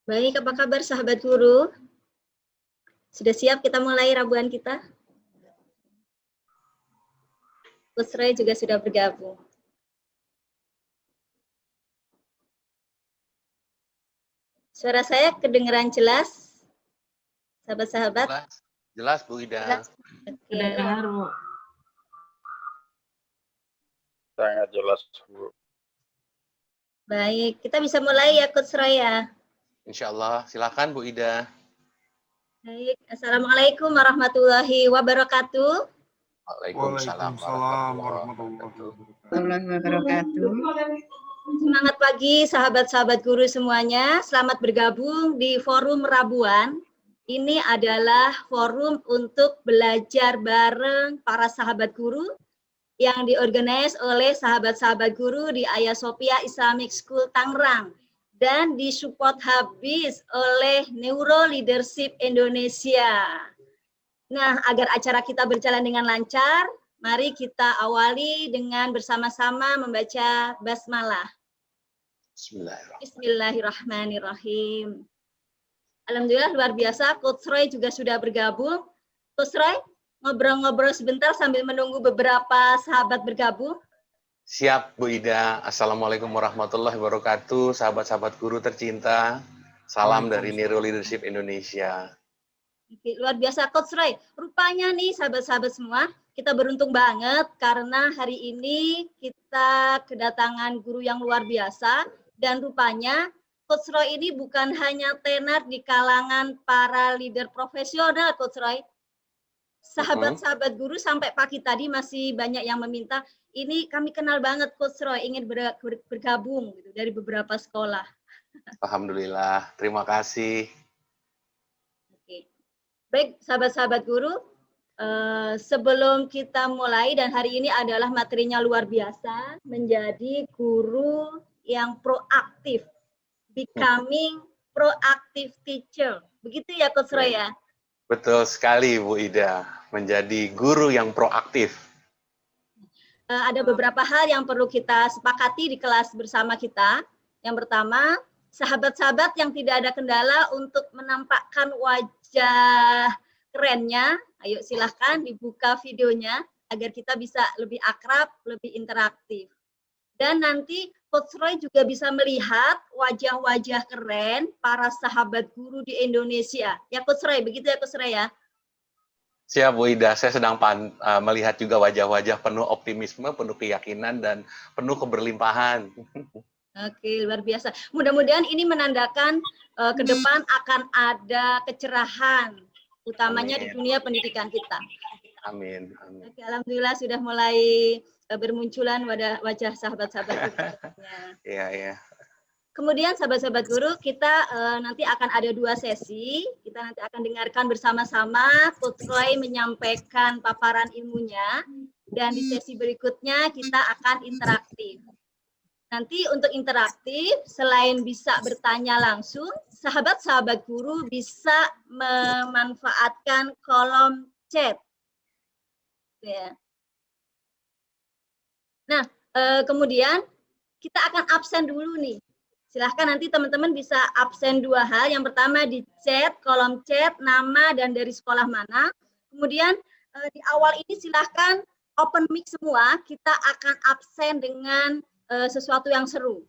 Baik, apa kabar sahabat guru? Sudah siap kita mulai rabuan kita? Coach Roy juga sudah bergabung. Suara saya kedengeran jelas, sahabat-sahabat? Jelas, Bu Ida. Jelas. Oke. Sangat jelas, Bu. Baik, kita bisa mulai ya, Coach Roy ya. Insya Allah, silakan Bu Ida. Baik, Assalamualaikum warahmatullahi wabarakatuh. Waalaikumsalam warahmatullahi wabarakatuh. Semangat pagi sahabat-sahabat guru semuanya. Selamat bergabung di Forum Rabuan. Ini adalah forum untuk belajar bareng para sahabat guru yang diorganize oleh sahabat-sahabat guru di Ayah Sophia Islamic School Tangerang dan disupport habis oleh Neuro Leadership Indonesia. Nah, agar acara kita berjalan dengan lancar, mari kita awali dengan bersama-sama membaca basmalah. Bismillahirrahmanirrahim. Alhamdulillah luar biasa, Coach Roy juga sudah bergabung. Coach Roy, ngobrol-ngobrol sebentar sambil menunggu beberapa sahabat bergabung. Siap, Bu Ida. Assalamualaikum warahmatullahi wabarakatuh, sahabat-sahabat guru tercinta. Salam dari Neuro Leadership Indonesia. Oke, luar biasa, Coach Roy. Rupanya nih, sahabat-sahabat semua, kita beruntung banget karena hari ini kita kedatangan guru yang luar biasa. Dan rupanya Coach Roy ini bukan hanya tenar di kalangan para leader profesional, Coach Roy. Sahabat-sahabat guru sampai pagi tadi masih banyak yang meminta, ini kami kenal banget Coach Roy, ingin bergabung gitu, dari beberapa sekolah. Alhamdulillah, terima kasih. Oke. Baik, sahabat-sahabat guru, sebelum kita mulai, dan hari ini adalah materinya luar biasa, menjadi guru yang proaktif, becoming proactive teacher. Begitu ya Coach Roy ya? Betul sekali Bu Ida, menjadi guru yang proaktif. Ada beberapa hal yang perlu kita sepakati di kelas bersama kita. Yang pertama, sahabat-sahabat yang tidak ada kendala untuk menampakkan wajah kerennya, ayo silahkan dibuka videonya agar kita bisa lebih akrab, lebih interaktif. Dan nanti Coach Roy juga bisa melihat wajah-wajah keren para sahabat guru di Indonesia. Ya Coach Roy, begitu ya Coach Roy ya? Siap Bu Ida, saya sedang melihat juga wajah-wajah penuh optimisme, penuh keyakinan, dan penuh keberlimpahan. Oke, luar biasa. Mudah-mudahan ini menandakan ke depan akan ada kecerahan, utamanya di dunia pendidikan kita. Amin. Amin. Oke, alhamdulillah sudah mulai bermunculan wajah sahabat-sahabat guru. Iya. Kemudian sahabat-sahabat guru, kita nanti akan ada 2 sesi. Kita nanti akan dengarkan bersama-sama Coach Roy menyampaikan paparan ilmunya. Dan di sesi berikutnya kita akan interaktif. Nanti untuk interaktif, selain bisa bertanya langsung, sahabat-sahabat guru bisa memanfaatkan kolom chat. Ya. Nah, kemudian kita akan absen dulu nih. Silahkan nanti teman-teman bisa absen 2 hal. Yang pertama di chat, kolom chat, nama dan dari sekolah mana. Kemudian di awal ini silahkan open mic semua. Kita akan absen dengan sesuatu yang seru.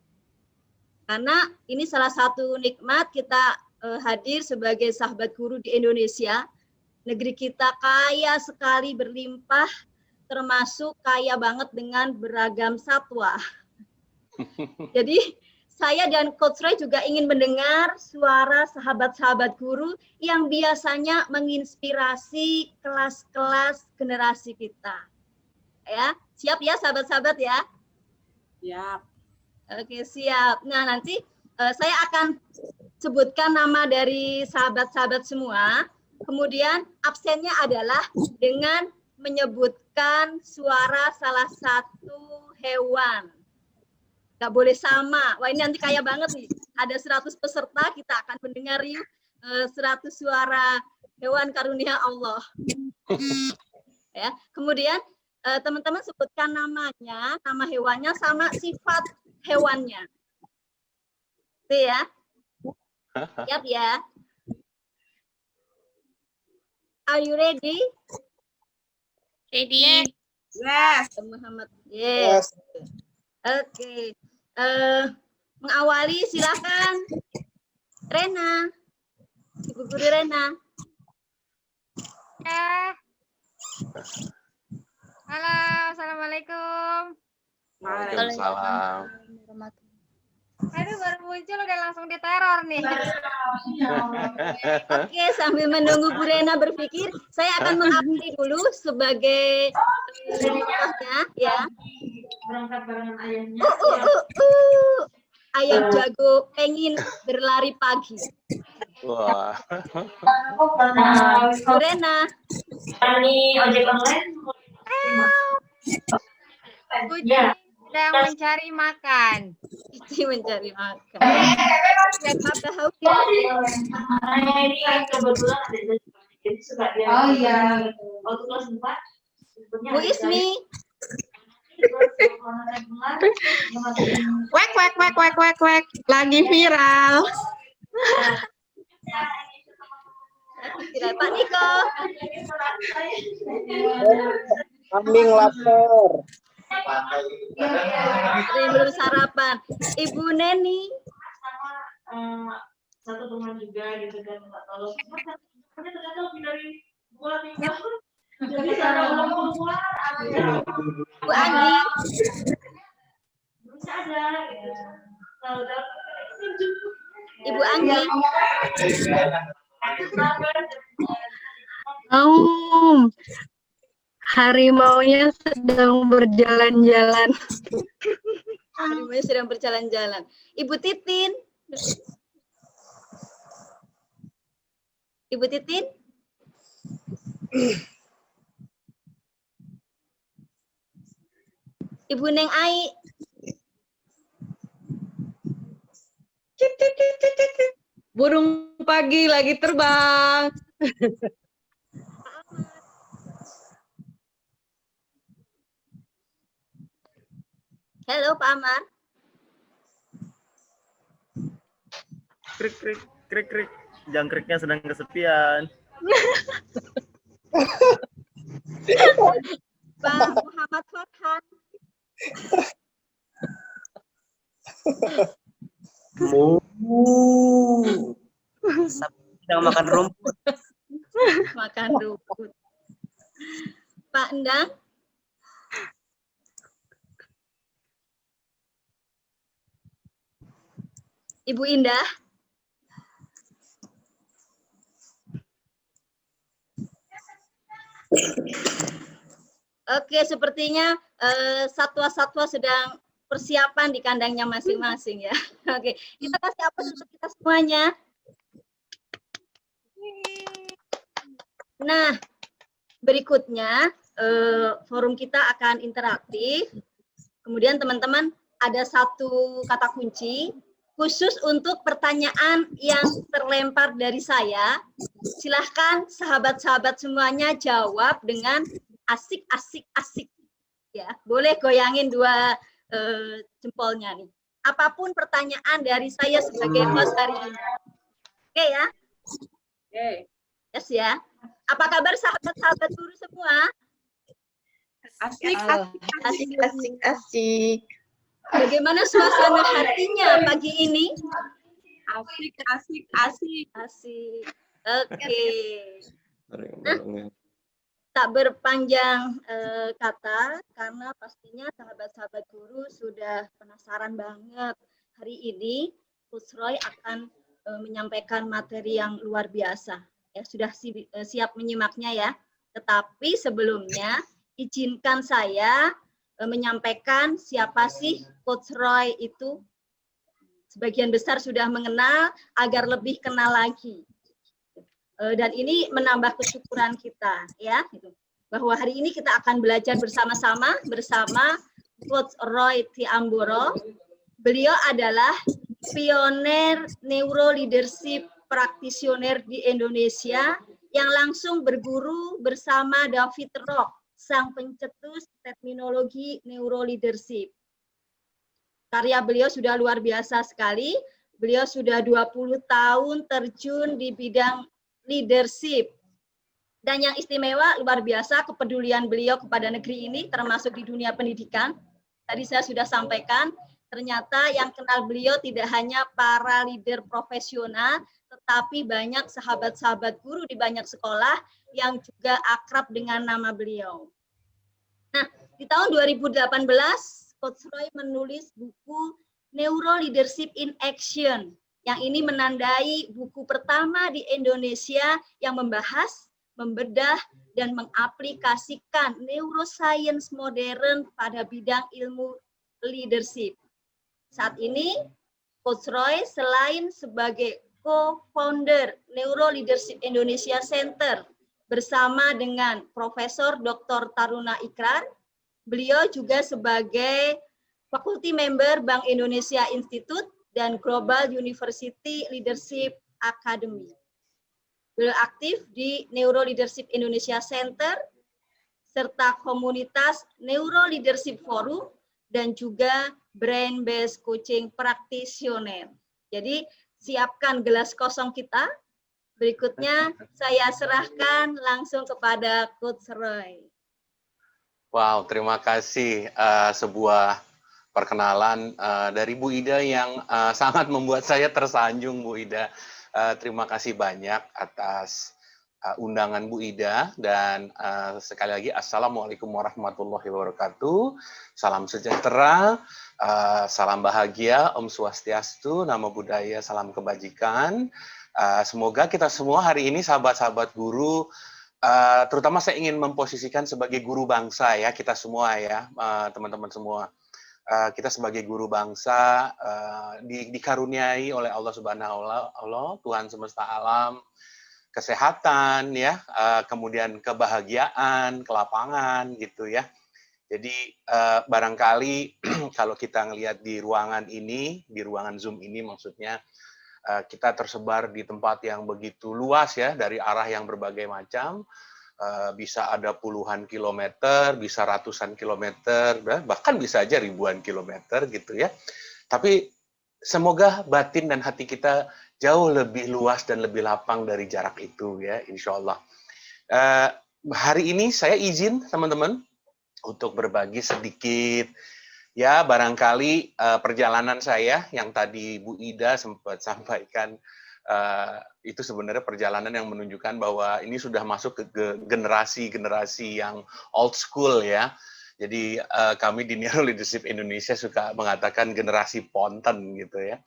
Karena ini salah satu nikmat kita hadir sebagai sahabat guru di Indonesia. Negeri kita kaya sekali, berlimpah, termasuk kaya banget dengan beragam satwa. Jadi saya dan Coach Roy juga ingin mendengar suara sahabat-sahabat guru yang biasanya menginspirasi kelas-kelas generasi kita. Ya, siap ya sahabat-sahabat ya? Siap. Oke, siap. Nah, nanti saya akan sebutkan nama dari sahabat-sahabat semua. Kemudian absennya adalah dengan menyebutkan suara salah satu hewan. Nggak boleh sama. Wah, ini nanti kaya banget nih. Ada 100 peserta, kita akan mendengar 100 suara hewan karunia Allah. Ya. Kemudian teman-teman sebutkan namanya, nama hewannya sama sifat hewannya. Itu ya. Siap ya. Are you ready? Ready? Yes. Muhammad. Yes. Oke. Mengawali silakan Rena. Ibu Guru Rena. Halo, assalamualaikum. Waalaikumsalam. Aduh, baru muncul udah langsung diteror nih. Oke, sambil menunggu Bu Rena berpikir, saya akan mengabdi dulu sebagai contohnya ya. Berangkat barengan ayamnya. Ayam jago pengen berlari pagi. Wah. Bu Rena. Ini ojek online. Kucing sedang mencari makan. Cici mencari makan. Ya, Papa Haus. Ini kebetulan ada jadi suka dia. Oh iya. Waktu kelas 4. Bu Ismi. Wek. Lagi viral. Pak Niko. Kambing lapar. Ada yang belum sarapan. Ibu Neni. Sama satu teman juga gitu kan minta tolong. Ternyata lebih dari 2 minggu. Jadi cara keluar. Bu Andi. Bisa ada. Tahu-tahu. Ibu Anggi. Harimaunya sedang berjalan-jalan. Harimaunya sedang berjalan-jalan. Ibu Titin. Ibu Titin. Ibu Neng Ai. Burung pagi lagi terbang. Halo Pak Amar. Krik. Jangkriknya sedang kesepian. Pak Muhammad Farhan. Sedang makan rumput. Makan rumput. Pak Endang. Ibu Indah. Oke, sepertinya satwa-satwa sedang persiapan di kandangnya masing-masing ya. Oke, kita kasih apa untuk kita semuanya. Nah, berikutnya forum kita akan interaktif. Kemudian teman-teman ada satu kata kunci khusus untuk pertanyaan yang terlempar dari saya. Silahkan sahabat-sahabat semuanya jawab dengan asik. Ya, boleh goyangin dua jempolnya nih. Apapun pertanyaan dari saya sebagai host hari ini. Oke ya? Oke. Yes ya. Apa kabar sahabat-sahabat guru semua? Asik. Bagaimana suasana hatinya pagi ini? Asik. Asik. Oke. Nah, tak berpanjang kata, karena pastinya sahabat-sahabat guru sudah penasaran banget. Hari ini Coach Roy akan menyampaikan materi yang luar biasa. Ya, sudah siap menyimaknya ya. Tetapi sebelumnya izinkan saya menyampaikan siapa sih Coach Roy itu. Sebagian besar sudah mengenal, agar lebih kenal lagi. Dan ini menambah kesyukuran kita ya, bahwa hari ini kita akan belajar bersama-sama bersama Coach Roy Tiamboro. Beliau adalah pioner neuro leadership practitioner di Indonesia yang langsung berguru bersama David Rock, sang pencetus terminologi neuro leadership. Karya beliau sudah luar biasa sekali. Beliau sudah 20 tahun terjun di bidang leadership. Dan yang istimewa luar biasa kepedulian beliau kepada negeri ini termasuk di dunia pendidikan. Tadi saya sudah sampaikan Ternyata yang kenal beliau tidak hanya para leader profesional, tetapi banyak sahabat-sahabat guru di banyak sekolah yang juga akrab dengan nama beliau. Nah, di tahun 2018, Coach Roy menulis buku Neuro Leadership in Action, yang ini menandai buku pertama di Indonesia yang membahas, membedah, dan mengaplikasikan neuroscience modern pada bidang ilmu leadership. Saat ini, Coach Roy selain sebagai co-founder Neuro Leadership Indonesia Center bersama dengan Profesor Dr. Taruna Ikrar, beliau juga sebagai faculty member Bank Indonesia Institute dan Global University Leadership Academy. Beliau aktif di Neuro Leadership Indonesia Center serta komunitas Neuro Leadership Forum dan juga Brain Based Coaching Practitioner. Jadi siapkan gelas kosong kita. Berikutnya saya serahkan langsung kepada Coach Roy. Wow, terima kasih sebuah perkenalan dari Bu Ida yang sangat membuat saya tersanjung, Bu Ida. Terima kasih banyak atas undangan Bu Ida, dan sekali lagi Assalamualaikum warahmatullahi wabarakatuh. Salam sejahtera, salam bahagia, Om Swastiastu, Namo Buddhaya, salam kebajikan. Semoga kita semua hari ini sahabat-sahabat guru, terutama saya ingin memposisikan sebagai guru bangsa ya, kita semua ya, teman-teman semua. Kita sebagai guru bangsa dikaruniai oleh Allah Subhanahu wa Ta'ala, Tuhan semesta alam, kesehatan ya, kemudian kebahagiaan, kelapangan gitu ya. Jadi barangkali kalau kita ngelihat di ruangan ini, di ruangan Zoom ini maksudnya, kita tersebar di tempat yang begitu luas ya, dari arah yang berbagai macam, bisa ada puluhan kilometer, bisa ratusan kilometer, bahkan bisa aja ribuan kilometer gitu ya. Tapi semoga batin dan hati kita jauh lebih luas dan lebih lapang dari jarak itu ya, insya Allah. Hari ini saya izin teman-teman untuk berbagi sedikit ya, barangkali perjalanan saya yang tadi Bu Ida sempat sampaikan, itu sebenarnya perjalanan yang menunjukkan bahwa ini sudah masuk ke generasi-generasi yang old school ya. Jadi kami di Neuro Leadership Indonesia suka mengatakan generasi ponten gitu ya.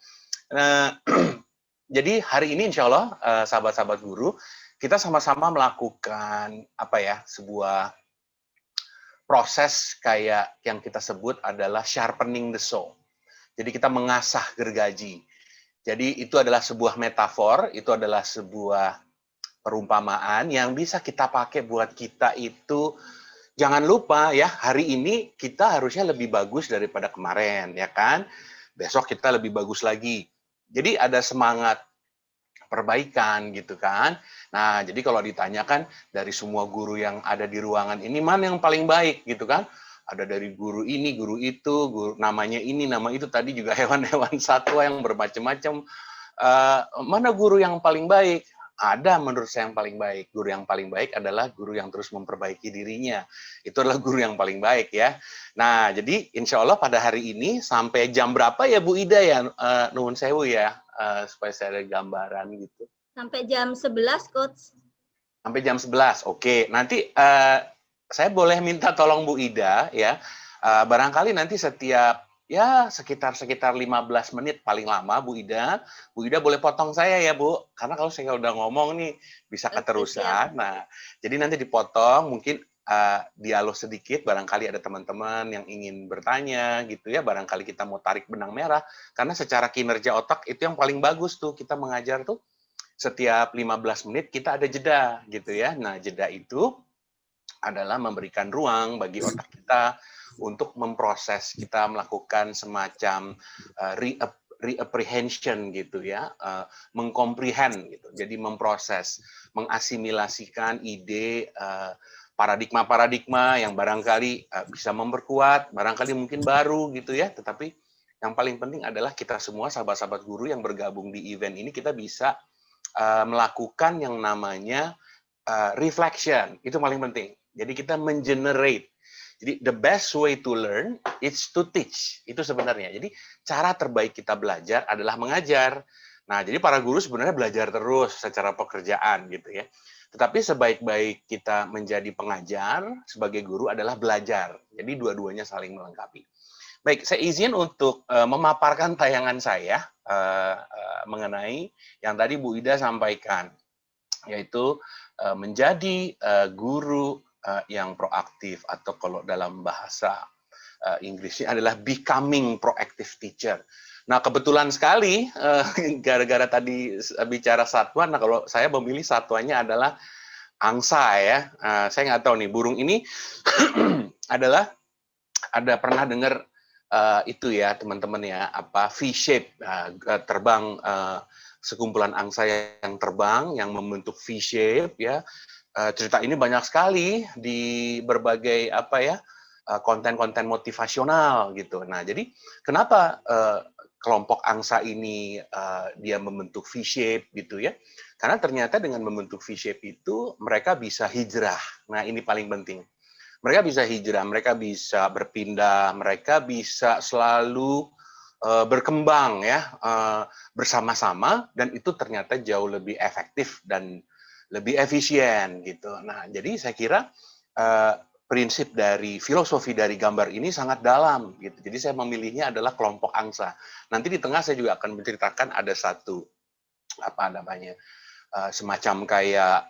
Jadi hari ini insya Allah sahabat-sahabat guru, kita sama-sama melakukan sebuah proses kayak yang kita sebut adalah sharpening the saw. Jadi kita mengasah gergaji. Jadi itu adalah sebuah metafor, itu adalah sebuah perumpamaan yang bisa kita pakai buat kita itu. Jangan lupa ya, hari ini kita harusnya lebih bagus daripada kemarin, ya kan? Besok kita lebih bagus lagi. Jadi ada semangat perbaikan gitu kan. Nah, jadi kalau ditanyakan dari semua guru yang ada di ruangan ini, mana yang paling baik gitu kan? Ada dari guru ini, guru itu, guru namanya ini, nama itu, tadi juga hewan-hewan satwa yang bermacam-macam. Mana guru yang paling baik? Ada menurut saya yang paling baik. Guru yang paling baik adalah guru yang terus memperbaiki dirinya. Itu adalah guru yang paling baik ya. Nah, jadi insya Allah pada hari ini sampai jam berapa ya Bu Ida ya? Nuhun sewu ya, supaya saya ada gambaran gitu. Sampai jam 11, Coach. Sampai jam 11, oke. Nanti saya boleh minta tolong Bu Ida ya. Barangkali nanti setiap ya sekitar 15 menit paling lama Bu Ida boleh potong saya ya Bu, karena kalau saya udah ngomong nih bisa keterusan. Nah, jadi nanti dipotong, mungkin dialog sedikit, barangkali ada teman-teman yang ingin bertanya gitu ya, barangkali kita mau tarik benang merah, karena secara kinerja otak itu yang paling bagus tuh, kita mengajar tuh setiap 15 menit kita ada jeda gitu ya. Nah, jeda itu adalah memberikan ruang bagi otak kita untuk memproses, kita melakukan semacam reapprehension gitu ya, mengkomprehend gitu. Jadi memproses, mengasimilasikan ide, paradigma-paradigma yang barangkali bisa memperkuat, barangkali mungkin baru gitu ya, tetapi yang paling penting adalah kita semua sahabat-sahabat guru yang bergabung di event ini, kita bisa melakukan yang namanya reflection, itu paling penting. Jadi kita mengenerate. Jadi the best way to learn is to teach. Itu sebenarnya. Jadi cara terbaik kita belajar adalah mengajar. Nah, jadi para guru sebenarnya belajar terus secara pekerjaan gitu ya. Tetapi sebaik-baik kita menjadi pengajar, sebagai guru adalah belajar. Jadi dua-duanya saling melengkapi. Baik, saya izin untuk memaparkan tayangan saya mengenai yang tadi Bu Ida sampaikan, yaitu menjadi guru yang proaktif, atau kalau dalam bahasa Inggrisnya adalah becoming proactive teacher. Nah, kebetulan sekali gara-gara tadi bicara satwa, nah kalau saya memilih satwanya adalah angsa ya. Saya nggak tahu nih, burung ini adalah, ada pernah dengar itu ya teman-teman ya, apa V-shape, terbang, sekumpulan angsa yang terbang yang membentuk V-shape ya. Cerita ini banyak sekali di berbagai apa ya, konten-konten motivasional gitu. Nah, jadi kenapa kelompok angsa ini dia membentuk V-shape gitu ya? Karena ternyata dengan membentuk V-shape itu mereka bisa hijrah. Nah, ini paling penting. Mereka bisa hijrah, mereka bisa berpindah, mereka bisa selalu berkembang ya bersama-sama, dan itu ternyata jauh lebih efektif dan lebih efisien gitu. Nah, jadi saya kira prinsip dari filosofi dari gambar ini sangat dalam gitu. Jadi saya memilihnya adalah kelompok angsa. Nanti di tengah saya juga akan menceritakan ada satu apa namanya semacam kayak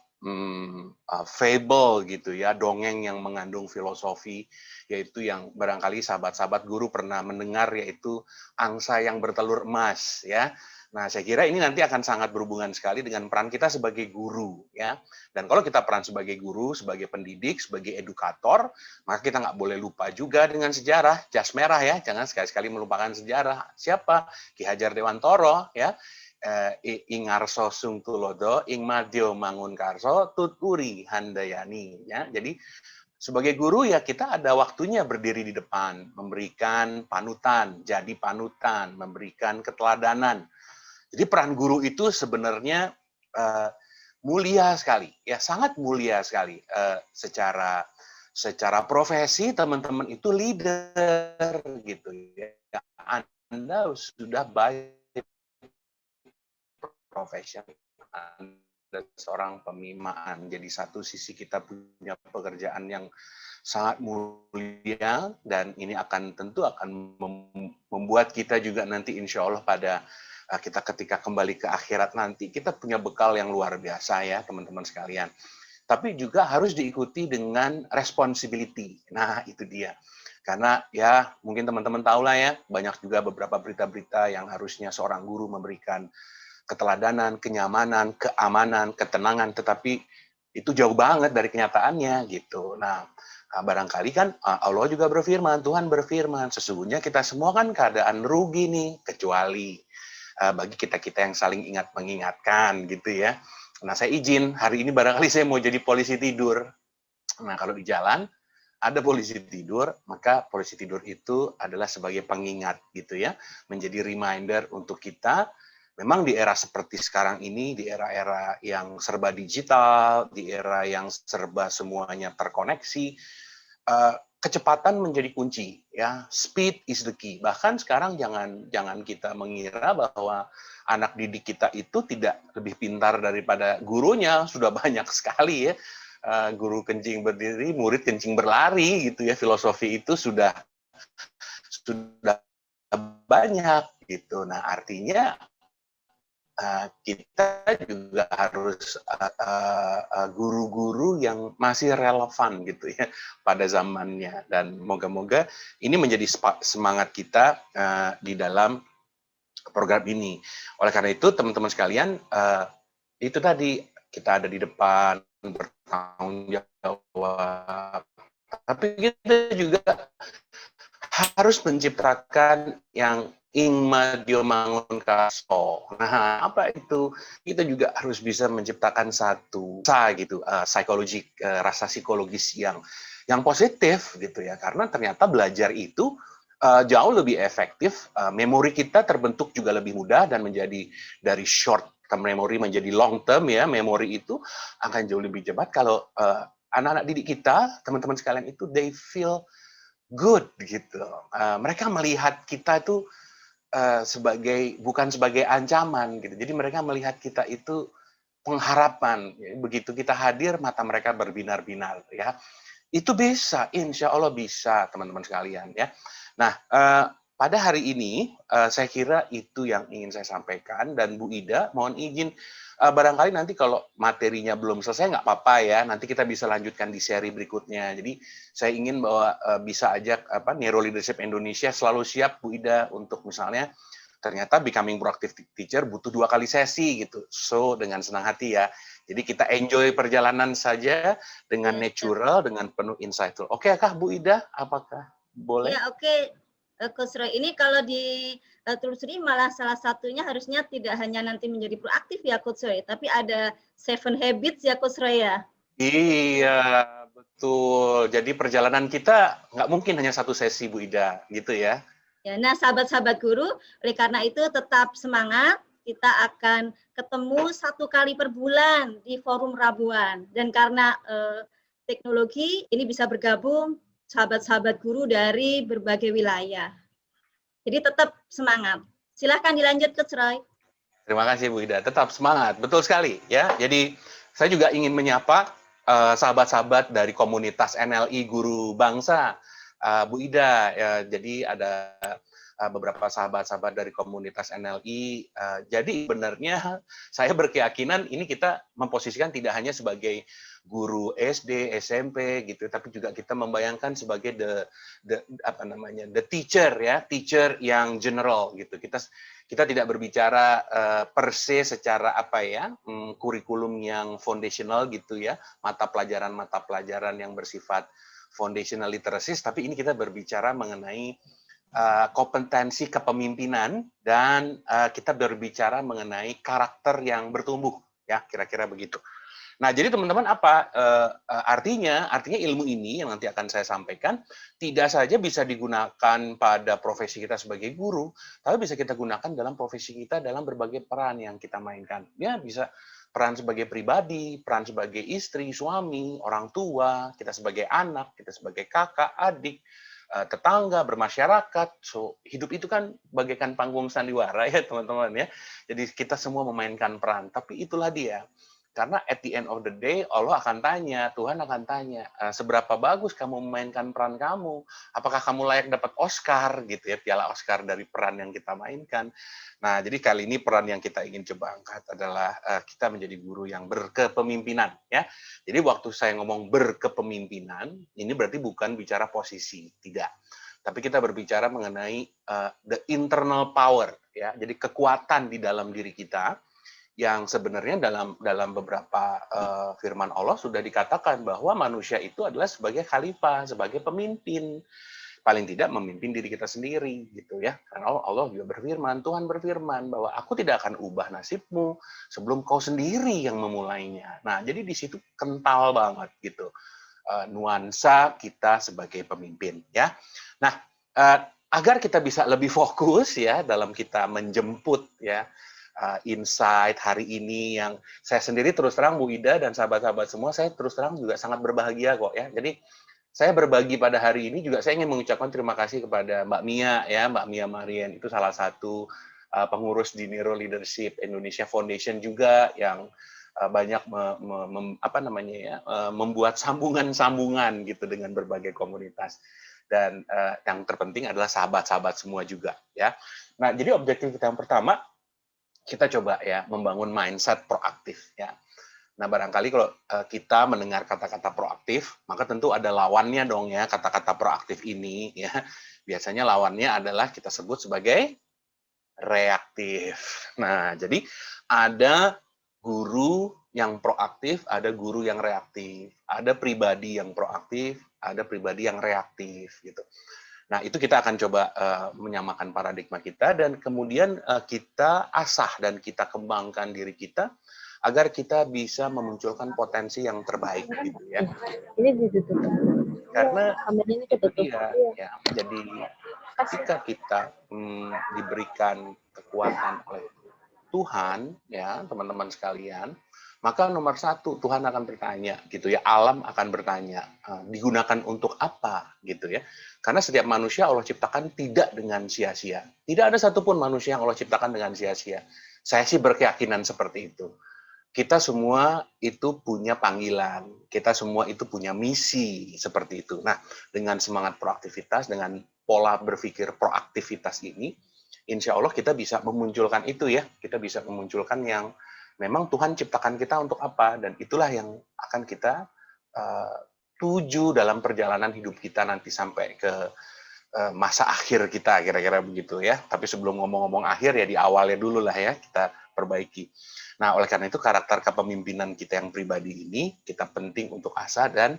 fable gitu ya, dongeng yang mengandung filosofi, yaitu yang barangkali sahabat-sahabat guru pernah mendengar, yaitu angsa yang bertelur emas ya. Nah, saya kira ini nanti akan sangat berhubungan sekali dengan peran kita sebagai guru ya. Dan kalau kita peran sebagai guru, sebagai pendidik, sebagai edukator, maka kita nggak boleh lupa juga dengan sejarah, jas merah ya. Jangan sekali-sekali melupakan sejarah. Siapa? Ki Hajar Dewantoro ya. Ing Arso Sung Tulodo, ing Madyo Mangun Karso, tuturi handayani ya. Jadi sebagai guru ya kita ada waktunya berdiri di depan, memberikan panutan, jadi panutan, memberikan keteladanan. Jadi peran guru itu sebenarnya mulia sekali, ya sangat mulia sekali. Secara profesi teman-teman itu leader gitu ya. Anda sudah baik profesional, Anda seorang pemimaan. Jadi satu sisi kita punya pekerjaan yang sangat mulia, dan ini tentu akan membuat kita juga nanti insya Allah pada kita ketika kembali ke akhirat nanti, kita punya bekal yang luar biasa ya teman-teman sekalian. Tapi juga harus diikuti dengan responsibility. Nah, itu dia. Karena ya mungkin teman-teman tahu lah ya, banyak juga beberapa berita-berita yang harusnya seorang guru memberikan keteladanan, kenyamanan, keamanan, ketenangan, tetapi itu jauh banget dari kenyataannya gitu. Nah, barangkali kan Allah juga berfirman, Tuhan berfirman, sesungguhnya kita semua kan keadaan rugi nih, kecuali bagi kita-kita yang saling ingat mengingatkan gitu ya. Nah, saya izin hari ini barangkali saya mau jadi polisi tidur. Nah, kalau di jalan ada polisi tidur, maka polisi tidur itu adalah sebagai pengingat gitu ya, menjadi reminder untuk kita. Memang di era seperti sekarang ini, di era-era yang serba digital, di era yang serba semuanya terkoneksi, kecepatan menjadi kunci ya. Speed is the key. Bahkan sekarang jangan kita mengira bahwa anak didik kita itu tidak lebih pintar daripada gurunya. Sudah banyak sekali ya, guru kencing berdiri, murid kencing berlari gitu ya. Filosofi itu sudah banyak gitu. Nah, artinya kita juga harus guru-guru yang masih relevan gitu ya pada zamannya, dan moga-moga ini menjadi semangat kita di dalam program ini. Oleh karena itu teman-teman sekalian, itu tadi kita ada di depan bertanggung jawab, tapi kita juga harus menciptakan yang ing madyo mangun kaso. Nah, apa itu? Kita juga harus bisa menciptakan satu gitu, rasa psikologis yang positif gitu ya. Karena ternyata belajar itu jauh lebih efektif, memori kita terbentuk juga lebih mudah, dan menjadi dari short term memory menjadi long term ya, memori itu akan jauh lebih cepat kalau anak-anak didik kita, teman-teman sekalian itu they feel good gitu. Mereka melihat kita itu bukan sebagai ancaman gitu. Jadi mereka melihat kita itu pengharapan. Begitu kita hadir, mata mereka berbinar-binar ya. Itu bisa, insya Allah bisa teman-teman sekalian ya. Nah, pada hari ini saya kira itu yang ingin saya sampaikan, dan Bu Ida mohon izin barangkali nanti kalau materinya belum selesai nggak apa-apa ya, nanti kita bisa lanjutkan di seri berikutnya. Jadi saya ingin bahwa bisa ajak Neuro Leadership Indonesia selalu siap Bu Ida untuk misalnya ternyata becoming proactive teacher butuh 2 kali sesi gitu. So dengan senang hati ya. Jadi kita enjoy perjalanan saja dengan natural, dengan penuh insightful. Oke kah Bu Ida? Apakah boleh? Ya oke. Coach Roy, ini kalau ditelusuri malah salah satunya harusnya tidak hanya nanti menjadi proaktif ya Coach Roy, tapi ada 7 habits ya Coach Roy ya. Iya, betul. Jadi perjalanan kita nggak mungkin hanya 1 sesi Bu Ida, gitu ya. Ya, nah sahabat-sahabat guru, oleh karena itu tetap semangat. Kita akan ketemu 1 kali per bulan di forum Rabuan. Dan karena teknologi ini bisa bergabung sahabat-sahabat guru dari berbagai wilayah. Jadi tetap semangat. Silahkan dilanjut Coach Roy. Terima kasih Bu Ida, tetap semangat. Betul sekali ya. Jadi saya juga ingin menyapa sahabat-sahabat dari komunitas NLI Guru Bangsa. Bu Ida, ya, jadi ada beberapa sahabat-sahabat dari komunitas NLI. Jadi sebenarnya saya berkeyakinan ini kita memposisikan tidak hanya sebagai guru SD, SMP gitu, tapi juga kita membayangkan sebagai the teacher ya, teacher yang general gitu. Kita tidak berbicara per se secara kurikulum yang foundational gitu ya, mata pelajaran yang bersifat foundational literacy, tapi ini kita berbicara mengenai kompetensi kepemimpinan, dan kita berbicara mengenai karakter yang bertumbuh ya, kira-kira begitu. Nah, jadi teman-teman artinya ilmu ini yang nanti akan saya sampaikan tidak saja bisa digunakan pada profesi kita sebagai guru, tapi bisa kita gunakan dalam profesi kita dalam berbagai peran yang kita mainkan. Ya, bisa peran sebagai pribadi, peran sebagai istri, suami, orang tua, kita sebagai anak, kita sebagai kakak, adik, tetangga, bermasyarakat. So, hidup itu kan bagaikan panggung sandiwara ya teman-teman ya. Jadi kita semua memainkan peran, tapi itulah dia. Karena at the end of the day, Allah akan tanya, Tuhan akan tanya, seberapa bagus kamu memainkan peran kamu? Apakah kamu layak dapat Oscar gitu ya, piala Oscar dari peran yang kita mainkan? Nah, jadi kali ini peran yang kita ingin coba angkat adalah kita menjadi guru yang berkepemimpinan ya. Jadi waktu saya ngomong berkepemimpinan, ini berarti bukan bicara posisi, tidak. Tapi kita berbicara mengenai the internal power ya. Jadi kekuatan di dalam diri kita yang sebenarnya dalam beberapa firman Allah sudah dikatakan bahwa manusia itu adalah sebagai khalifah, sebagai pemimpin, paling tidak memimpin diri kita sendiri gitu ya. Karena Allah juga berfirman, Tuhan berfirman bahwa aku tidak akan ubah nasibmu sebelum kau sendiri yang memulainya. Nah, jadi di situ kental banget gitu nuansa kita sebagai pemimpin ya. Nah, agar kita bisa lebih fokus ya dalam kita menjemput ya insight hari ini, yang saya sendiri terus terang Bu Ida dan sahabat-sahabat semua, saya terus terang juga sangat berbahagia kok ya. Jadi saya berbagi pada hari ini juga saya ingin mengucapkan terima kasih kepada Mbak Mia ya, Mbak Mia Marian, itu salah satu pengurus di Neuro Leadership Indonesia Foundation juga yang banyak membuat sambungan-sambungan gitu dengan berbagai komunitas. Dan yang terpenting adalah sahabat-sahabat semua juga ya. Nah, jadi objektif kita yang pertama, kita coba ya membangun mindset proaktif ya. Nah, barangkali kalau kita mendengar kata-kata proaktif, maka tentu ada lawannya dong ya, kata-kata proaktif ini ya. Biasanya lawannya adalah kita sebut sebagai reaktif. Nah, jadi ada guru yang proaktif, ada guru yang reaktif, ada pribadi yang proaktif, ada pribadi yang reaktif gitu. Nah, itu kita akan coba menyamakan paradigma kita, dan kemudian kita asah dan kita kembangkan diri kita agar kita bisa memunculkan potensi yang terbaik gitu ya. Ini ditutup. Karena Ini itu dia ya. Jadi ketika kita diberikan kekuatan oleh Tuhan ya, teman-teman sekalian, maka nomor satu Tuhan akan bertanya gitu ya, alam akan bertanya, digunakan untuk apa gitu ya. Karena setiap manusia Allah ciptakan tidak dengan sia-sia. Tidak ada satupun manusia yang Allah ciptakan dengan sia-sia. Saya sih berkeyakinan seperti itu. Kita semua itu punya panggilan, kita semua itu punya misi seperti itu. Nah, dengan semangat proaktivitas, dengan pola berpikir proaktivitas ini, insya Allah kita bisa memunculkan itu ya. Kita bisa memunculkan yang memang Tuhan ciptakan kita untuk apa, dan itulah yang akan kita tuju dalam perjalanan hidup kita nanti sampai ke masa akhir kita, kira-kira begitu ya. Tapi sebelum ngomong-ngomong akhir ya di awalnya dulu lah ya, kita perbaiki. Nah, oleh karena itu karakter kepemimpinan kita yang pribadi ini kita penting untuk asah dan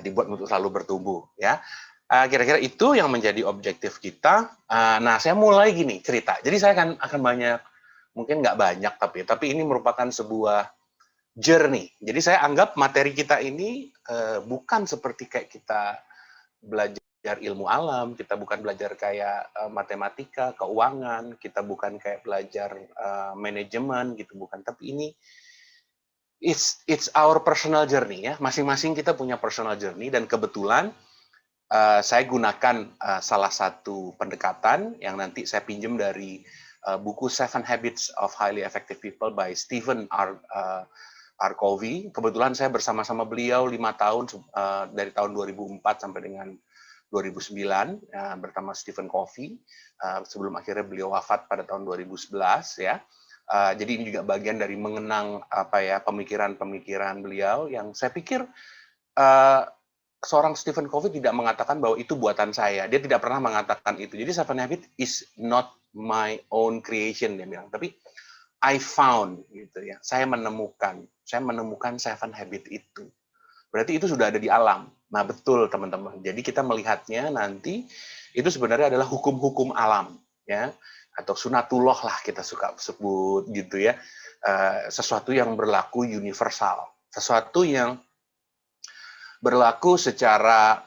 dibuat untuk selalu bertumbuh ya. Kira-kira itu yang menjadi objektif kita. Nah, saya mulai gini cerita. Jadi saya akan banyak, mungkin nggak banyak tapi ini merupakan sebuah journey. Jadi saya anggap materi kita ini bukan seperti kayak kita belajar ilmu alam, kita bukan belajar kayak matematika, keuangan, kita bukan kayak belajar manajemen gitu, bukan. Tapi ini it's our personal journey ya. Masing-masing kita punya personal journey, dan kebetulan saya gunakan salah satu pendekatan yang nanti saya pinjam dari buku 7 Habits of Highly Effective People by Stephen R. Covey. Kebetulan saya bersama-sama beliau 5 tahun, dari tahun 2004 sampai dengan 2009, bersama Stephen Covey, sebelum akhirnya beliau wafat pada tahun 2011 ya. Jadi ini juga bagian dari mengenang pemikiran-pemikiran beliau yang saya pikir seorang Stephen Covey tidak mengatakan bahwa itu buatan saya. Dia tidak pernah mengatakan itu. Jadi 7 Habits is not my own creation, dia bilang. Tapi I found gitu ya. Saya menemukan 7 habit itu. Berarti itu sudah ada di alam. Nah, betul teman-teman. Jadi kita melihatnya nanti itu sebenarnya adalah hukum-hukum alam ya, atau sunatullah lah kita suka sebut gitu ya. Sesuatu yang berlaku universal, sesuatu yang berlaku secara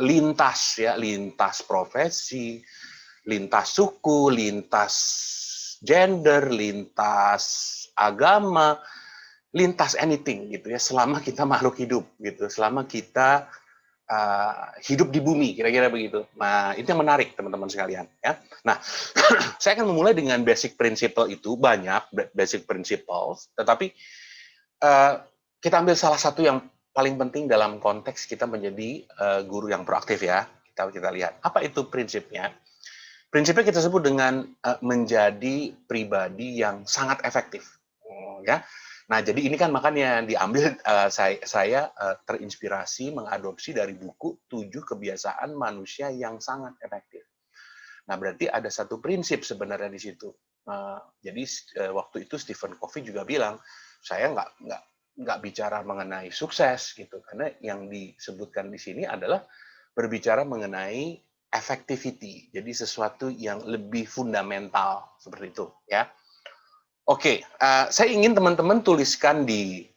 lintas ya, lintas profesi, lintas suku, lintas gender, lintas agama, lintas anything gitu ya, selama kita makhluk hidup gitu, selama kita hidup di bumi, kira-kira begitu. Nah, itu yang menarik teman-teman sekalian ya. Nah, saya akan memulai dengan basic principle itu, banyak basic principles, tetapi kita ambil salah satu yang paling penting dalam konteks kita menjadi guru yang proaktif ya. Kita lihat apa itu prinsipnya. Prinsipnya kita sebut dengan menjadi pribadi yang sangat efektif, ya. Nah, jadi ini kan makanya diambil saya terinspirasi mengadopsi dari buku 7 Kebiasaan Manusia yang Sangat Efektif. Nah, berarti ada satu prinsip sebenarnya di situ. Jadi waktu itu Stephen Covey juga bilang, saya nggak bicara mengenai sukses gitu, karena yang disebutkan di sini adalah berbicara mengenai effectivity, jadi sesuatu yang lebih fundamental seperti itu ya. Oke, saya ingin teman-teman tuliskan di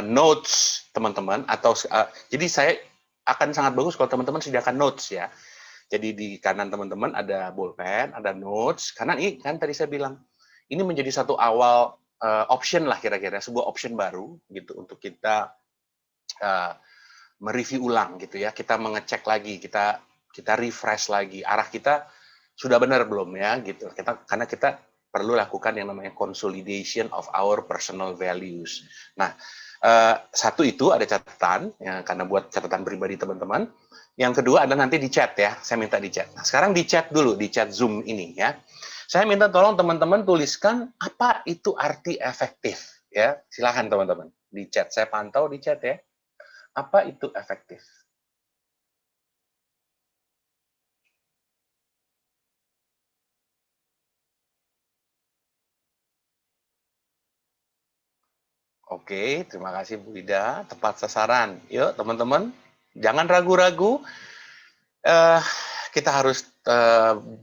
notes teman-teman, atau jadi saya akan sangat bagus kalau teman-teman sediakan notes ya. Jadi di kanan teman-teman ada bolpen, ada notes, karena ini kan tadi saya bilang ini menjadi satu awal option lah kira-kira, sebuah option baru gitu untuk kita mereview ulang gitu ya, kita mengecek lagi, kita refresh lagi arah kita sudah benar belum ya gitu. Karena kita perlu lakukan yang namanya consolidation of our personal values. Nah, satu itu ada catatan ya, karena buat catatan pribadi teman-teman. Yang kedua ada nanti di chat ya, saya minta di chat. Nah, sekarang di chat dulu, di chat Zoom ini ya. Saya minta tolong teman-teman tuliskan apa itu arti efektif ya. Silakan teman-teman di chat, saya pantau di chat ya. Apa itu efektif? Oke, terima kasih Bu Ida, tepat sasaran. Yuk teman-teman, jangan ragu-ragu. Kita harus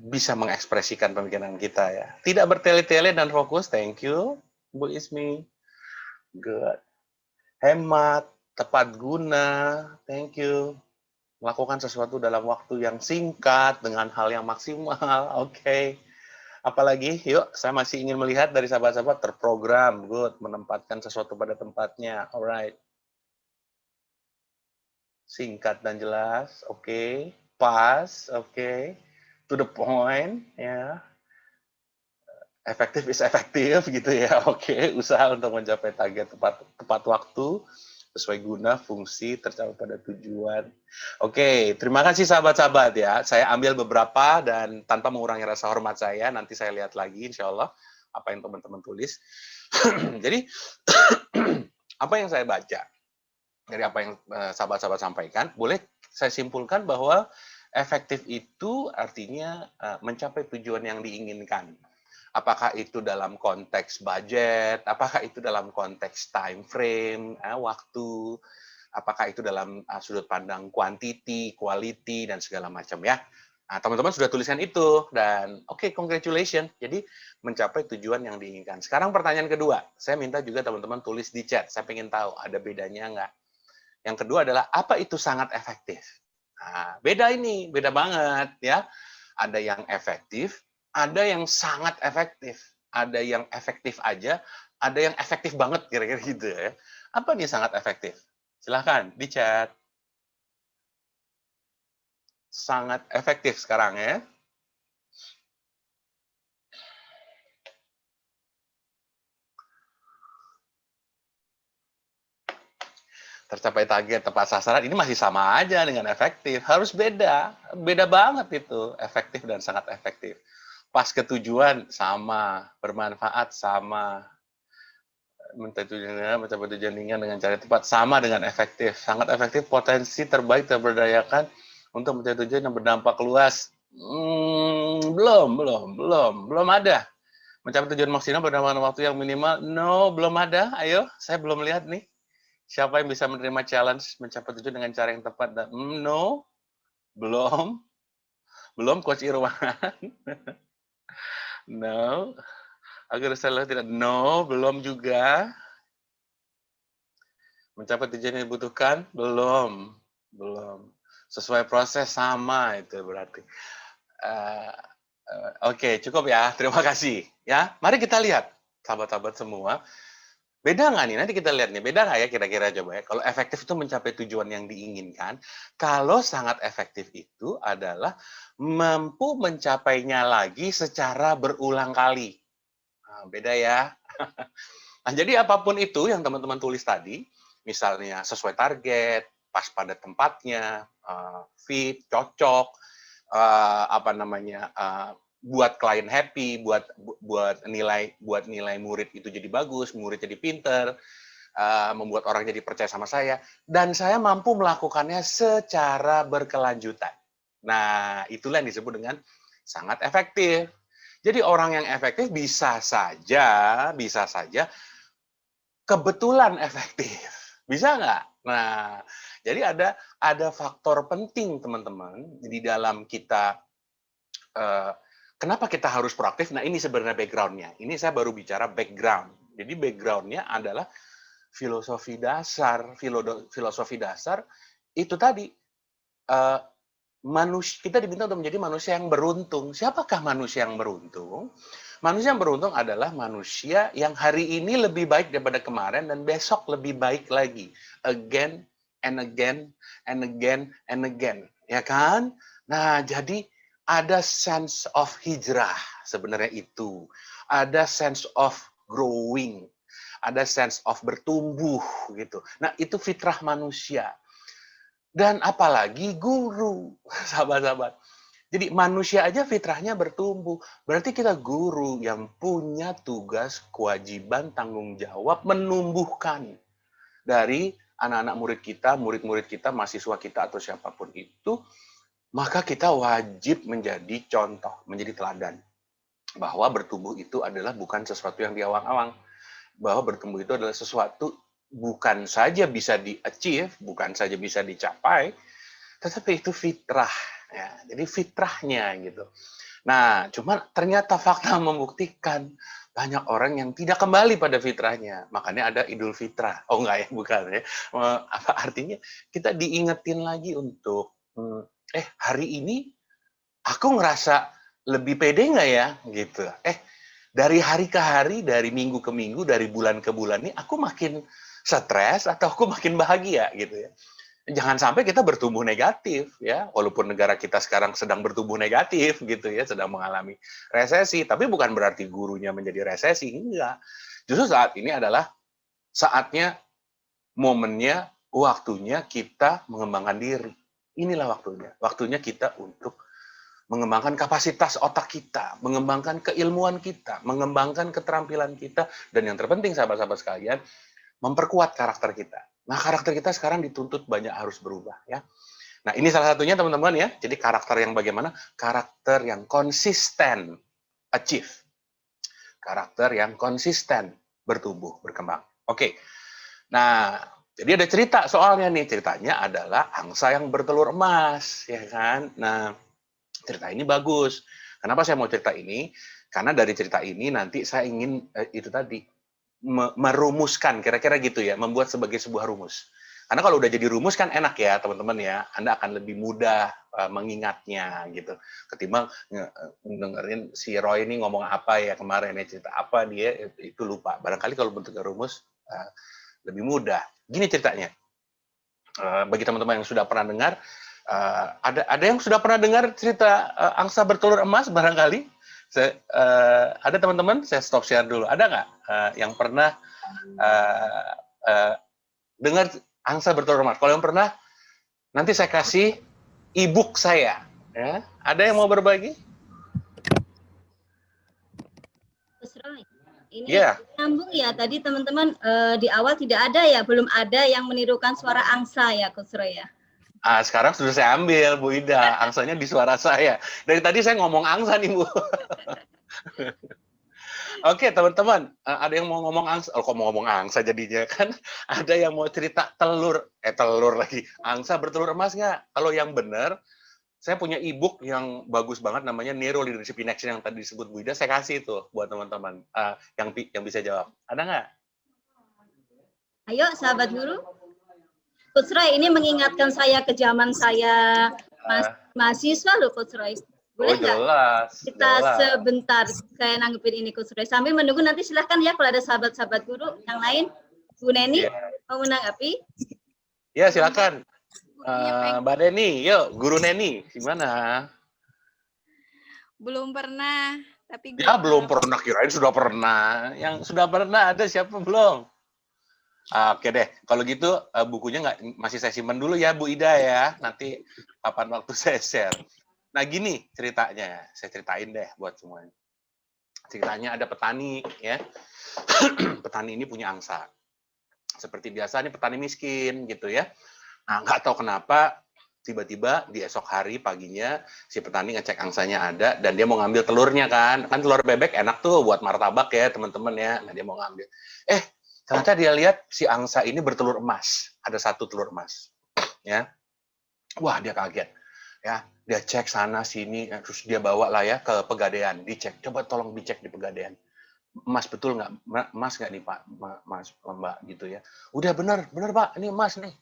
bisa mengekspresikan pemikiran kita ya. Tidak bertele-tele dan fokus. Thank you, Bu Ismi. Good. Hemat, tepat guna. Thank you. Melakukan sesuatu dalam waktu yang singkat dengan hal yang maksimal. Oke. Apalagi, yuk, saya masih ingin melihat dari sahabat-sahabat terprogram, good, menempatkan sesuatu pada tempatnya, alright. Singkat dan jelas, oke. Pas, oke. To the point, ya. Efektif is efektif gitu ya, oke. Usaha untuk mencapai target tepat waktu, sesuai guna, fungsi, tercapai pada tujuan. Oke, terima kasih sahabat-sahabat ya. Saya ambil beberapa dan tanpa mengurangi rasa hormat saya, nanti saya lihat lagi insya Allah apa yang teman-teman tulis. Jadi, apa yang saya baca dari apa yang sahabat-sahabat sampaikan, boleh saya simpulkan bahwa efektif itu artinya mencapai tujuan yang diinginkan. Apakah itu dalam konteks budget, apakah itu dalam konteks time frame, waktu, apakah itu dalam sudut pandang quantity, quality, dan segala macam ya. Nah, teman-teman sudah tuliskan itu, dan oke, congratulations. Jadi, mencapai tujuan yang diinginkan. Sekarang pertanyaan kedua, saya minta juga teman-teman tulis di chat, saya ingin tahu ada bedanya nggak. Yang kedua adalah, apa itu sangat efektif? Nah, beda ini, beda banget ya. Ada yang efektif, ada yang sangat efektif, ada yang efektif aja, ada yang efektif banget, kira-kira gitu ya. Apa nih sangat efektif? Silahkan di chat. Sangat efektif sekarang ya. Tercapai target tepat sasaran, ini masih sama aja dengan efektif. Harus beda. Beda banget itu, efektif dan sangat efektif. Pas ke tujuan, sama. Bermanfaat, sama. Mencapai tujuan dengan cara tepat, sama dengan efektif. Sangat efektif, potensi terbaik terberdayakan untuk mencapai tujuan yang berdampak luas. Belum ada. Mencapai tujuan maksimal berdampak waktu yang minimal, no, belum ada. Ayo, saya belum lihat nih. Siapa yang bisa menerima challenge mencapai tujuan dengan cara yang tepat? No, belum. Belum, Coach Irwan. No. Agar salah tidak? No, belum juga. Mencapai tujuan yang dibutuhkan? Belum. Sesuai proses, sama itu berarti. Oke, cukup ya. Terima kasih. Ya, mari kita lihat, sahabat-sahabat semua. Beda nggak nih? Nanti kita lihat nih. Beda nggak ya kira-kira coba ya? Kalau efektif itu mencapai tujuan yang diinginkan. Kalau sangat efektif itu adalah mampu mencapainya lagi secara berulang kali. Nah, beda ya. Nah, jadi apapun itu yang teman-teman tulis tadi, misalnya sesuai target, pas pada tempatnya, fit, cocok, buat klien happy, buat nilai murid itu jadi bagus, murid jadi pinter, membuat orang jadi percaya sama saya, dan saya mampu melakukannya secara berkelanjutan. Nah, itulah yang disebut dengan sangat efektif. Jadi orang yang efektif bisa saja kebetulan efektif. Bisa nggak? Nah, jadi ada faktor penting teman-teman di dalam kita. Kenapa kita harus proaktif? Nah, ini sebenarnya background-nya. Ini saya baru bicara background. Jadi background-nya adalah filosofi dasar. Filosofi dasar itu tadi, kita diminta untuk menjadi manusia yang beruntung. Siapakah manusia yang beruntung? Manusia yang beruntung adalah manusia yang hari ini lebih baik daripada kemarin dan besok lebih baik lagi. Again and again and again and again. Ya kan? Nah, jadi ada sense of hijrah sebenarnya itu. Ada sense of growing. Ada sense of bertumbuh gitu. Nah, itu fitrah manusia. Dan apalagi guru, sahabat-sahabat. Jadi manusia aja fitrahnya bertumbuh. Berarti kita guru yang punya tugas, kewajiban, tanggung jawab menumbuhkan dari anak-anak murid kita, mahasiswa kita atau siapapun itu. Maka kita wajib menjadi contoh, menjadi teladan. Bahwa bertumbuh itu adalah bukan sesuatu yang diawang-awang. Bahwa bertumbuh itu adalah sesuatu bukan saja bisa di-achieve, bukan saja bisa dicapai, tetapi itu fitrah. Ya. Jadi fitrahnya gitu. Nah, cuma ternyata fakta membuktikan banyak orang yang tidak kembali pada fitrahnya. Makanya ada Idul Fitrah. Oh enggak ya, bukan ya. Apa artinya? Kita diingetin lagi untuk hari ini aku ngerasa lebih pede nggak ya gitu. Dari hari ke hari, dari minggu ke minggu, dari bulan ke bulan nih aku makin stres atau aku makin bahagia gitu ya. Jangan sampai kita bertumbuh negatif ya, walaupun negara kita sekarang sedang bertumbuh negatif gitu ya, sedang mengalami resesi, tapi bukan berarti gurunya menjadi resesi, enggak. Justru saat ini adalah saatnya, momennya, waktunya kita mengembangkan diri. Inilah waktunya. Waktunya kita untuk mengembangkan kapasitas otak kita, mengembangkan keilmuan kita, mengembangkan keterampilan kita, dan yang terpenting sahabat-sahabat sekalian, memperkuat karakter kita. Nah, karakter kita sekarang dituntut banyak harus berubah ya. Nah, ini salah satunya teman-teman ya. Jadi karakter yang bagaimana? Karakter yang konsisten achieve. Karakter yang konsisten bertumbuh, berkembang. Oke. Nah, jadi ada cerita soalnya nih. Ceritanya adalah angsa yang bertelur emas, ya kan? Nah, cerita ini bagus. Kenapa saya mau cerita ini? Karena dari cerita ini nanti saya ingin itu tadi merumuskan, kira-kira gitu ya, membuat sebagai sebuah rumus. Karena kalau udah jadi rumus kan enak ya teman-teman ya, Anda akan lebih mudah mengingatnya gitu. Ketimbang dengerin si Roy ini ngomong apa ya kemarin ya, cerita apa dia itu lupa. Barangkali kalau bentuknya rumus lebih mudah. Gini ceritanya, bagi teman-teman yang sudah pernah dengar, ada yang sudah pernah dengar cerita angsa bertelur emas barangkali? Ada teman-teman, saya stop share dulu. Ada nggak yang pernah dengar angsa bertelur emas? Kalau yang pernah, nanti saya kasih e-book saya. Ya. Ada yang mau berbagi? Terus Roy, ini nyambung ya tadi teman-teman di awal tidak ada ya, belum ada yang menirukan suara angsa ya Coach Roy ya. Sekarang sudah saya ambil, Bu Ida. Angsanya di suara saya. Dari tadi saya ngomong angsa nih, Bu. Oke, teman-teman. Ada yang mau ngomong angsa? Kok mau ngomong angsa jadinya kan? Ada yang mau cerita telur lagi. Angsa bertelur emas nggak? Kalau yang benar, saya punya e-book yang bagus banget, namanya Neuro Leadership in Action yang tadi disebut Bu Ida. Saya kasih itu buat teman-teman yang bisa jawab. Ada nggak? Ayo, sahabat guru. Coach Roy, ini mengingatkan saya ke zaman saya mahasiswa loh, Coach Roy. Boleh nggak? Kita sebentar saya nanggepin ini, Coach Roy. Sambil menunggu nanti silahkan ya kalau ada sahabat-sahabat guru yang lain. Bu Neni, mau menanggapi? Ya, silakan. Mbak Neni, yuk, Guru Neni, gimana? Belum pernah, tapi ya belum pernah, kirain sudah pernah. Yang sudah pernah ada siapa belum? Oke deh, kalau gitu bukunya masih saya simpan dulu ya Bu Ida ya. Nanti kapan waktu saya share. Nah gini ceritanya, saya ceritain deh buat semuanya. Ceritanya ada petani ya. Petani ini punya angsa. Seperti biasa ini petani miskin gitu ya. Nah nggak tahu kenapa tiba-tiba di esok hari paginya si petani ngecek angsanya ada dan dia mau ngambil telurnya kan. Kan telur bebek enak tuh buat martabak ya teman-teman ya. Nah dia mau ngambil. Ternyata dia lihat si angsa ini bertelur emas. Ada satu telur emas. Ya. Wah, dia kaget. Ya, dia cek sana sini terus dia bawa lah ya ke Pegadaian, dicek. Coba tolong dicek di Pegadaian. Emas betul nggak? Emas nggak nih Pak? Mas, Mbak gitu ya. Udah benar Pak, ini emas nih.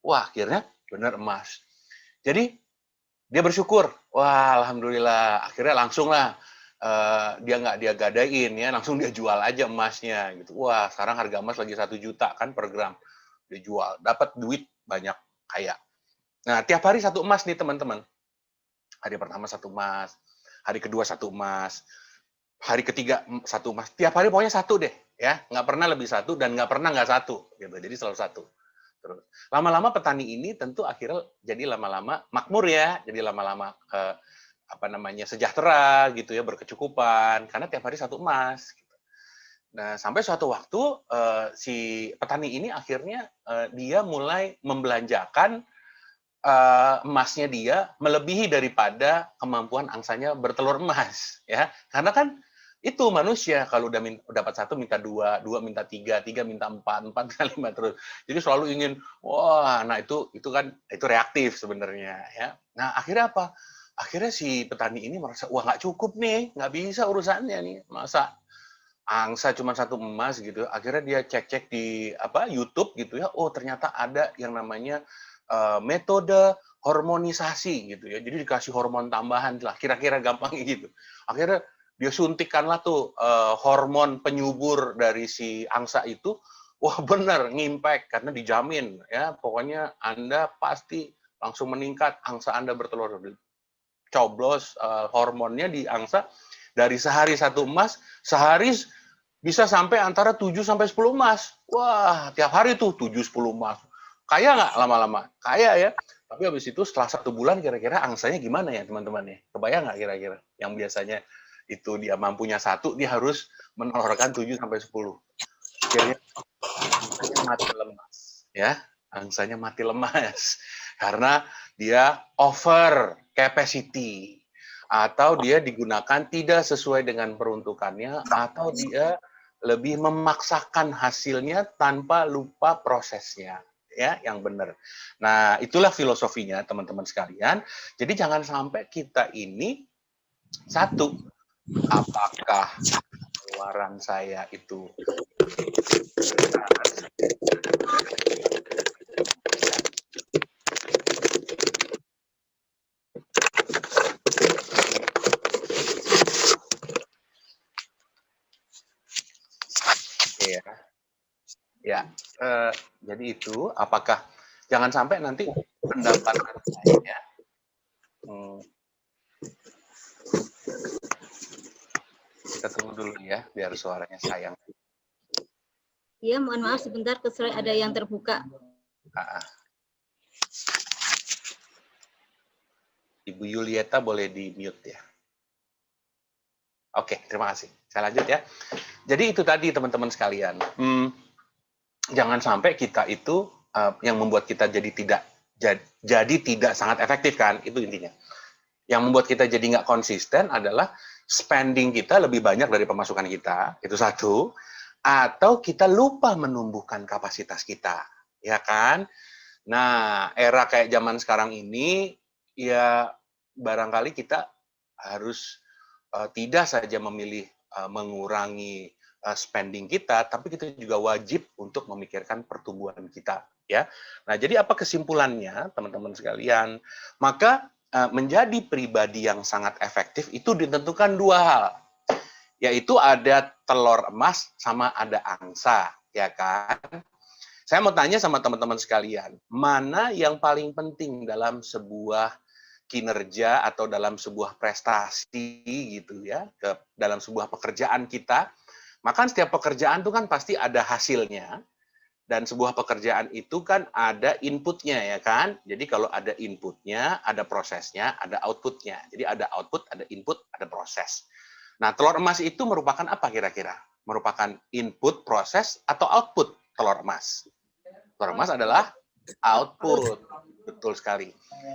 Wah, akhirnya benar emas. Jadi dia bersyukur. Wah, alhamdulillah. Akhirnya langsung lah dia nggak dia gadain ya, langsung dia jual aja emasnya gitu. Wah, sekarang harga emas lagi 1 juta kan per gram. Dia jual, dapat duit banyak, kaya. Nah, tiap hari 1 emas nih teman-teman. Hari pertama 1 emas, hari kedua 1 emas, hari ketiga 1 emas. Tiap hari pokoknya 1 deh ya, nggak pernah lebih 1 dan nggak pernah nggak 1 gitu. Jadi selalu 1. Terus lama-lama petani ini tentu akhirnya jadi lama-lama makmur ya, jadi lama-lama sejahtera gitu ya, berkecukupan karena tiap hari 1 emas gitu. Nah, sampai suatu waktu si petani ini akhirnya dia mulai membelanjakan emasnya dia melebihi daripada kemampuan angsanya bertelur emas ya. Karena kan itu manusia kalau udah dapat 1 minta 2, 2 minta 3, 3 minta 4, 4 minta 5 terus. Jadi selalu ingin nah itu kan itu reaktif sebenarnya ya. Nah, akhirnya apa? Akhirnya si petani ini merasa, wah nggak cukup nih, nggak bisa urusannya nih. Masa angsa cuma 1 emas gitu. Akhirnya dia cek-cek di YouTube gitu ya. Oh ternyata ada yang namanya metode hormonisasi gitu ya. Jadi dikasih hormon tambahan lah, kira-kira gampangnya gitu. Akhirnya dia suntikanlah tuh hormon penyubur dari si angsa itu. Wah benar, ngimpact karena dijamin ya. Pokoknya Anda pasti langsung meningkat, angsa Anda bertelur. Coblos hormonnya di angsa dari sehari 1 emas, sehari bisa sampai antara 7 sampai 10 emas. Wah, tiap hari tuh 7-10 emas. Kaya nggak lama-lama? Kaya ya. Tapi habis itu setelah 1 bulan kira-kira angsanya gimana ya teman-teman ya? Kebayang nggak kira-kira? Yang biasanya itu dia mampunya 1, dia harus menelurkan 7 sampai 10. Akhirnya angsanya mati lemas. Ya, angsanya mati lemas. Karena dia over capacity. Atau dia digunakan tidak sesuai dengan peruntukannya, atau dia lebih memaksakan hasilnya tanpa lupa prosesnya, ya, yang benar. Nah, itulah filosofinya teman-teman sekalian. Jadi jangan sampai kita ini satu, apakah pengeluaran saya itu ya, jadi itu apakah jangan sampai nanti pendapatan saya kita tunggu dulu ya biar suaranya sayang. Iya, mohon maaf sebentar, ada yang terbuka. Ibu Yulieta boleh di mute ya. Oke, terima kasih. Saya lanjut ya. Jadi itu tadi teman-teman sekalian. Jangan sampai kita itu yang membuat kita jadi tidak sangat efektif kan, itu intinya. Yang membuat kita jadi nggak konsisten adalah spending kita lebih banyak dari pemasukan kita, itu satu. Atau kita lupa menumbuhkan kapasitas kita, ya kan? Nah, era kayak zaman sekarang ini, ya barangkali kita harus tidak saja memilih mengurangi spending kita, tapi kita juga wajib untuk memikirkan pertumbuhan kita, ya. Nah, jadi apa kesimpulannya, teman-teman sekalian? Maka menjadi pribadi yang sangat efektif itu ditentukan 2 hal, yaitu ada telur emas sama ada angsa, ya kan? Saya mau tanya sama teman-teman sekalian, mana yang paling penting dalam sebuah kinerja atau dalam sebuah prestasi gitu ya, dalam sebuah pekerjaan kita? Maka setiap pekerjaan itu kan pasti ada hasilnya, dan sebuah pekerjaan itu kan ada inputnya ya kan. Jadi kalau ada inputnya, ada prosesnya, ada outputnya. Jadi ada output, ada input, ada proses. Nah, telur emas itu merupakan apa kira-kira? Merupakan input, proses, atau output telur emas? Telur emas adalah output. Betul sekali.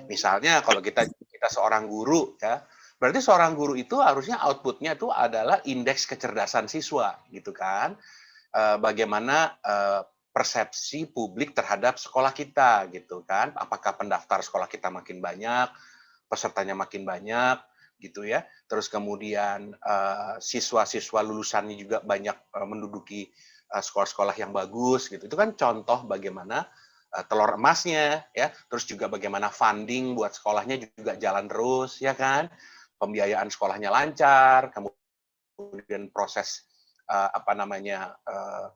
Misalnya kalau kita seorang guru ya, berarti seorang guru itu harusnya outputnya itu adalah indeks kecerdasan siswa gitu kan. Bagaimana persepsi publik terhadap sekolah kita gitu kan. Apakah pendaftar sekolah kita makin banyak, pesertanya makin banyak gitu ya. Terus kemudian siswa-siswa lulusannya juga banyak menduduki sekolah-sekolah yang bagus gitu. Itu kan contoh bagaimana telur emasnya ya. Terus juga bagaimana funding buat sekolahnya juga jalan terus ya kan. Pembiayaan sekolahnya lancar, kemudian proses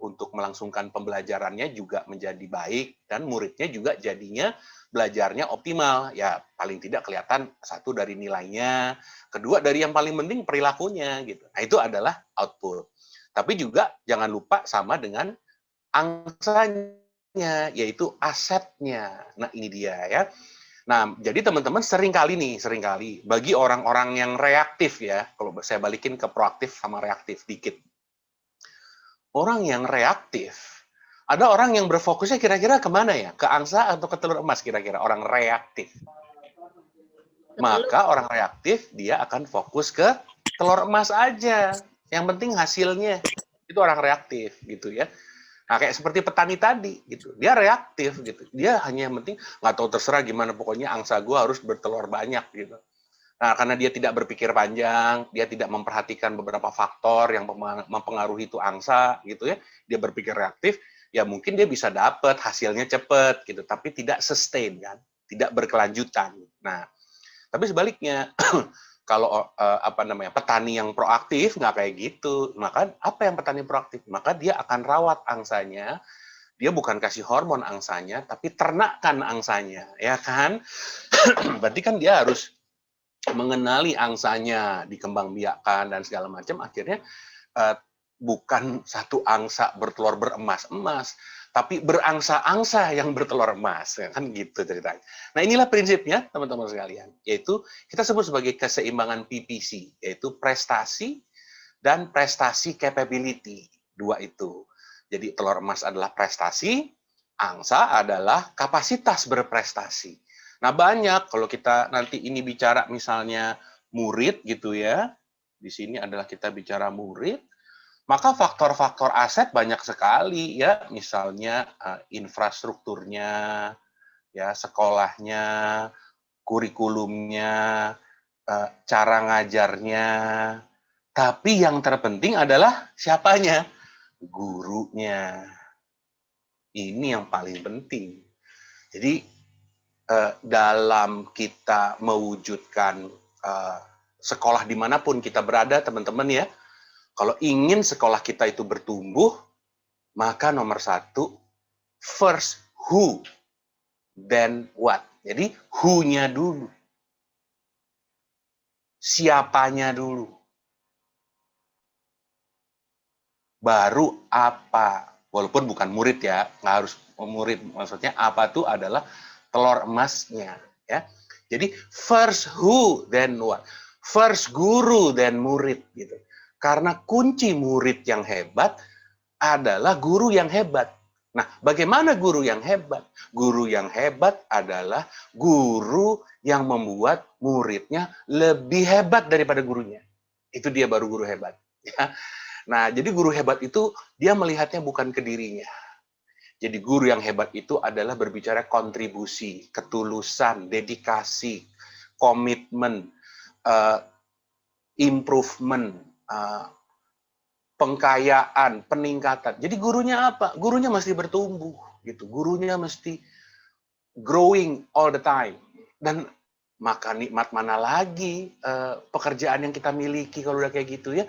untuk melangsungkan pembelajarannya juga menjadi baik dan muridnya juga jadinya belajarnya optimal. Ya paling tidak kelihatan satu dari nilainya, kedua dari yang paling penting perilakunya gitu. Nah, itu adalah output. Tapi juga jangan lupa sama dengan angsanya, yaitu asetnya. Nah, ini dia ya. Nah, jadi teman-teman seringkali bagi orang-orang yang reaktif ya, kalau saya balikin ke proaktif sama reaktif dikit. Orang yang reaktif, ada orang yang berfokusnya kira-kira kemana ya? Ke angsa atau ke telur emas kira-kira? Orang reaktif. Maka orang reaktif, dia akan fokus ke telur emas aja. Yang penting hasilnya. Itu orang reaktif, gitu ya. Nah, kayak seperti petani tadi, gitu. Dia reaktif, gitu. Dia hanya yang penting, nggak tahu terserah gimana, pokoknya angsa gue harus bertelur banyak, gitu. Nah, karena dia tidak berpikir panjang, dia tidak memperhatikan beberapa faktor yang mempengaruhi itu angsa, gitu ya. Dia berpikir reaktif, ya mungkin dia bisa dapat hasilnya cepat gitu, tapi tidak sustain kan, tidak berkelanjutan. Nah, tapi sebaliknya kalau petani yang proaktif nggak kayak gitu. Maka apa yang petani proaktif? Maka dia akan rawat angsanya. Dia bukan kasih hormon angsanya, tapi ternakkan angsanya, ya kan? Berarti kan dia harus mengenali angsanya, dikembangbiakkan dan segala macam. Akhirnya bukan satu angsa bertelur beremas-emas, tapi berangsa-angsa yang bertelur emas, ya kan gitu ceritanya. Nah inilah prinsipnya teman-teman sekalian, yaitu kita sebut sebagai keseimbangan PPC, yaitu prestasi dan prestasi capability, dua itu. Jadi telur emas adalah prestasi, angsa adalah kapasitas berprestasi. Nah banyak kalau kita nanti ini bicara misalnya murid gitu ya, di sini adalah kita bicara murid, maka faktor-faktor aset banyak sekali ya, misalnya infrastrukturnya, ya sekolahnya, kurikulumnya, cara ngajarnya. Tapi yang terpenting adalah siapanya? Gurunya. Ini yang paling penting. Jadi dalam kita mewujudkan sekolah dimanapun kita berada, teman-teman ya, kalau ingin sekolah kita itu bertumbuh, maka nomor satu, first who, then what. Jadi who-nya dulu. Siapanya dulu. Baru apa. Walaupun bukan murid ya, nggak harus murid. Maksudnya apa itu adalah telur emasnya. Ya. Jadi first who, then what. First guru, then murid. Gitu. Karena kunci murid yang hebat adalah guru yang hebat. Nah, bagaimana guru yang hebat? Guru yang hebat adalah guru yang membuat muridnya lebih hebat daripada gurunya. Itu dia baru guru hebat. Ya. Nah, jadi guru hebat itu dia melihatnya bukan ke dirinya. Jadi guru yang hebat itu adalah berbicara kontribusi, ketulusan, dedikasi, komitmen, improvement, pengkayaan, peningkatan. Jadi gurunya apa? Gurunya mesti bertumbuh, gitu. Gurunya mesti growing all the time. Dan maka nikmat mana lagi pekerjaan yang kita miliki kalau udah kayak gitu ya?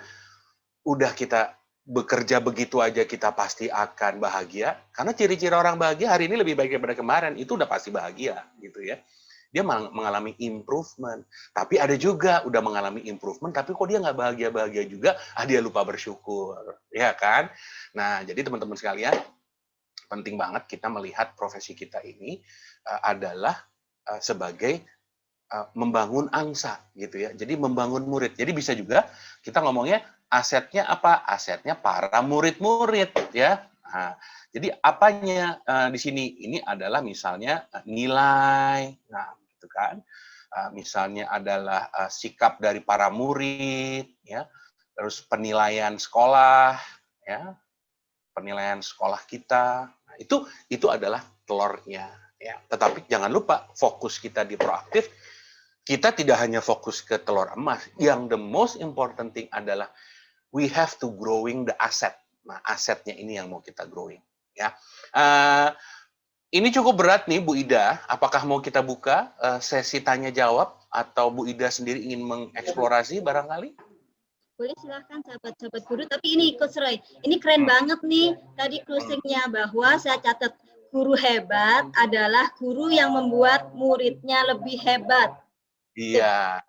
Udah kita bekerja begitu aja kita pasti akan bahagia. Karena ciri-ciri orang bahagia hari ini lebih baik daripada kemarin. Itu udah pasti bahagia, gitu ya. Dia mengalami improvement. Tapi ada juga udah mengalami improvement, tapi kok dia nggak bahagia-bahagia juga, dia lupa bersyukur. Ya kan? Nah, jadi teman-teman sekalian, penting banget kita melihat profesi kita ini adalah sebagai membangun angsa, gitu ya. Jadi membangun murid. Jadi bisa juga kita ngomongnya asetnya apa? Asetnya para murid-murid, ya. Nah, jadi apanya di sini? Ini adalah misalnya nilai. Nah, kan, misalnya adalah sikap dari para murid, ya, terus penilaian sekolah, ya, penilaian sekolah kita, nah, itu adalah telurnya, ya. Tetapi jangan lupa fokus kita di proaktif, kita tidak hanya fokus ke telur emas, yang the most important thing adalah we have to growing the asset. Nah, asetnya ini yang mau kita growing, ya. Ini cukup berat nih Bu Ida, apakah mau kita buka sesi tanya jawab atau Bu Ida sendiri ingin mengeksplorasi barangkali? Boleh silahkan sahabat-sahabat guru, tapi ini Coach Roy, ini keren banget nih tadi closingnya bahwa saya catat guru hebat adalah guru yang membuat muridnya lebih hebat. Iya.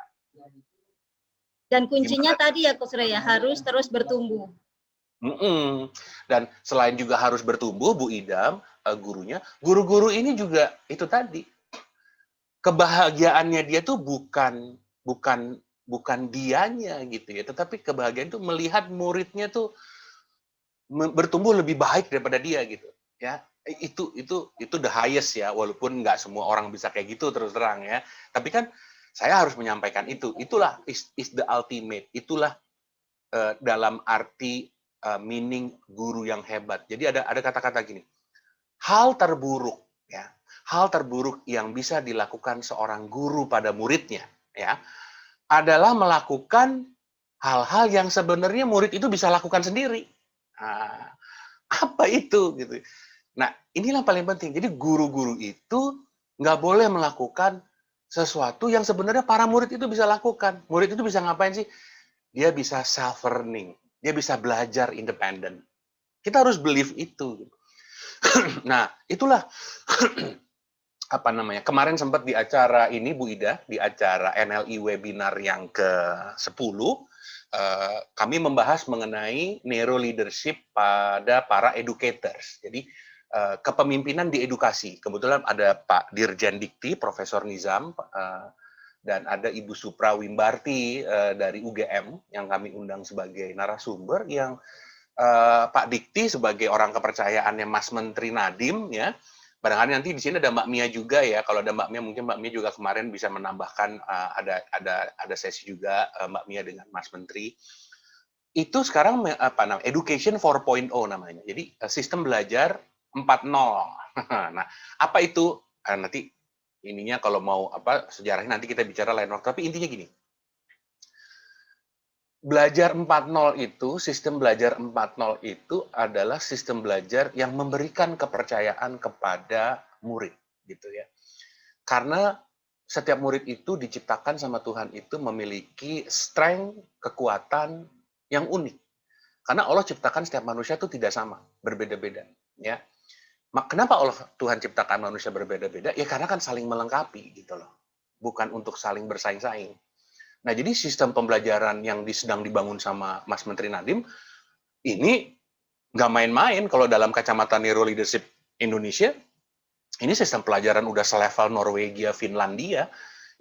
Dan kuncinya tadi ya Coach Roy ya, harus terus bertumbuh. Dan selain juga harus bertumbuh Bu Idam, gurunya, guru-guru ini juga itu tadi kebahagiaannya dia tuh bukan dianya gitu ya, tetapi kebahagiaan itu melihat muridnya tuh bertumbuh lebih baik daripada dia gitu ya. Itu the highest ya, walaupun nggak semua orang bisa kayak gitu terus terang ya, tapi kan saya harus menyampaikan itulah is the ultimate, itulah dalam arti meaning guru yang hebat. Jadi ada kata-kata gini, hal terburuk ya, hal terburuk yang bisa dilakukan seorang guru pada muridnya ya adalah melakukan hal-hal yang sebenarnya murid itu bisa lakukan sendiri. Nah, apa itu gitu? Nah, inilah yang paling penting. Jadi guru-guru itu nggak boleh melakukan sesuatu yang sebenarnya para murid itu bisa lakukan. Murid itu bisa ngapain sih? Dia bisa self-learning. Dia bisa belajar independen. Kita harus believe itu. Nah, itulah apa namanya, kemarin sempat di acara ini Bu Ida, di acara NLI webinar yang ke-10, kami membahas mengenai neuro leadership pada para educators. Jadi kepemimpinan di edukasi. Kebetulan ada Pak Dirjen Dikti, Profesor Nizam, dan ada Ibu Supra Wimbarti dari UGM yang kami undang sebagai narasumber, yang Pak Dikti sebagai orang kepercayaannya Mas Menteri Nadiem, ya. Barangkali nanti di sini ada Mbak Mia juga ya. Kalau ada Mbak Mia, mungkin Mbak Mia juga kemarin bisa menambahkan, ada sesi juga Mbak Mia dengan Mas Menteri. Itu sekarang apa namanya, Education 4.0 namanya. Jadi sistem belajar 4.0. Nah, apa itu? Nanti ininya kalau mau apa sejarahnya nanti kita bicara lain waktu. Tapi intinya gini. Belajar 4.0 itu, sistem belajar 4.0 itu adalah sistem belajar yang memberikan kepercayaan kepada murid, gitu ya. Karena setiap murid itu diciptakan sama Tuhan itu memiliki strength, kekuatan yang unik. Karena Allah ciptakan setiap manusia itu tidak sama, berbeda-beda, ya. Kenapa Allah Tuhan ciptakan manusia berbeda-beda? Ya karena kan saling melengkapi, gitu loh. Bukan untuk saling bersaing-saing. Nah, jadi sistem pembelajaran yang sedang dibangun sama Mas Menteri Nadiem, ini nggak main-main kalau dalam kacamata Neuro Leadership Indonesia, ini sistem pelajaran udah selevel Norwegia, Finlandia,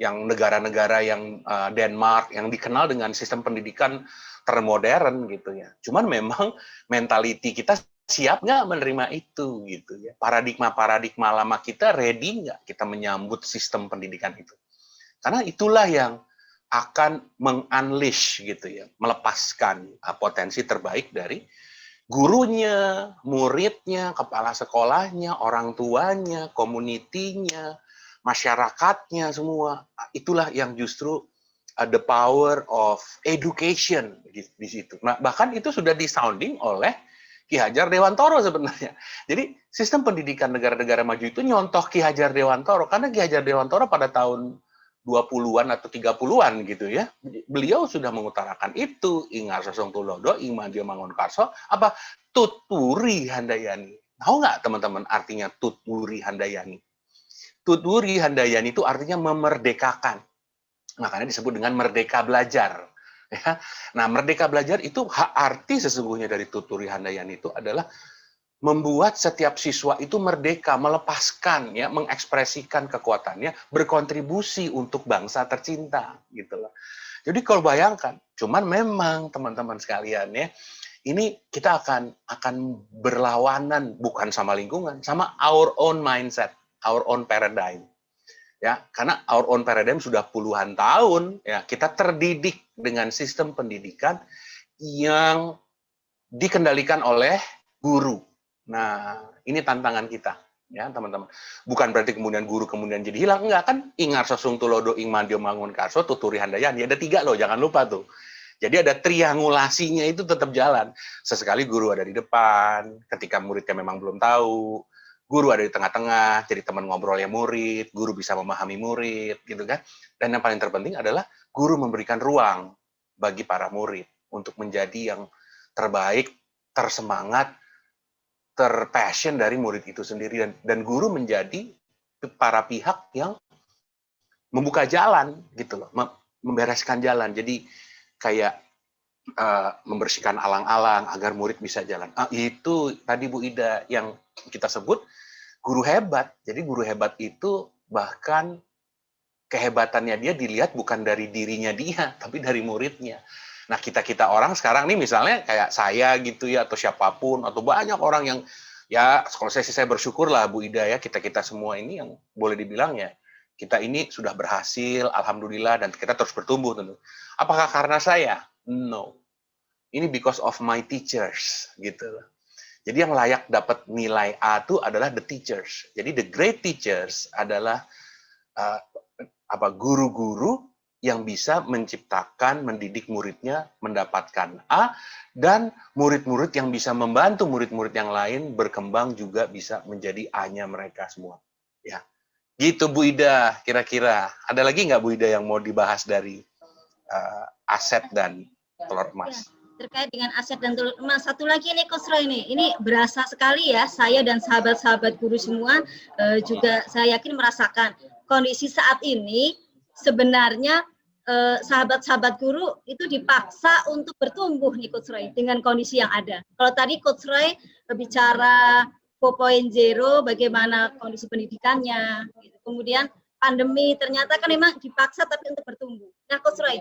yang negara-negara yang Denmark, yang dikenal dengan sistem pendidikan termodern gitu ya. Cuman memang mentality kita siap nggak menerima itu gitu ya. Paradigma-paradigma lama kita ready nggak kita menyambut sistem pendidikan itu. Karena itulah yang akan meng-unleash gitu ya, melepaskan potensi terbaik dari gurunya, muridnya, kepala sekolahnya, orang tuanya, komunitinya, masyarakatnya semua. Itulah yang justru the power of education di situ. Nah, bahkan itu sudah disounding oleh Ki Hajar Dewantoro sebenarnya. Jadi sistem pendidikan negara-negara maju itu nyontoh Ki Hajar Dewantoro, karena Ki Hajar Dewantoro pada tahun 20-an atau 30-an gitu ya. Beliau sudah mengutarakan itu, Ingar Sosong Tulodo, Ing Madya Mangunkarso, apa Tuturi Handayani. Tahu nggak teman-teman artinya Tuturi Handayani? Tuturi Handayani itu artinya memerdekakan. Makanya disebut dengan merdeka belajar. Ya. Nah, merdeka belajar itu arti sesungguhnya dari Tuturi Handayani itu adalah membuat setiap siswa itu merdeka, melepaskan, ya, mengekspresikan kekuatannya, berkontribusi untuk bangsa tercinta, gitu loh. Jadi kalau bayangkan, cuman memang teman-teman sekalian ya, ini kita akan berlawanan bukan sama lingkungan, sama our own mindset, our own paradigm. Ya, karena our own paradigm sudah puluhan tahun, ya, kita terdidik dengan sistem pendidikan yang dikendalikan oleh guru. Nah, ini tantangan kita, ya teman-teman. Bukan berarti kemudian guru kemudian jadi hilang, enggak kan? Ingar Sosung Tulodo, Ing Madya Mangunkarso, Tuturi Handayani, ada 3 loh, jangan lupa tuh. Jadi ada triangulasinya itu tetap jalan. Sesekali guru ada di depan, ketika muridnya memang belum tahu, guru ada di tengah-tengah, jadi teman ngobrolnya murid, guru bisa memahami murid, gitu kan. Dan yang paling terpenting adalah guru memberikan ruang bagi para murid untuk menjadi yang terbaik, tersemangat, terpassion dari murid itu sendiri, dan guru menjadi para pihak yang membuka jalan gitu loh, membereskan jalan. Jadi kayak membersihkan alang-alang agar murid bisa jalan. Itu tadi Bu Ida yang kita sebut guru hebat. Jadi guru hebat itu bahkan kehebatannya dia dilihat bukan dari dirinya dia, tapi dari muridnya. Nah, kita orang sekarang nih misalnya kayak saya gitu ya, atau siapapun, atau banyak orang yang, ya kalau saya bersyukur lah Bu Ida ya, kita semua ini yang boleh dibilang ya, kita ini sudah berhasil, alhamdulillah, dan kita terus bertumbuh tentu. Apakah karena saya? No. Ini because of my teachers, gitu. Jadi yang layak dapat nilai A itu adalah the teachers. Jadi the great teachers adalah guru-guru yang bisa menciptakan, mendidik muridnya mendapatkan A, dan murid-murid yang bisa membantu murid-murid yang lain berkembang juga bisa menjadi A-nya mereka semua. Ya, gitu Bu Ida, kira-kira. Ada lagi nggak Bu Ida yang mau dibahas dari aset dan telur emas? Terkait dengan aset dan telur emas. Satu lagi nih Coach Roy ini berasa sekali ya, saya dan sahabat-sahabat guru semua juga saya yakin merasakan kondisi saat ini sebenarnya sahabat-sahabat guru itu dipaksa untuk bertumbuh nih Coach Roy dengan kondisi yang ada. Kalau tadi Coach Roy bicara 4.0 bagaimana kondisi pendidikannya, gitu. Kemudian pandemi ternyata kan memang dipaksa tapi untuk bertumbuh. Nah Coach Roy,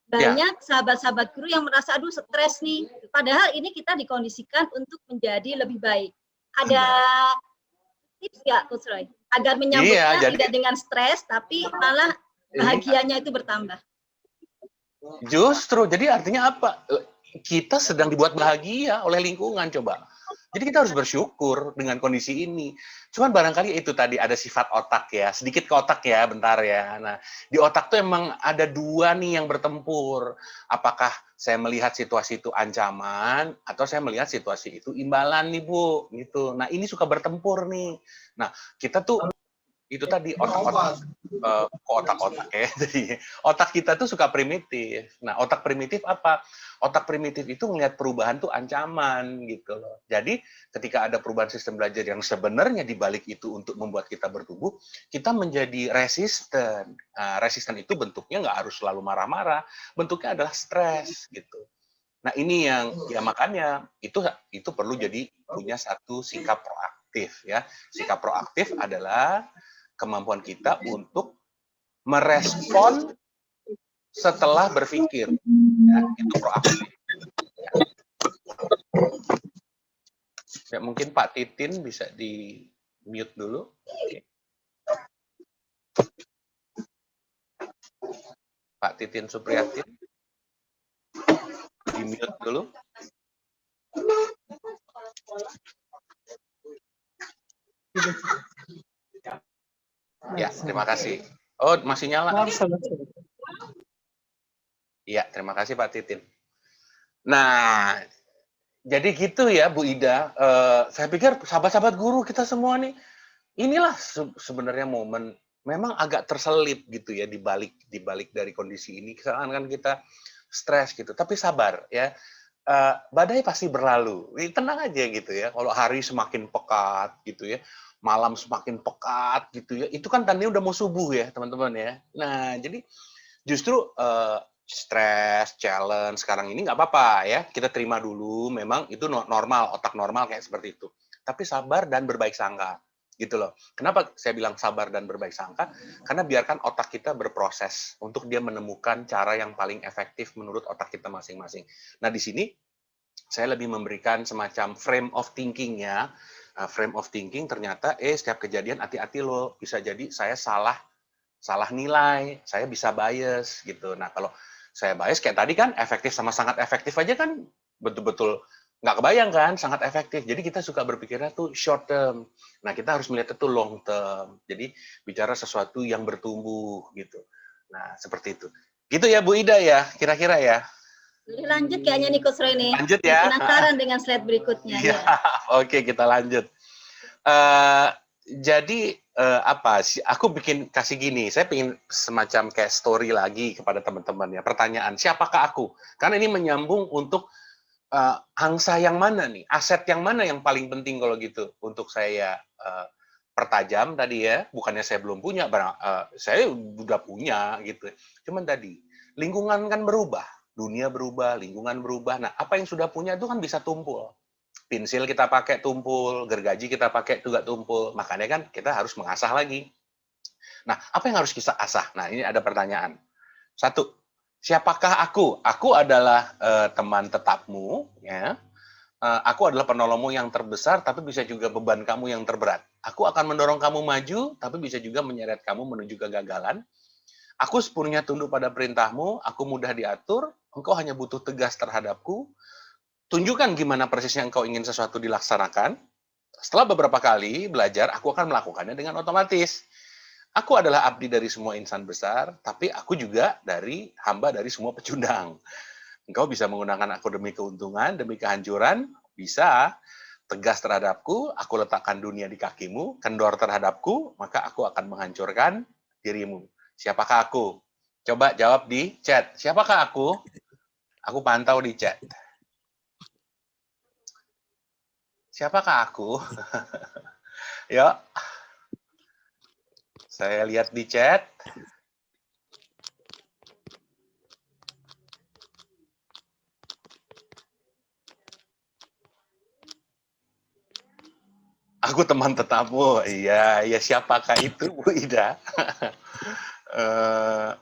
banyak sahabat-sahabat guru yang merasa aduh stres nih, padahal ini kita dikondisikan untuk menjadi lebih baik. Ada tips nggak Coach Roy agar menyambutnya tidak dengan stres tapi malah bahagianya itu bertambah? Justru, jadi artinya apa? Kita sedang dibuat bahagia oleh lingkungan, coba. Jadi kita harus bersyukur dengan kondisi ini. Cuman barangkali itu tadi ada sifat otak ya, sedikit ke otak ya, bentar ya. Nah, di otak tuh emang ada dua nih yang bertempur. Apakah saya melihat situasi itu ancaman, atau saya melihat situasi itu imbalan nih Bu, gitu. Nah, ini suka bertempur nih. Nah, kita tuh itu tadi otak-otak ya. Jadi otak kita tuh suka primitif. Nah, otak primitif apa? Otak primitif itu ngelihat perubahan tuh ancaman gitu loh. Jadi ketika ada perubahan sistem belajar yang sebenarnya dibalik itu untuk membuat kita bertumbuh, kita menjadi resisten. Nah, resisten itu bentuknya nggak harus selalu marah-marah, bentuknya adalah stres gitu. Nah, ini yang ya makanya itu perlu jadi punya satu sikap proaktif ya. Sikap proaktif adalah kemampuan kita untuk merespon setelah berpikir. Ya, itu proaktif. Ya, mungkin Pak Titin bisa di mute dulu. Oke. Pak Titin Supriyatin di mute dulu. Ya, terima kasih. Oh, masih nyala. Iya, terima kasih Pak Titin. Nah, jadi gitu ya Bu Ida. Saya pikir sahabat-sahabat guru kita semua nih, inilah sebenarnya momen memang agak terselip gitu ya di balik dari kondisi ini. Kan kita stres gitu, tapi sabar ya. Badai pasti berlalu. Tenang aja gitu ya. Kalau hari semakin pekat gitu ya, malam semakin pekat gitu ya, itu kan tandanya udah mau subuh ya teman-teman ya. Nah, jadi justru stres, challenge sekarang ini nggak apa-apa ya. Kita terima dulu, memang itu normal, otak normal kayak seperti itu. Tapi sabar dan berbaik sangka, gitu loh. Kenapa saya bilang sabar dan berbaik sangka? Karena biarkan otak kita berproses untuk dia menemukan cara yang paling efektif menurut otak kita masing-masing. Nah, di sini saya lebih memberikan semacam frame of thinking-nya. Frame of thinking ternyata, setiap kejadian hati-hati loh, bisa jadi saya salah nilai, saya bisa bias gitu. Nah, kalau saya bias kayak tadi kan efektif sama sangat efektif aja kan betul-betul nggak kebayang kan, sangat efektif. Jadi kita suka berpikirnya tuh short term. Nah, kita harus melihat itu long term. Jadi bicara sesuatu yang bertumbuh gitu. Nah, seperti itu. Gitu ya Bu Ida ya, kira-kira ya. Boleh lanjut kayaknya nih Coach Roy nih. Lanjut ya. Penasaran dengan slide berikutnya. Ya. Oke, kita lanjut. Jadi apa sih? Aku kasih gini. Saya ingin semacam kayak story lagi kepada teman-teman ya. Pertanyaan, siapakah aku? Karena ini menyambung untuk angsa yang mana nih? Aset yang mana yang paling penting kalau gitu untuk saya pertajam tadi ya? Bukannya saya belum punya, saya udah punya gitu. Cuman tadi lingkungan kan berubah, dunia berubah, lingkungan berubah. Nah, apa yang sudah punya itu kan bisa tumpul. Pensil kita pakai tumpul, gergaji kita pakai juga tumpul. Makanya kan kita harus mengasah lagi. Nah, apa yang harus kita asah? Nah, ini ada pertanyaan. Satu, siapakah aku? Aku adalah teman tetapmu, ya. Aku adalah penolongmu yang terbesar, tapi bisa juga beban kamu yang terberat. Aku akan mendorong kamu maju, tapi bisa juga menyeret kamu menuju kegagalan. Aku sepenuhnya tunduk pada perintahmu, aku mudah diatur, engkau hanya butuh tegas terhadapku. Tunjukkan gimana persisnya engkau ingin sesuatu dilaksanakan. Setelah beberapa kali belajar, aku akan melakukannya dengan otomatis. Aku adalah abdi dari semua insan besar, tapi aku juga hamba dari semua pecundang. Engkau bisa menggunakan aku demi keuntungan, demi kehancuran, bisa. Tegas terhadapku, aku letakkan dunia di kakimu, kendor terhadapku, maka aku akan menghancurkan dirimu. Siapakah aku? Coba jawab di chat. Siapakah aku? Aku pantau di chat. Siapakah aku? Yuk. Saya lihat di chat. Aku teman tetapmu. Iya, ya siapakah itu, Bu Ida?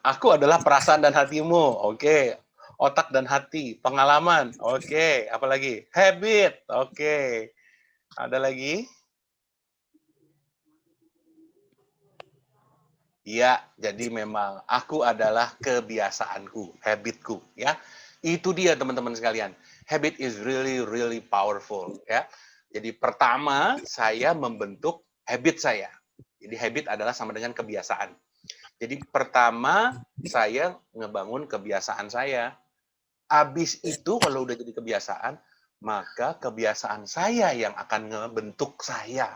Aku adalah perasaan dan hatimu. Oke. Otak dan hati, pengalaman. Oke. Apalagi? Habit. Oke. Ada lagi? Iya, jadi memang aku adalah kebiasaanku, habitku, ya. Itu dia teman-teman sekalian. Habit is really really powerful, ya. Jadi pertama saya membentuk habit saya. Jadi habit adalah sama dengan kebiasaan. Jadi pertama saya ngebangun kebiasaan saya. Habis itu kalau udah jadi kebiasaan, maka kebiasaan saya yang akan ngebentuk saya.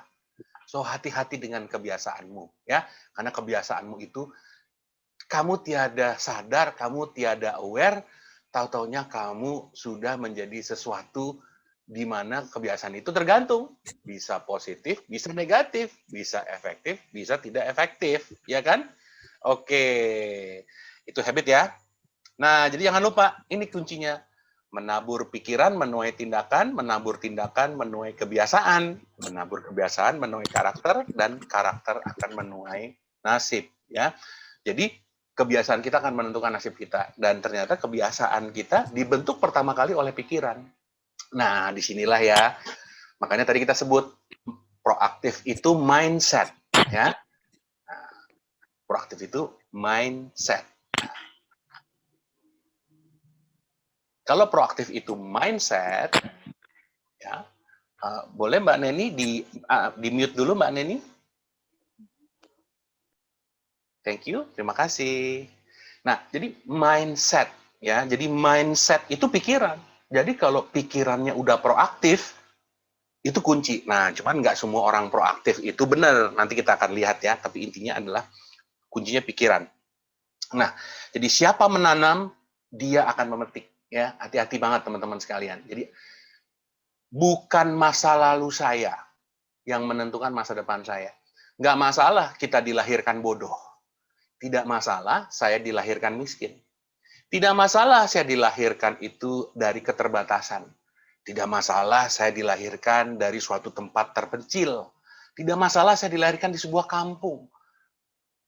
So hati-hati dengan kebiasaanmu, ya. Karena kebiasaanmu itu kamu tiada sadar, kamu tiada aware, tahu-taunya kamu sudah menjadi sesuatu di mana kebiasaan itu tergantung. Bisa positif, bisa negatif, bisa efektif, bisa tidak efektif, ya kan? Oke, itu habit ya. Nah, jadi jangan lupa, ini kuncinya. Menabur pikiran, menuai tindakan, menabur tindakan, menuai kebiasaan, menabur kebiasaan, menuai karakter, dan karakter akan menuai nasib. Ya, jadi kebiasaan kita akan menentukan nasib kita, dan ternyata kebiasaan kita dibentuk pertama kali oleh pikiran. Nah, disinilah ya, makanya tadi kita sebut proaktif itu mindset, ya. Nah, proaktif itu mindset. Kalau proaktif itu mindset, ya, boleh Mbak Neni di mute dulu Mbak Neni. Thank you, terima kasih. Nah, jadi mindset, ya, jadi mindset itu pikiran. Jadi kalau pikirannya udah proaktif, itu kunci. Nah, cuman nggak semua orang proaktif itu benar. Nanti kita akan lihat ya. Tapi intinya adalah kuncinya pikiran. Nah, jadi siapa menanam, dia akan memetik. Ya, hati-hati banget teman-teman sekalian. Jadi bukan masa lalu saya yang menentukan masa depan saya. Nggak masalah kita dilahirkan bodoh. Tidak masalah saya dilahirkan miskin. Tidak masalah saya dilahirkan itu dari keterbatasan. Tidak masalah saya dilahirkan dari suatu tempat terpencil. Tidak masalah saya dilahirkan di sebuah kampung.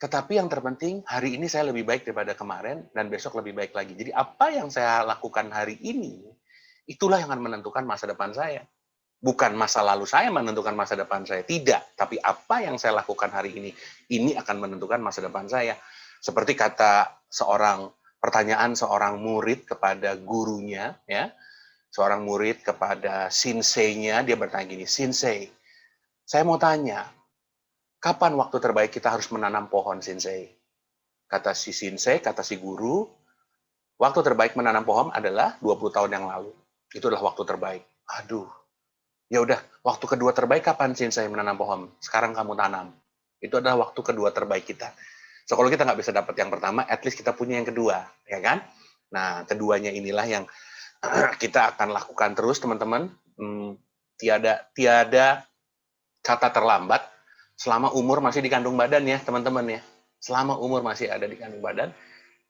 Tetapi yang terpenting, hari ini saya lebih baik daripada kemarin, dan besok lebih baik lagi. Jadi apa yang saya lakukan hari ini, itulah yang akan menentukan masa depan saya. Bukan masa lalu saya menentukan masa depan saya, tidak. Tapi apa yang saya lakukan hari ini akan menentukan masa depan saya. Seperti kata pertanyaan seorang murid kepada gurunya, ya. Seorang murid kepada sensei-nya, dia bertanya gini, "Sensei, saya mau tanya, kapan waktu terbaik kita harus menanam pohon, Sensei?" Kata si sensei, kata si guru, waktu terbaik menanam pohon adalah 20 tahun yang lalu. Itu adalah waktu terbaik. Aduh, ya udah, waktu kedua terbaik kapan, Sensei, menanam pohon? Sekarang kamu tanam. Itu adalah waktu kedua terbaik kita. So, kalau kita nggak bisa dapat yang pertama, at least kita punya yang kedua, ya kan? Nah, keduanya inilah yang kita akan lakukan terus, teman-teman. Tiada kata terlambat selama umur masih di kandung badan ya, teman-teman ya. Selama umur masih ada di kandung badan,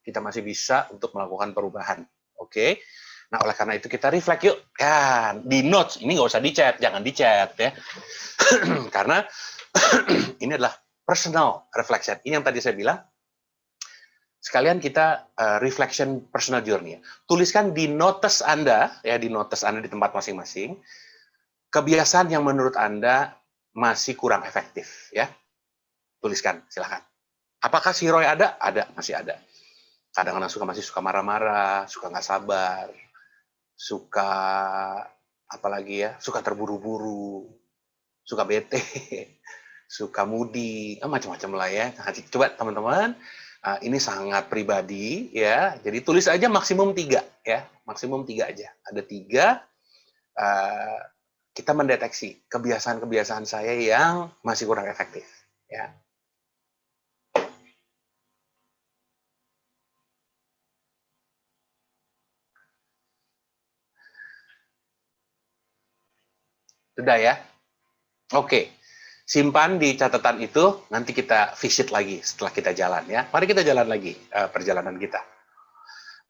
kita masih bisa untuk melakukan perubahan. Oke? Nah, oleh karena itu kita reflect yuk. Ya, di notes, ini nggak usah di chat, jangan di chat ya. Karena ini adalah personal reflection. Ini yang tadi saya bilang, sekalian kita reflection personal journey. Tuliskan di notes Anda, ya, di notes Anda di tempat masing-masing, kebiasaan yang menurut Anda masih kurang efektif, ya. Tuliskan, silakan. Apakah si Roy ada? Ada, masih ada. Kadang-kadang masih suka marah-marah, suka nggak sabar, suka apalagi ya, suka terburu-buru, suka bete, Sukamudi, macam-macam lah ya. Nah, coba teman-teman, ini sangat pribadi ya. Jadi tulis aja maksimum 3 ya, maksimum 3 aja. Ada 3. Kita mendeteksi kebiasaan-kebiasaan saya yang masih kurang efektif ya. Sudah ya? Oke. Simpan di catatan itu, nanti kita visit lagi setelah kita jalan ya. Mari kita jalan lagi perjalanan kita.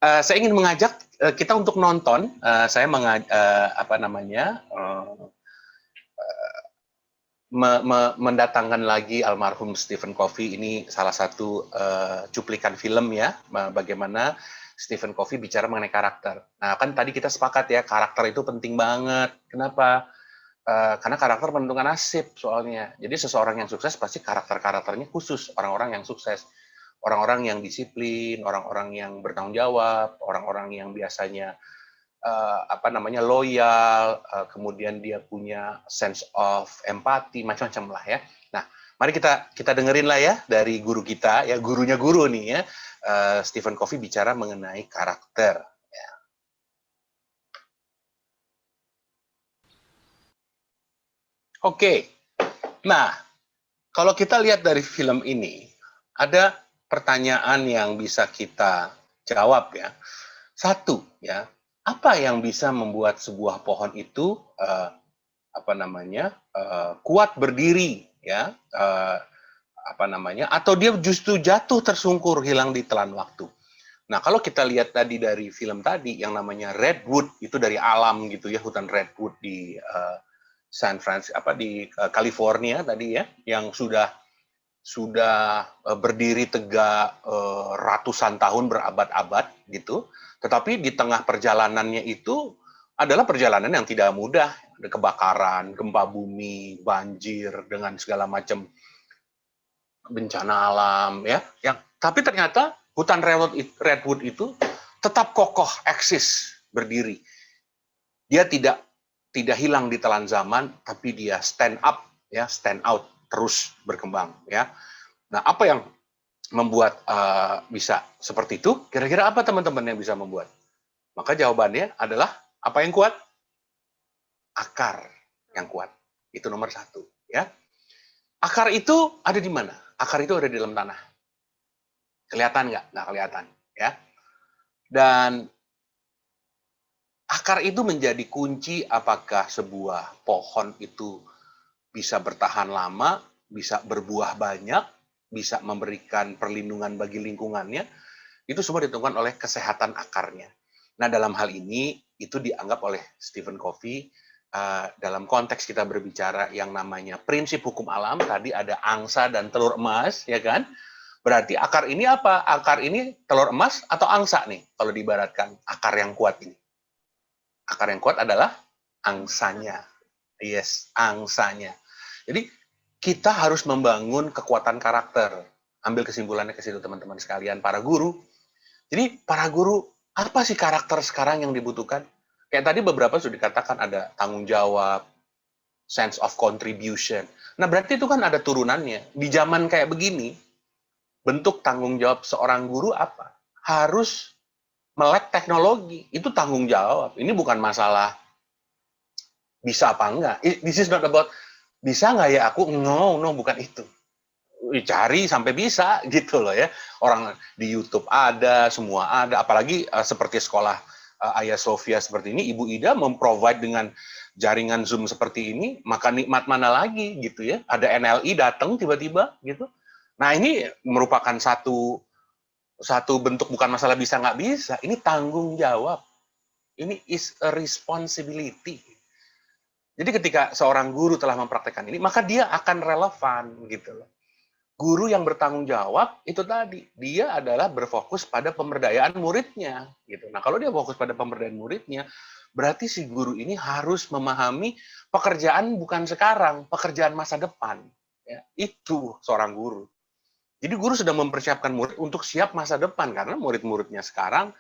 Saya ingin mengajak kita untuk nonton. Saya mendatangkan lagi almarhum Stephen Covey. Ini salah satu cuplikan film ya, bagaimana Stephen Covey bicara mengenai karakter. Nah, kan tadi kita sepakat ya, karakter itu penting banget. Kenapa? Karena karakter menentukan nasib soalnya. Jadi seseorang yang sukses pasti karakter-karakternya khusus, orang-orang yang sukses. Orang-orang yang disiplin, orang-orang yang bertanggung jawab, orang-orang yang biasanya loyal, kemudian dia punya sense of empati, macam-macam lah ya. Nah, mari kita dengerin lah ya dari guru kita, ya gurunya guru nih ya, Stephen Covey bicara mengenai karakter. Ya. Oke, nah kalau kita lihat dari film ini, ada pertanyaan yang bisa kita jawab ya. Satu ya, apa yang bisa membuat sebuah pohon itu kuat berdiri ya, atau dia justru jatuh tersungkur hilang di telan waktu. Nah, kalau kita lihat tadi dari film tadi yang namanya Redwood, itu dari alam gitu ya, hutan Redwood di San Francisco di California tadi ya, yang sudah berdiri tegak ratusan tahun, berabad-abad gitu. Tetapi di tengah perjalanannya itu adalah perjalanan yang tidak mudah. Ada kebakaran, gempa bumi, banjir, dengan segala macam bencana alam ya. Tapi ternyata hutan Redwood itu tetap kokoh, eksis, berdiri. Dia tidak hilang di telan zaman, tapi dia stand up ya, stand out, terus berkembang ya. Nah, apa yang membuat bisa seperti itu? Kira-kira apa teman-teman yang bisa membuat? Maka jawabannya adalah apa yang kuat? Akar yang kuat. Itu nomor 1 ya. Akar itu ada di mana? Akar itu ada di dalam tanah. Kelihatan nggak? Nggak kelihatan ya. Dan akar itu menjadi kunci apakah sebuah pohon itu bisa bertahan lama, bisa berbuah banyak, bisa memberikan perlindungan bagi lingkungannya, itu semua ditentukan oleh kesehatan akarnya. Nah, dalam hal ini, itu dianggap oleh Stephen Covey, dalam konteks kita berbicara yang namanya prinsip hukum alam, tadi ada angsa dan telur emas, ya kan? Berarti akar ini apa? Akar ini telur emas atau angsa nih, kalau diibaratkan akar yang kuat ini. Akar yang kuat adalah angsanya. Yes, angsanya. Jadi, kita harus membangun kekuatan karakter. Ambil kesimpulannya ke situ teman-teman sekalian, para guru. Jadi, para guru, apa sih karakter sekarang yang dibutuhkan? Kayak tadi beberapa sudah dikatakan ada tanggung jawab, sense of contribution. Nah, berarti itu kan ada turunannya. Di zaman kayak begini, bentuk tanggung jawab seorang guru apa? Harus melek teknologi. Itu tanggung jawab. Ini bukan masalah bisa apa enggak. This is not about bisa nggak ya aku? No, bukan itu. Cari sampai bisa gitu loh ya. Orang di YouTube ada, semua ada. Apalagi seperti sekolah Ayah Sofia seperti ini, Ibu Ida memprovide dengan jaringan Zoom seperti ini, maka nikmat mana lagi gitu ya. Ada NLI datang tiba-tiba gitu. Nah, ini merupakan satu bentuk, bukan masalah bisa nggak bisa. Ini tanggung jawab. Ini is a responsibility. Jadi ketika seorang guru telah mempraktekkan ini, maka dia akan relevan gitu loh. Guru yang bertanggung jawab itu tadi, dia adalah berfokus pada pemberdayaan muridnya gitu. Nah, kalau dia fokus pada pemberdayaan muridnya, berarti si guru ini harus memahami pekerjaan bukan sekarang, pekerjaan masa depan. Ya, itu seorang guru. Jadi guru sudah mempersiapkan murid untuk siap masa depan, karena murid-muridnya sekarang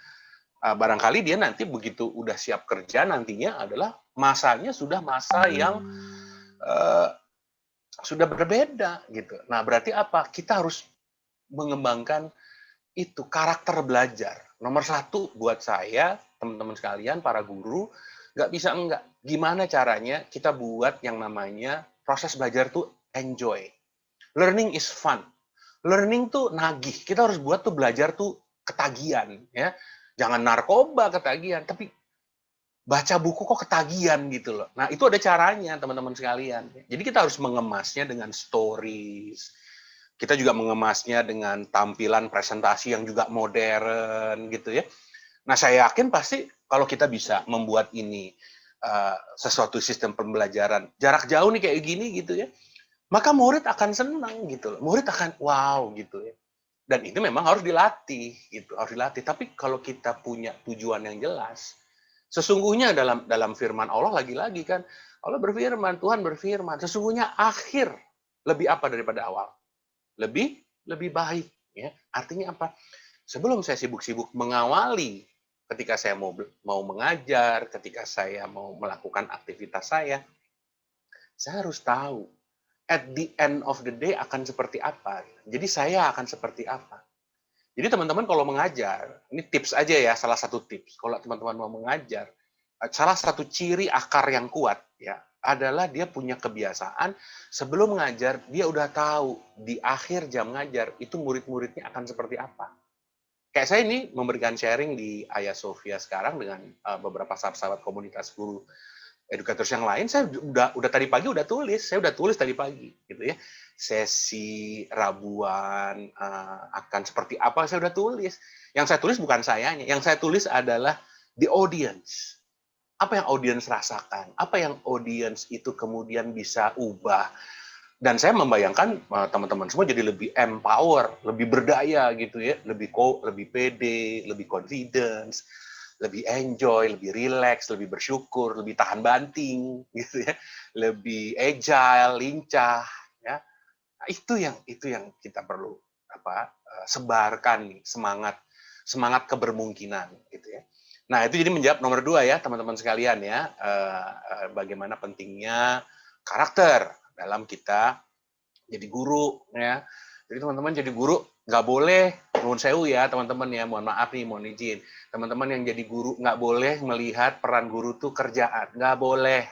barangkali dia nanti begitu udah siap kerja, nantinya adalah masanya sudah masa yang sudah berbeda gitu. Nah, berarti apa? Kita harus mengembangkan itu karakter belajar. Nomor satu buat saya, teman-teman sekalian, para guru, nggak bisa enggak. Gimana caranya kita buat yang namanya proses belajar tuh enjoy. Learning is fun. Learning tuh nagih. Kita harus buat tuh belajar tuh ketagihan, ya. Jangan narkoba ketagihan, tapi baca buku kok ketagihan gitu loh. Nah, itu ada caranya, teman-teman sekalian. Jadi kita harus mengemasnya dengan stories. Kita juga mengemasnya dengan tampilan presentasi yang juga modern gitu ya. Nah, saya yakin pasti kalau kita bisa membuat ini sesuatu sistem pembelajaran jarak jauh nih kayak gini gitu ya, maka murid akan senang gitu loh. Murid akan wow gitu ya. Dan itu memang harus dilatih gitu, harus dilatih. Tapi kalau kita punya tujuan yang jelas, sesungguhnya dalam firman Allah lagi-lagi kan, Allah berfirman, Tuhan berfirman, sesungguhnya akhir lebih apa daripada awal? Lebih baik ya. Artinya apa? Sebelum saya sibuk-sibuk mengawali ketika saya mau mengajar, ketika saya mau melakukan aktivitas saya harus tahu at the end of the day akan seperti apa. Jadi saya akan seperti apa. Jadi teman-teman kalau mengajar, ini tips aja ya, salah satu tips. Kalau teman-teman mau mengajar, salah satu ciri akar yang kuat ya adalah dia punya kebiasaan sebelum mengajar dia udah tahu di akhir jam ngajar itu murid-muridnya akan seperti apa. Kayak saya ini memberikan sharing di Ayah Sofia sekarang dengan beberapa sahabat-sahabat komunitas guru educators yang lain, saya udah tadi pagi udah tulis, tadi pagi gitu ya. Sesi Rabuan akan seperti apa saya udah tulis. Yang saya tulis bukan sayanya, yang saya tulis adalah the audience. Apa yang audience rasakan? Apa yang audience itu kemudian bisa ubah? Dan saya membayangkan teman-teman semua jadi lebih empower, lebih berdaya gitu ya, lebih pede, lebih confidence, lebih enjoy, lebih relax, lebih bersyukur, lebih tahan banting gitu ya, lebih agile, lincah ya. Nah, itu yang kita perlu sebarkan nih, semangat kebermungkinan gitu ya. Nah, itu jadi menjawab nomor 2 ya, teman-teman sekalian ya, bagaimana pentingnya karakter dalam kita jadi guru ya. Jadi teman-teman jadi guru nggak boleh, nuhun sewu ya teman-teman ya, mohon maaf nih, mohon izin. Teman-teman yang jadi guru nggak boleh melihat peran guru tuh kerjaan, nggak boleh.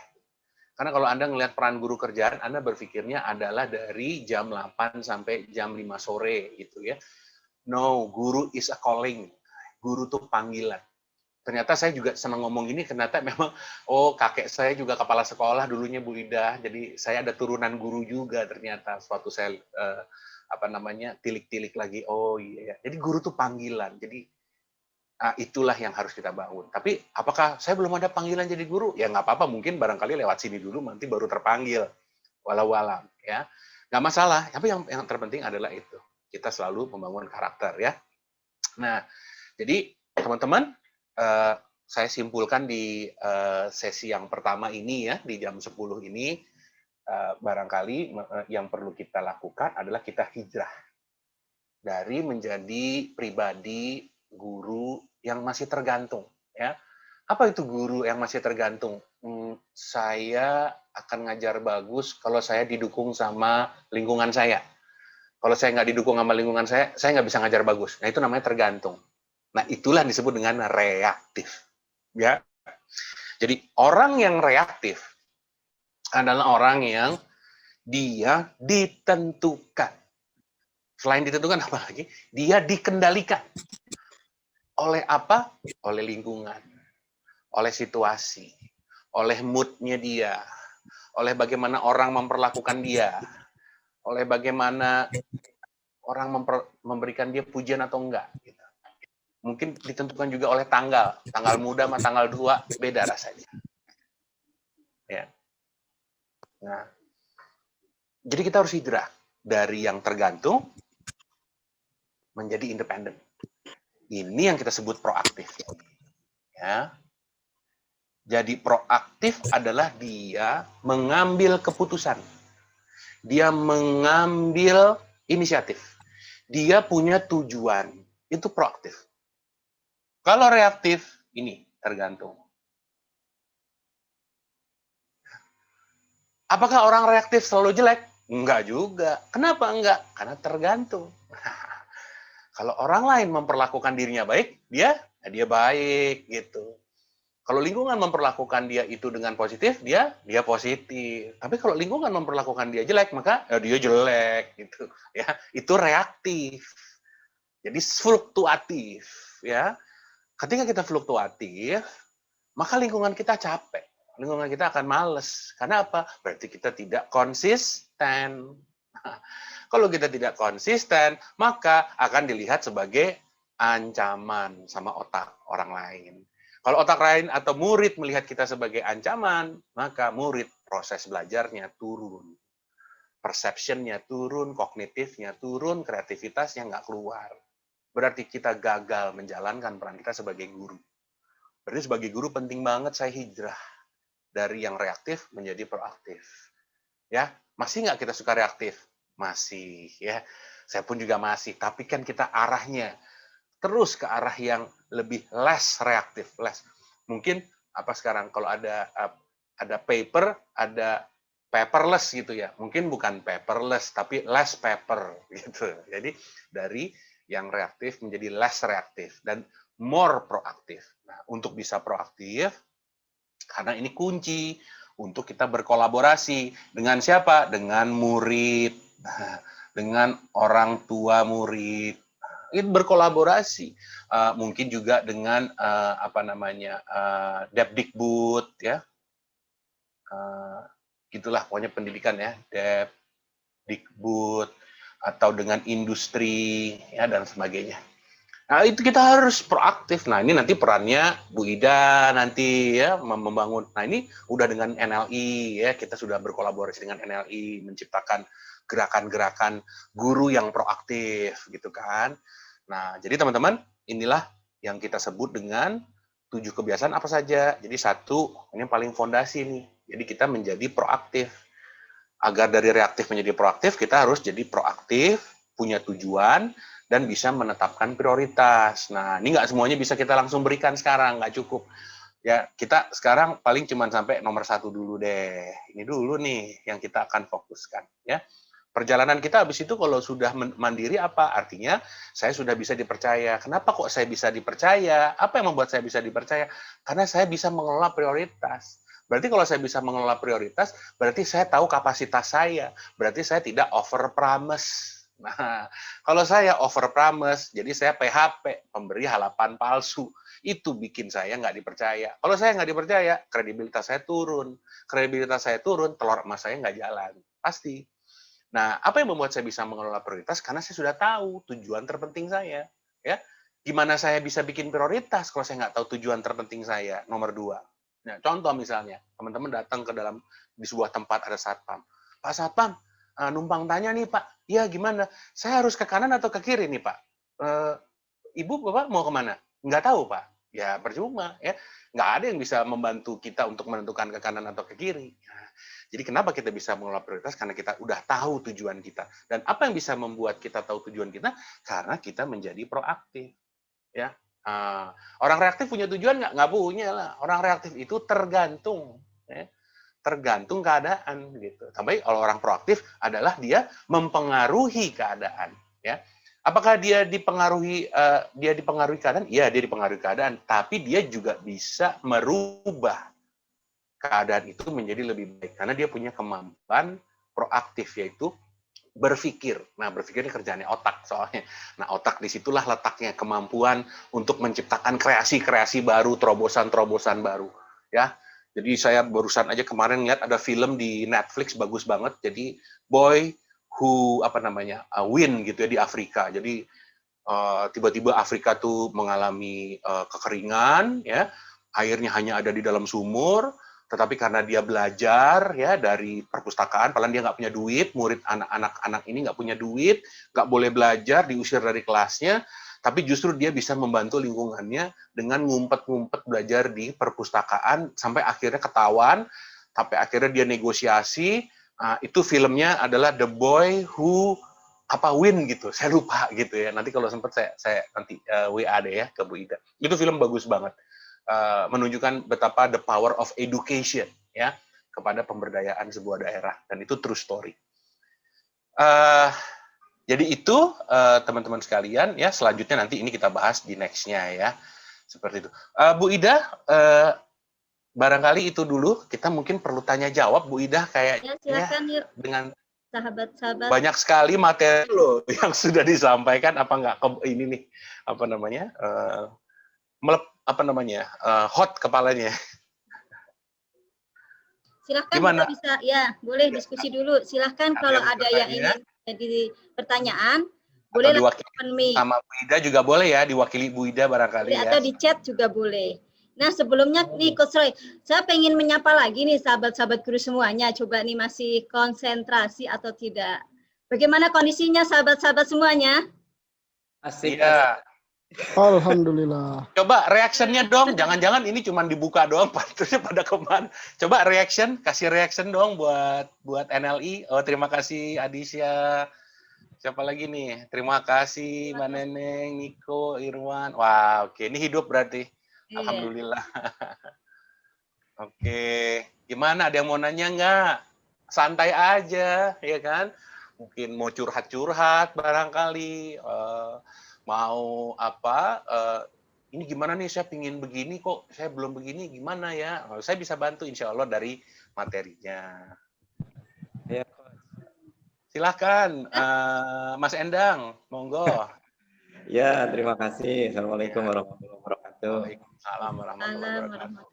Karena kalau Anda ngelihat peran guru kerjaan, Anda berpikirnya adalah dari jam 8 sampai jam 5 sore gitu ya. No, guru is a calling. Guru tuh panggilan. Ternyata saya juga senang ngomong ini, ternyata memang, kakek saya juga kepala sekolah dulunya Bu Ida, jadi saya ada turunan guru juga ternyata, suatu saya, tilik-tilik lagi, oh iya, jadi guru tuh panggilan, jadi itulah yang harus kita bangun. Tapi apakah saya belum ada panggilan jadi guru? Ya nggak apa-apa, mungkin barangkali lewat sini dulu, nanti baru terpanggil, walau alam, ya. Nggak masalah, tapi yang terpenting adalah itu, kita selalu membangun karakter, ya. Nah, jadi teman-teman, saya simpulkan di sesi yang pertama ini ya, di jam 10 ini, barangkali yang perlu kita lakukan adalah kita hijrah dari menjadi pribadi guru yang masih tergantung ya. Apa itu guru yang masih tergantung? Saya akan ngajar bagus kalau saya didukung sama lingkungan saya. Kalau saya nggak didukung sama lingkungan saya nggak bisa ngajar bagus. Nah, itu namanya tergantung. Nah, itulah disebut dengan reaktif. Ya. Jadi, orang yang reaktif adalah orang yang dia ditentukan. Selain ditentukan apa lagi? Dia dikendalikan. Oleh apa? Oleh lingkungan. Oleh situasi. Oleh mood-nya dia. Oleh bagaimana orang memperlakukan dia. Oleh bagaimana orang memberikan dia pujian atau enggak. Gitu. Mungkin ditentukan juga oleh tanggal muda sama tanggal 2 beda rasanya. Ya. Nah, jadi kita harus hijrah dari yang tergantung menjadi independen. Ini yang kita sebut proaktif. Ya. Jadi proaktif adalah dia mengambil keputusan. Dia mengambil inisiatif. Dia punya tujuan. Itu proaktif. Kalau reaktif, ini tergantung. Apakah orang reaktif selalu jelek? Enggak juga. Kenapa enggak? Karena tergantung. Kalau orang lain memperlakukan dirinya baik, dia baik gitu. Kalau lingkungan memperlakukan dia itu dengan positif, dia positif. Tapi kalau lingkungan memperlakukan dia jelek, maka dia jelek gitu. Ya, itu reaktif. Jadi fluktuatif, ya. Ketika kita fluktuatif, maka lingkungan kita capek. Lingkungan kita akan males. Karena apa? Berarti kita tidak konsisten. Kalau kita tidak konsisten, maka akan dilihat sebagai ancaman sama otak orang lain. Kalau otak lain atau murid melihat kita sebagai ancaman, maka murid proses belajarnya turun. Perception-nya turun, kognitifnya turun, kreativitasnya nggak keluar. Berarti kita gagal menjalankan peran kita sebagai guru. Berarti sebagai guru penting banget saya hijrah dari yang reaktif menjadi proaktif. Ya, masih nggak kita suka reaktif? Masih, ya. Saya pun juga masih. Tapi kan kita arahnya terus ke arah yang lebih less reaktif, less. Mungkin apa sekarang kalau ada paper, ada paperless gitu ya. Mungkin bukan paperless, tapi less paper gitu. Jadi dari yang reaktif menjadi less reaktif dan more proaktif. Nah, untuk bisa proaktif, karena ini kunci untuk kita berkolaborasi dengan siapa? Dengan murid, dengan orang tua murid. Itu berkolaborasi, mungkin juga dengan Depdikbud, ya, gitulah pokoknya pendidikan ya, Depdikbud, atau dengan industri, ya, dan sebagainya. Nah, itu kita harus proaktif. Nah, ini nanti perannya Bu Ida nanti ya membangun. Nah, ini udah dengan NLI ya, kita sudah berkolaborasi dengan NLI menciptakan gerakan-gerakan guru yang proaktif gitu kan. Nah, jadi teman-teman, inilah yang kita sebut dengan 7 kebiasaan apa saja. Jadi 1, ini paling fondasi nih. Jadi kita menjadi proaktif. Agar dari reaktif menjadi proaktif, kita harus jadi proaktif, punya tujuan, dan bisa menetapkan prioritas. Nah, ini nggak semuanya bisa kita langsung berikan sekarang, nggak cukup. Ya, kita sekarang paling cuma sampai nomor 1 dulu deh. Ini dulu nih yang kita akan fokuskan. Ya, perjalanan kita habis itu kalau sudah mandiri apa? Artinya saya sudah bisa dipercaya. Kenapa kok saya bisa dipercaya? Apa yang membuat saya bisa dipercaya? Karena saya bisa mengelola prioritas. Berarti kalau saya bisa mengelola prioritas, berarti saya tahu kapasitas saya. Berarti saya tidak over promise. Nah, kalau saya over promise, jadi saya PHP, pemberi harapan palsu. Itu bikin saya nggak dipercaya. Kalau saya nggak dipercaya, kredibilitas saya turun. Kredibilitas saya turun, telur emas saya nggak jalan. Pasti. Nah, apa yang membuat saya bisa mengelola prioritas? Karena saya sudah tahu tujuan terpenting saya. Ya, gimana saya bisa bikin prioritas kalau saya nggak tahu tujuan terpenting saya? Nomor 2. Nah, contoh misalnya, teman-teman datang ke di sebuah tempat ada satpam. Pak Satpam, numpang tanya nih Pak, iya gimana? Saya harus ke kanan atau ke kiri nih Pak? Ibu, Bapak mau kemana? Nggak tahu Pak. Ya percuma ya. Nggak ada yang bisa membantu kita untuk menentukan ke kanan atau ke kiri. Nah, jadi kenapa kita bisa mengelola prioritas? Karena kita udah tahu tujuan kita. Dan apa yang bisa membuat kita tahu tujuan kita? Karena kita menjadi proaktif. Ya. Orang reaktif punya tujuan nggak? Nggak punya lah. Orang reaktif itu tergantung. Ya. Tergantung keadaan gitu. Tapi kalau orang proaktif adalah dia mempengaruhi keadaan, ya. Apakah dia dipengaruhi keadaan? Iya, dia dipengaruhi keadaan, tapi dia juga bisa merubah keadaan itu menjadi lebih baik karena dia punya kemampuan proaktif, yaitu berpikir. Nah, berpikir ini kerjaannya otak soalnya. Nah, otak disitulah letaknya, kemampuan untuk menciptakan kreasi-kreasi baru, terobosan-terobosan baru, ya. Jadi saya barusan aja kemarin lihat ada film di Netflix bagus banget. Jadi Boy Who Win gitu ya di Afrika. Jadi tiba-tiba Afrika tuh mengalami kekeringan, ya, airnya hanya ada di dalam sumur. Tetapi karena dia belajar ya dari perpustakaan, padahal dia nggak punya duit, murid anak-anak ini nggak punya duit, nggak boleh belajar, diusir dari kelasnya. Tapi justru dia bisa membantu lingkungannya dengan ngumpet-ngumpet belajar di perpustakaan sampai akhirnya ketahuan, sampai akhirnya dia negosiasi. Itu filmnya adalah The Boy Who Win gitu. Saya lupa gitu ya. Nanti kalau sempat saya nanti WA deh ya ke Bu Ida. Itu film bagus banget. Menunjukkan betapa the power of education ya kepada pemberdayaan sebuah daerah, dan itu true story. Jadi itu teman-teman sekalian ya, selanjutnya nanti ini kita bahas di next-nya ya. Seperti itu. Bu Ida, barangkali itu dulu, kita mungkin perlu tanya jawab Bu Ida kayaknya Ya, silakan yuk dengan sahabat-sahabat. banyak sekali materi loh yang sudah disampaikan, apa nggak ini nih apa namanya hot kepalanya. Silahkan Gimana? kita bisa, ya boleh diskusi dulu. Silahkan kalau ada yang ingin jadi pertanyaan, boleh diwakili open mic. sama Bu Ida juga boleh ya, diwakili Bu Ida barangkali ya. Atau di chat juga boleh. Nah sebelumnya nih Coach Roy, saya pengen menyapa lagi nih sahabat-sahabat guru semuanya. Coba nih masih konsentrasi atau tidak? Bagaimana kondisinya sahabat-sahabat semuanya? Asik. Iya. Alhamdulillah. Coba reactionnya dong, jangan-jangan ini cuma dibuka doang, patutnya pada kemana? Coba kasih reaction dong buat NLI. Oh terima kasih Adisya. Siapa lagi nih? Terima kasih Mbak Neneng, Niko, Irwan. Wah oke, ini hidup berarti. Iya. Alhamdulillah. Oke, gimana? Ada yang mau nanya nggak? Santai aja, ya kan? Mungkin mau curhat-curhat barangkali. Mau apa, ini gimana nih, saya pingin begini kok, saya belum begini, gimana ya? Saya bisa bantu insya Allah dari materinya. Ya, Silahkan, Mas Endang, monggo. ya, terima kasih. Assalamualaikum warahmatullahi wabarakatuh. Waalaikumsalam warahmatullahi wabarakatuh.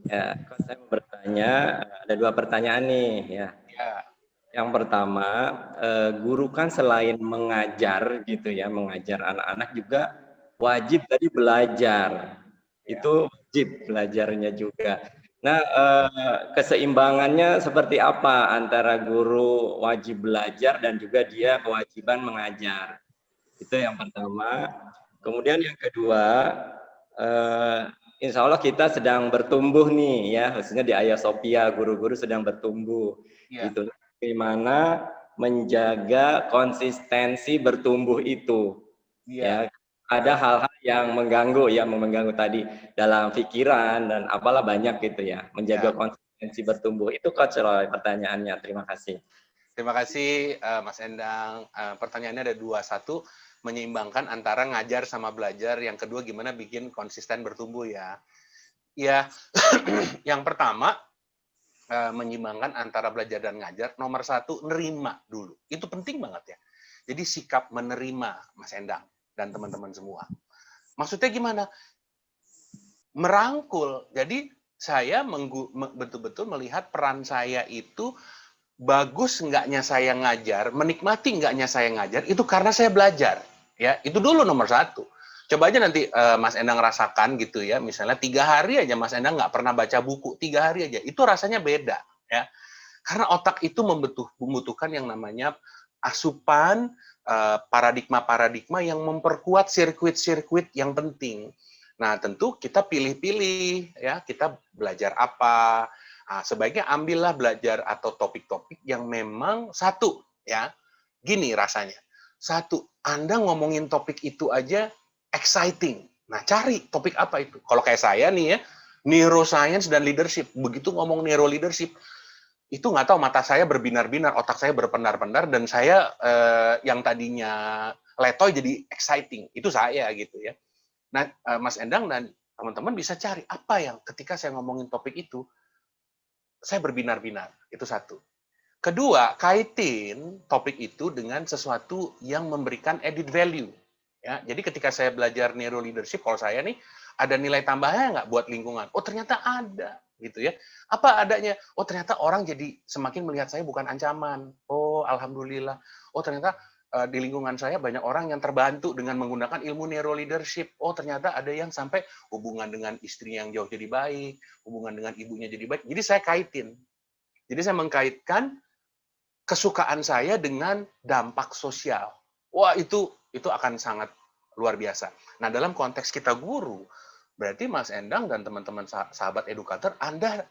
Ya, saya mau bertanya, ada 2 pertanyaan nih ya. Ya. Yang pertama, guru kan selain mengajar gitu ya, mengajar anak-anak juga wajib tadi belajar. Itu wajib belajarnya juga. Nah, keseimbangannya seperti apa antara guru wajib belajar dan juga dia kewajiban mengajar? Itu yang pertama. Kemudian yang kedua, insya Allah kita sedang bertumbuh nih ya, khususnya di Ayasofya, guru-guru sedang bertumbuh. Ya. Gitu. Bagaimana menjaga konsistensi bertumbuh itu, ya ada hal-hal yang mengganggu tadi dalam pikiran dan apalah banyak gitu ya, menjaga konsistensi bertumbuh itu Coach Roy pertanyaannya. Terima kasih. Terima kasih Mas Endang. Pertanyaannya ada 2, 1 menyeimbangkan antara ngajar sama belajar, yang kedua gimana bikin konsisten bertumbuh ya. Ya, yang pertama menyeimbangkan antara belajar dan ngajar, nomor 1 nerima dulu. Itu penting banget ya. Jadi sikap menerima Mas Endang dan teman-teman semua. Maksudnya gimana? Merangkul. Jadi saya betul-betul melihat peran saya itu bagus enggaknya saya ngajar, menikmati enggaknya saya ngajar, itu karena saya belajar. Ya, itu dulu nomor 1. Coba aja nanti Mas Endang rasakan gitu ya, misalnya 3 hari aja Mas Endang nggak pernah baca buku, 3 hari aja, itu rasanya beda ya. Karena otak itu membutuhkan yang namanya asupan paradigma-paradigma yang memperkuat sirkuit-sirkuit yang penting. Nah tentu kita pilih-pilih ya, kita belajar apa. Nah, sebaiknya ambillah belajar atau topik-topik yang memang satu ya, gini rasanya. 1, Anda ngomongin topik itu aja exciting. Nah, cari topik apa itu. Kalau kayak saya nih ya, neuroscience dan leadership. Begitu ngomong neuro leadership, itu nggak tahu mata saya berbinar-binar, otak saya berpendar-pendar, dan saya yang tadinya letoy jadi exciting. Itu saya gitu ya. Nah, Mas Endang dan teman-teman bisa cari apa yang ketika saya ngomongin topik itu, saya berbinar-binar. Itu 1. Kedua, kaitin topik itu dengan sesuatu yang memberikan added value. Ya, jadi ketika saya belajar neuro leadership, kalau saya nih ada nilai tambahnya nggak buat lingkungan? Oh ternyata ada, gitu ya. Apa adanya? Oh ternyata orang jadi semakin melihat saya bukan ancaman. Oh alhamdulillah. Oh ternyata di lingkungan saya banyak orang yang terbantu dengan menggunakan ilmu neuro leadership. Oh ternyata ada yang sampai hubungan dengan istri yang jauh jadi baik, hubungan dengan ibunya jadi baik. Jadi saya kaitin. Jadi saya mengkaitkan kesukaan saya dengan dampak sosial. Wah itu akan sangat luar biasa. Nah, dalam konteks kita guru, berarti Mas Endang dan teman-teman sahabat edukator, Anda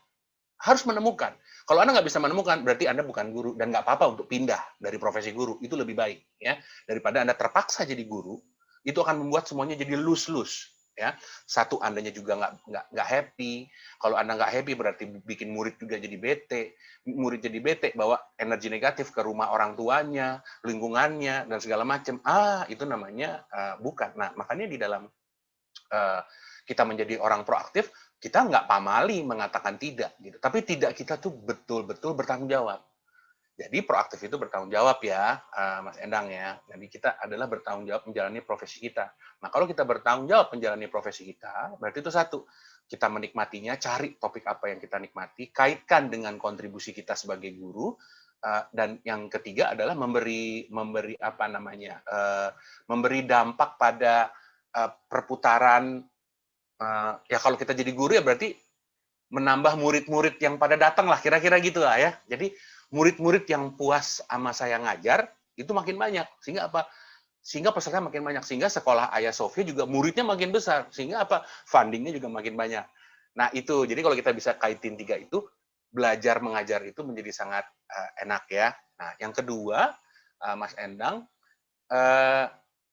harus menemukan. Kalau Anda nggak bisa menemukan, berarti Anda bukan guru, dan nggak apa-apa untuk pindah dari profesi guru. Itu lebih baik. Ya, daripada Anda terpaksa jadi guru, itu akan membuat semuanya jadi loose-loose. ya. Satu, Andanya juga nggak happy. Kalau Anda nggak happy berarti bikin murid juga jadi bete. Murid jadi bete, bawa energi negatif ke rumah orang tuanya, lingkungannya, dan segala macam. Itu namanya bukan. Nah, makanya di dalam kita menjadi orang proaktif, kita nggak pamali mengatakan tidak, gitu. Tapi tidak kita tuh betul-betul bertanggung jawab. Jadi proaktif itu bertanggung jawab ya, Mas Endang ya. Jadi kita adalah bertanggung jawab menjalani profesi kita. Nah, kalau kita bertanggung jawab menjalani profesi kita, berarti itu satu, kita menikmatinya, cari topik apa yang kita nikmati, kaitkan dengan kontribusi kita sebagai guru, dan yang ketiga adalah memberi apa namanya, memberi dampak pada perputaran. Ya kalau kita jadi guru ya berarti menambah murid-murid yang pada datang lah, kira-kira gitu lah ya. Jadi murid-murid yang puas sama saya ngajar, itu makin banyak. Sehingga apa? Sehingga peserta makin banyak. Sehingga sekolah Ayah Sofia juga muridnya makin besar. Sehingga apa? Fundingnya juga makin banyak. Nah itu, jadi kalau kita bisa kaitin tiga itu, belajar mengajar itu menjadi sangat enak ya. Nah yang kedua, Mas Endang,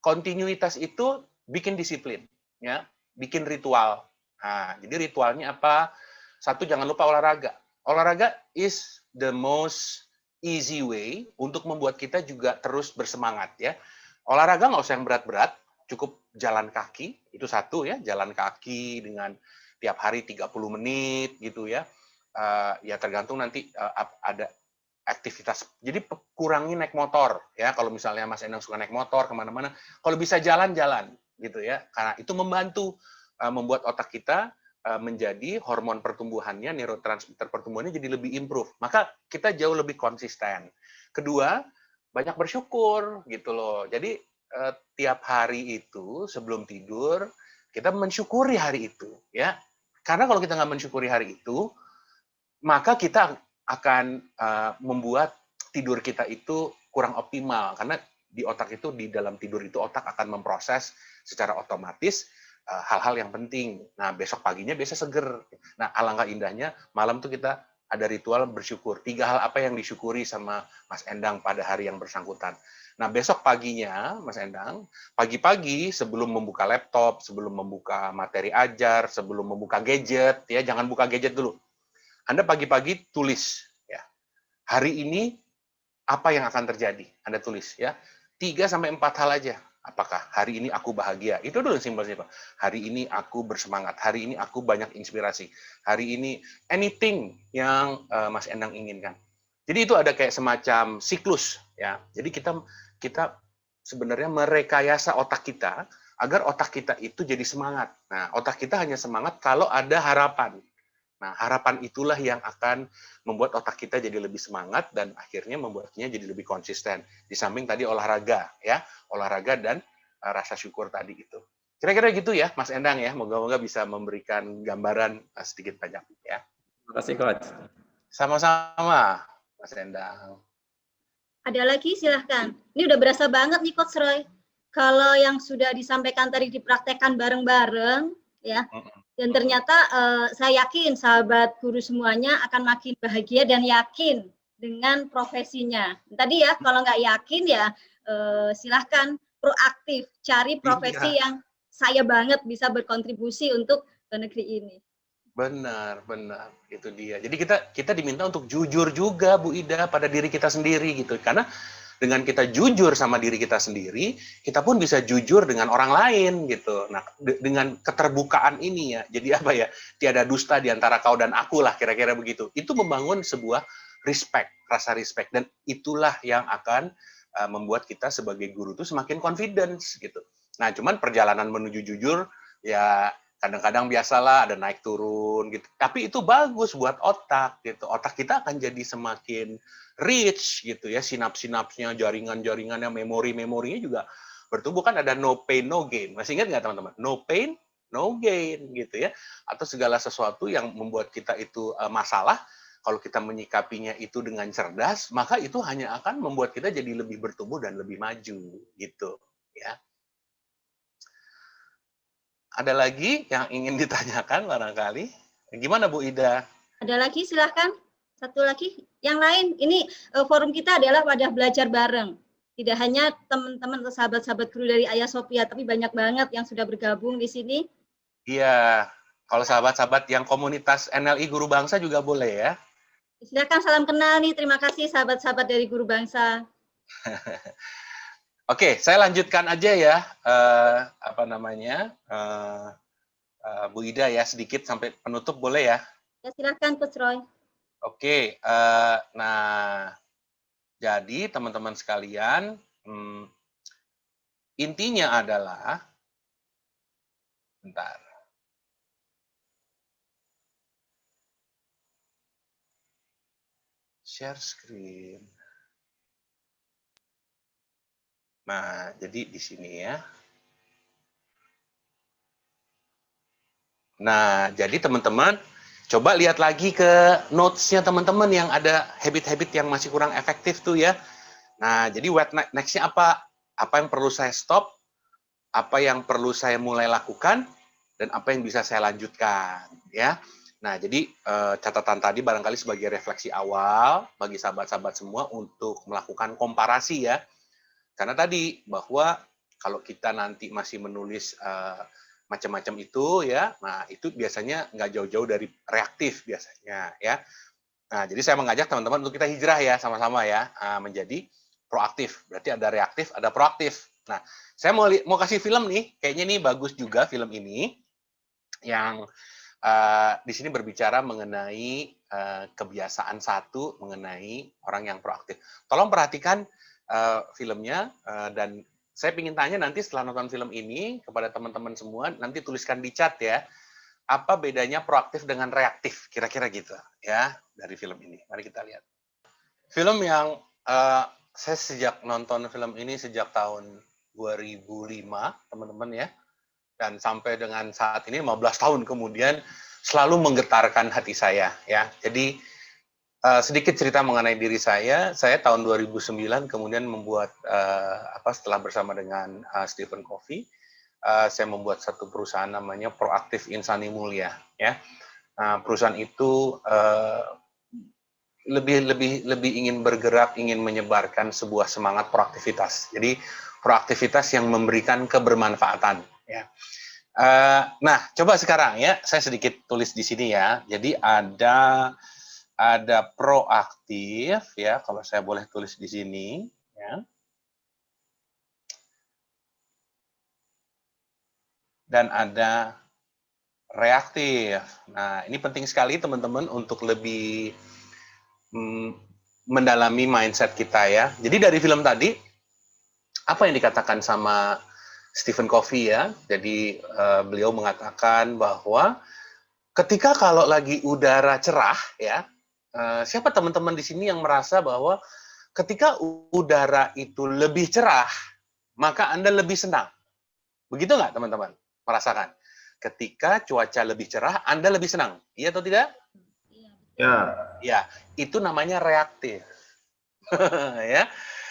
kontinuitas itu bikin disiplin, ya, bikin ritual. Nah, jadi ritualnya apa? Satu, jangan lupa olahraga. Olahraga is the most easy way untuk membuat kita juga terus bersemangat ya. Olahraga nggak usah yang berat-berat, cukup jalan kaki, itu satu ya, jalan kaki dengan tiap hari 30 menit gitu ya. Ya tergantung nanti ada aktivitas. Jadi kurangi naik motor ya, kalau misalnya Mas Endang suka naik motor kemana-mana, kalau bisa jalan-jalan gitu ya, karena itu membantu membuat otak kita menjadi hormon pertumbuhannya, neurotransmitter pertumbuhannya jadi lebih improve. Maka kita jauh lebih konsisten. Kedua, banyak bersyukur gitu loh. Jadi tiap hari itu sebelum tidur kita mensyukuri hari itu ya. Karena kalau kita nggak mensyukuri hari itu, maka kita akan membuat tidur kita itu kurang optimal. Karena di otak itu, di dalam tidur itu otak akan memproses secara otomatis hal-hal yang penting. Nah, besok paginya biasa seger. Nah, alangkah indahnya malam tuh kita ada ritual bersyukur. 3 hal apa yang disyukuri sama Mas Endang pada hari yang bersangkutan. Nah, besok paginya, Mas Endang, pagi-pagi sebelum membuka laptop, sebelum membuka materi ajar, sebelum membuka gadget, ya jangan buka gadget dulu. Anda pagi-pagi tulis, ya. Hari ini apa yang akan terjadi? Anda tulis, ya. 3-4 hal aja. Apakah hari ini aku bahagia? Itu dulu simpel-simpel. Hari ini aku bersemangat. Hari ini aku banyak inspirasi. Hari ini anything yang Mas Endang inginkan. Jadi itu ada kayak semacam siklus ya. Jadi kita sebenarnya merekayasa otak kita agar otak kita itu jadi semangat. Nah, otak kita hanya semangat kalau ada harapan. Nah, harapan itulah yang akan membuat otak kita jadi lebih semangat dan akhirnya membuatnya jadi lebih konsisten. Di samping tadi olahraga, ya, olahraga dan rasa syukur tadi itu. Kira-kira gitu ya, Mas Endang ya. Moga-moga bisa memberikan gambaran sedikit banyak ya. Terima kasih, Coach. Sama-sama, Mas Endang. Ada lagi, silahkan. Ini udah berasa banget nih, Coach Roy. Kalau yang sudah disampaikan tadi dipraktekkan bareng-bareng, ya. Dan ternyata saya yakin sahabat guru semuanya akan makin bahagia dan yakin dengan profesinya. Tadi ya, kalau nggak yakin ya silahkan proaktif, cari profesi yang saya banget bisa berkontribusi untuk ke negeri ini. Benar, itu dia. Jadi kita diminta untuk jujur juga, Bu Ida, pada diri kita sendiri gitu. Karena dengan kita jujur sama diri kita sendiri, kita pun bisa jujur dengan orang lain gitu. Nah, dengan keterbukaan ini ya, jadi apa ya? Tiada dusta di antara kau dan aku lah, kira-kira begitu. Itu membangun sebuah respect, rasa respect, dan itulah yang akan membuat kita sebagai guru itu semakin confidence gitu. Nah, cuman perjalanan menuju jujur ya kadang-kadang biasalah ada naik turun gitu. Tapi itu bagus buat otak gitu. Otak kita akan jadi semakin rich gitu ya, sinaps-sinapsnya, jaringan-jaringannya, memori-memorinya juga bertumbuh. Kan ada no pain no gain. Masih ingat nggak teman-teman? No pain no gain gitu ya. Atau segala sesuatu yang membuat kita itu masalah, kalau kita menyikapinya itu dengan cerdas, maka itu hanya akan membuat kita jadi lebih bertumbuh dan lebih maju gitu ya. Ada lagi yang ingin ditanyakan barangkali? Gimana Bu Ida? Ada lagi, silahkan. Satu lagi, yang lain. Ini forum kita adalah wadah belajar bareng. Tidak hanya teman-teman atau sahabat-sahabat guru dari Ayah Sofia, tapi banyak banget yang sudah bergabung di sini. Iya, kalau sahabat-sahabat yang komunitas NLI Guru Bangsa juga boleh ya. Silakan salam kenal nih. Terima kasih sahabat-sahabat dari Guru Bangsa. Oke, saya lanjutkan aja ya. Bu Ida ya, sedikit sampai penutup boleh ya? Ya, silakan Coach Roy. Oke, nah jadi teman-teman sekalian, intinya adalah, bentar. Share screen. Nah, jadi di sini ya. Nah, jadi teman-teman, coba lihat lagi ke notes-nya teman-teman yang ada habit-habit yang masih kurang efektif tuh ya. Nah, jadi what next-nya apa? Apa yang perlu saya stop? Apa yang perlu saya mulai lakukan? Dan apa yang bisa saya lanjutkan? Ya. Nah, jadi catatan tadi barangkali sebagai refleksi awal bagi sahabat-sahabat semua untuk melakukan komparasi ya. Karena tadi bahwa kalau kita nanti masih menulis macam-macam itu ya, nah itu biasanya nggak jauh-jauh dari reaktif biasanya ya. Nah, jadi saya mengajak teman-teman untuk kita hijrah ya sama-sama ya, menjadi proaktif. Berarti ada reaktif, ada proaktif. Nah, saya mau kasih film nih, kayaknya nih bagus juga film ini yang di sini berbicara mengenai kebiasaan satu mengenai orang yang proaktif. Tolong perhatikan filmnya dan saya ingin tanya nanti setelah nonton film ini kepada teman-teman semua, nanti tuliskan di chat ya, apa bedanya proaktif dengan reaktif, kira-kira gitu ya dari film ini. Mari kita lihat. Film yang saya sejak nonton film ini sejak tahun 2005, teman-teman ya. Dan sampai dengan saat ini 15 tahun kemudian selalu menggetarkan hati saya ya. Jadi sedikit cerita mengenai diri saya tahun 2009 kemudian membuat setelah bersama dengan Stephen Covey, saya membuat satu perusahaan namanya Proaktif Insani Mulia ya. Perusahaan itu lebih ingin bergerak, ingin menyebarkan sebuah semangat proaktivitas. Jadi proaktivitas yang memberikan kebermanfaatan ya. Nah, coba sekarang ya, saya sedikit tulis di sini ya. Jadi ada proaktif ya, kalau saya boleh tulis di sini ya. Dan ada reaktif. Nah, ini penting sekali teman-teman untuk lebih mendalami mindset kita ya. Jadi dari film tadi, apa yang dikatakan sama Stephen Covey ya, jadi beliau mengatakan bahwa ketika kalau lagi udara cerah ya, siapa teman-teman di sini yang merasa bahwa ketika udara itu lebih cerah, maka Anda lebih senang. Begitu nggak teman-teman? Merasakan? Ketika cuaca lebih cerah, Anda lebih senang. Iya atau tidak? Ya. Ya, itu namanya reaktif. Ya.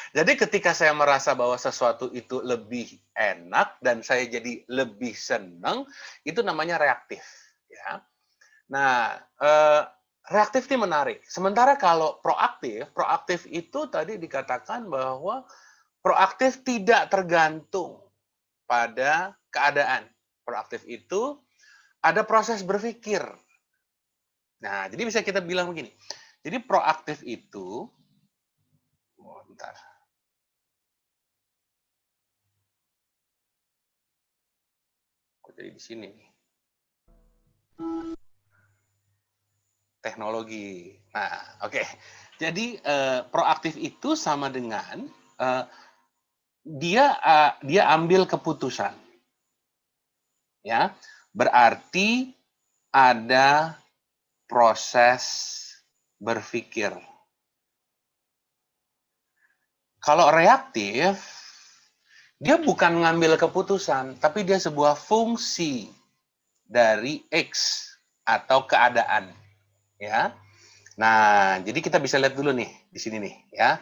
Jadi ketika saya merasa bahwa sesuatu itu lebih enak dan saya jadi lebih senang, itu namanya reaktif. Ya. Nah, reaktif ini menarik. Sementara kalau proaktif itu tadi dikatakan bahwa proaktif tidak tergantung pada keadaan. Proaktif itu ada proses berpikir. Nah, jadi bisa kita bilang begini. Jadi proaktif itu, bentar. Jadi di sini nih. Teknologi. Nah, oke. Jadi proaktif itu sama dengan dia ambil keputusan. Ya. Berarti ada proses berpikir. Kalau reaktif, dia bukan ngambil keputusan, tapi dia sebuah fungsi dari X atau keadaan, ya. Nah, jadi kita bisa lihat dulu nih di sini nih, ya.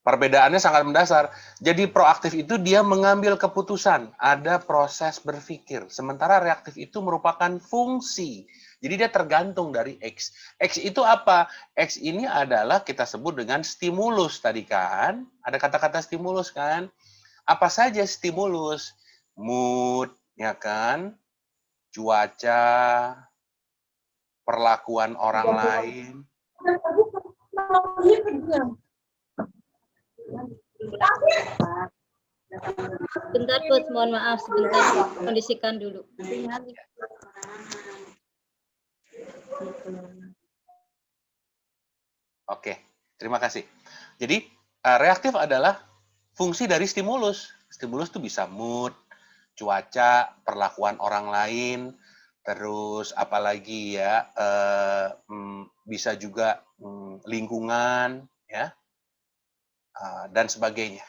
Perbedaannya sangat mendasar. Jadi proaktif itu dia mengambil keputusan, ada proses berpikir. Sementara reaktif itu merupakan fungsi. Jadi dia tergantung dari X. X itu apa? X ini adalah kita sebut dengan stimulus tadi kan. Ada kata-kata stimulus kan? Apa saja stimulus? Mood, ya kan? cuaca, perlakuan orang lain. Bentar Coach, mohon maaf sebentar, kondisikan dulu. Oke, terima kasih. Jadi reaktif adalah fungsi dari stimulus. Stimulus itu bisa mood, cuaca, perlakuan orang lain, terus apalagi ya, bisa juga lingkungan, ya, dan sebagainya.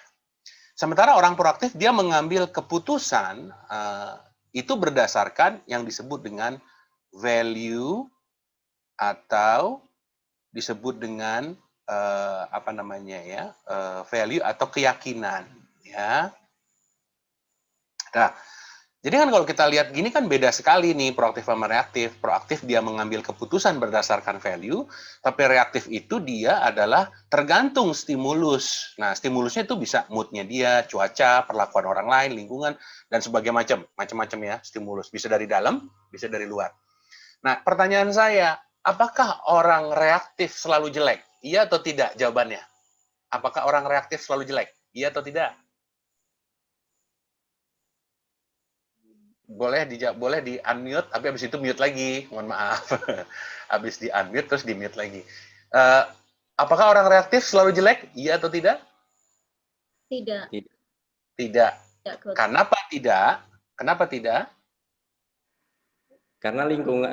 Sementara orang proaktif dia mengambil keputusan itu berdasarkan yang disebut dengan value atau disebut dengan apa namanya ya, value atau keyakinan, ya. Nah, jadi kan kalau kita lihat gini kan beda sekali nih proaktif sama reaktif. Proaktif dia mengambil keputusan berdasarkan value, tapi reaktif itu dia adalah tergantung stimulus. Nah, stimulusnya itu bisa moodnya dia, cuaca, perlakuan orang lain, lingkungan, dan sebagainya macam-macam ya stimulus. Bisa dari dalam, bisa dari luar. Nah, pertanyaan saya, apakah orang reaktif selalu jelek? Iya atau tidak jawabannya? Apakah orang reaktif selalu jelek? Iya atau tidak? Boleh di unmute, tapi habis itu mute lagi, mohon maaf. Habis di unmute terus di mute lagi. Apakah orang reaktif selalu jelek? Iya atau tidak? Tidak. Tidak. Ya, Coach. Kenapa tidak? Kenapa tidak? Karena lingkungan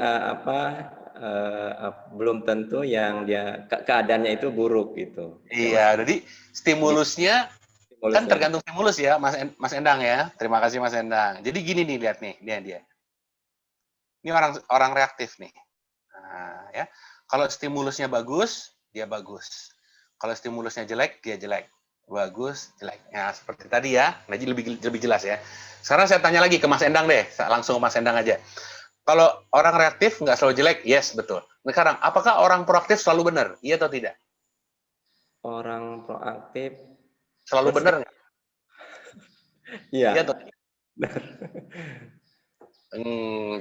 belum tentu yang dia keadaannya itu buruk gitu. Iya, jadi stimulusnya kan tergantung stimulus ya, Mas Endang ya. Terima kasih Mas Endang. Jadi gini nih, lihat nih, dia. Ini orang reaktif nih. Nah, ya. Kalau stimulusnya bagus, dia bagus. Kalau stimulusnya jelek, dia jelek. Bagus, jelek. Ya, seperti tadi ya. Nah, lebih jelas ya. Sekarang saya tanya lagi ke Mas Endang deh. Langsung ke Mas Endang aja. Kalau orang reaktif nggak selalu jelek, yes, betul. Nah, sekarang, apakah orang proaktif selalu benar? Iya atau tidak? Orang proaktif selalu benar nggak? Iya. Iya atau tidak?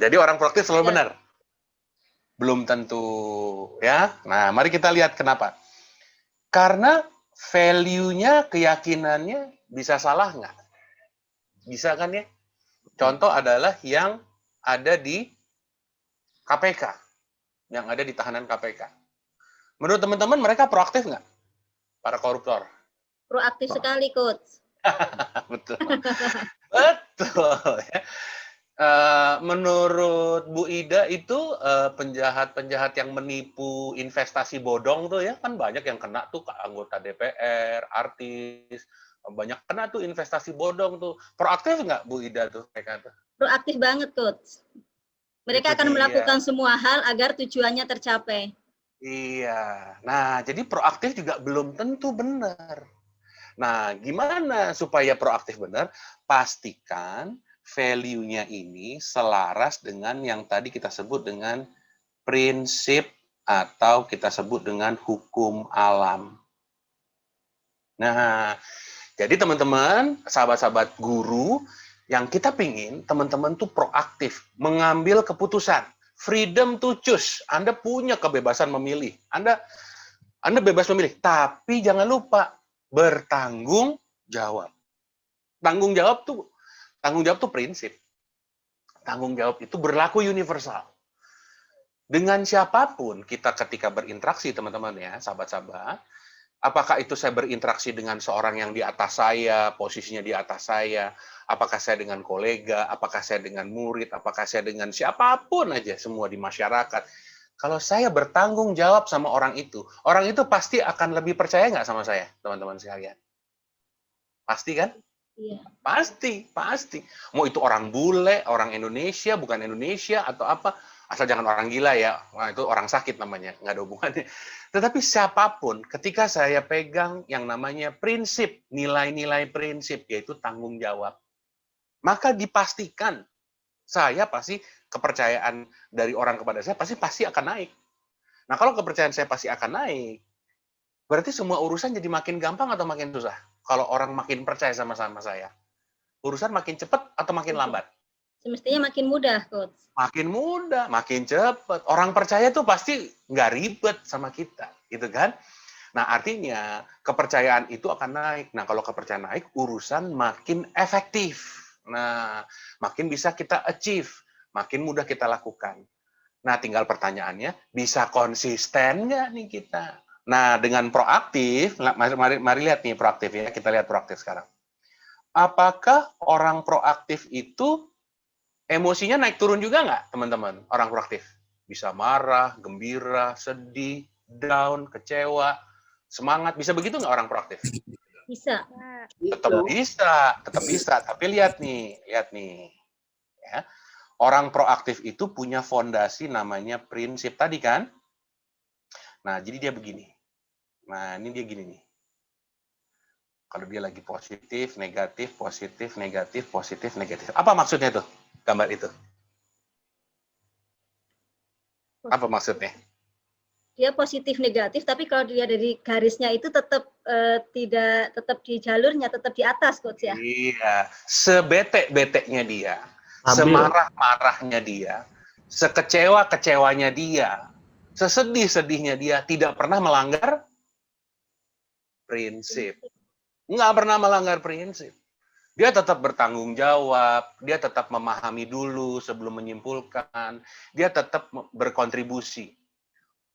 Jadi orang proaktif selalu benar? Belum tentu, ya. Nah, mari kita lihat kenapa. Karena value-nya, keyakinannya bisa salah nggak? Bisa kan ya? Contoh adalah yang ada di KPK, yang ada di tahanan KPK. Menurut teman-teman mereka proaktif nggak? Para koruptor? Proaktif sekali, Coach. Betul. Betul. Menurut Bu Ida itu penjahat-penjahat yang menipu investasi bodong tuh ya, kan banyak yang kena tuh, anggota DPR, artis, banyak kena tuh investasi bodong tuh. Proaktif nggak Bu Ida tuh mereka tuh? Proaktif banget, Coach. Mereka akan melakukan semua hal agar tujuannya tercapai. Iya. Nah, jadi proaktif juga belum tentu benar. Nah, gimana supaya proaktif benar? Pastikan value-nya ini selaras dengan yang tadi kita sebut dengan prinsip atau kita sebut dengan hukum alam. Nah, jadi teman-teman, sahabat-sahabat guru, yang kita pingin teman-teman tuh proaktif, mengambil keputusan. Freedom to choose. Anda punya kebebasan memilih. Anda bebas memilih, tapi jangan lupa bertanggung jawab. Tanggung jawab tuh prinsip. Tanggung jawab itu berlaku universal. Dengan siapapun kita ketika berinteraksi, teman-teman ya, sahabat-sahabat, apakah itu saya berinteraksi dengan seorang yang di atas saya, posisinya di atas saya, apakah saya dengan kolega, apakah saya dengan murid, apakah saya dengan siapapun aja, semua di masyarakat. Kalau saya bertanggung jawab sama orang itu pasti akan lebih percaya nggak sama saya, teman-teman sekalian? Pasti kan? Iya. Pasti. Mau itu orang bule, orang Indonesia, bukan Indonesia, atau apa, asal jangan orang gila ya, wah, itu orang sakit namanya, nggak ada hubungannya. Tetapi siapapun, ketika saya pegang yang namanya prinsip, nilai-nilai prinsip, yaitu tanggung jawab, maka dipastikan saya pasti kepercayaan dari orang kepada saya pasti akan naik. Nah, kalau kepercayaan saya pasti akan naik, berarti semua urusan jadi makin gampang atau makin susah? Kalau orang makin percaya sama saya, urusan makin cepat atau makin lambat? Semestinya makin mudah, Coach. Makin mudah, makin cepat. Orang percaya tuh pasti nggak ribet sama kita, gitu kan? Nah, artinya kepercayaan itu akan naik. Nah, kalau kepercayaan naik, urusan makin efektif. Nah, makin bisa kita achieve, makin mudah kita lakukan. Nah, tinggal pertanyaannya, bisa konsisten nggak nih kita? Nah, dengan proaktif, mari lihat nih proaktif ya, kita lihat proaktif sekarang. Apakah orang proaktif itu emosinya naik turun juga nggak, teman-teman? Orang proaktif bisa marah, gembira, sedih, down, kecewa, semangat, bisa begitu nggak orang proaktif? Bisa. Tetap bisa. Tapi lihat nih, ya. Orang proaktif itu punya fondasi namanya prinsip tadi kan? Nah, jadi dia begini. Nah, ini dia gini nih. Kalau dia lagi positif, negatif, positif, negatif, positif, negatif. Apa maksudnya tuh? Gambar itu. Apa maksudnya? Dia positif negatif, tapi kalau dia dari garisnya itu tetap tetap di jalurnya, tetap di atas, Coach ya. Iya, sebete-beteknya dia, semarah-marahnya dia, sekecewa-kecewanya dia, sesedih-sedihnya dia, tidak pernah melanggar prinsip. Nggak pernah melanggar prinsip. Dia tetap bertanggung jawab, dia tetap memahami dulu sebelum menyimpulkan, dia tetap berkontribusi.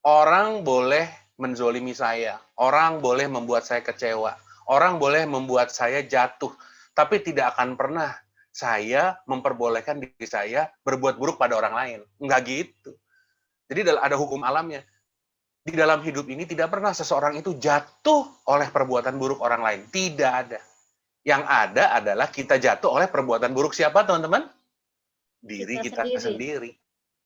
Orang boleh menzolimi saya, orang boleh membuat saya kecewa, orang boleh membuat saya jatuh, tapi tidak akan pernah saya memperbolehkan diri saya berbuat buruk pada orang lain. Enggak gitu. Jadi ada hukum alamnya. Di dalam hidup ini tidak pernah seseorang itu jatuh oleh perbuatan buruk orang lain. Tidak ada. Yang ada adalah kita jatuh oleh perbuatan buruk siapa, teman-teman? Diri kita sendiri.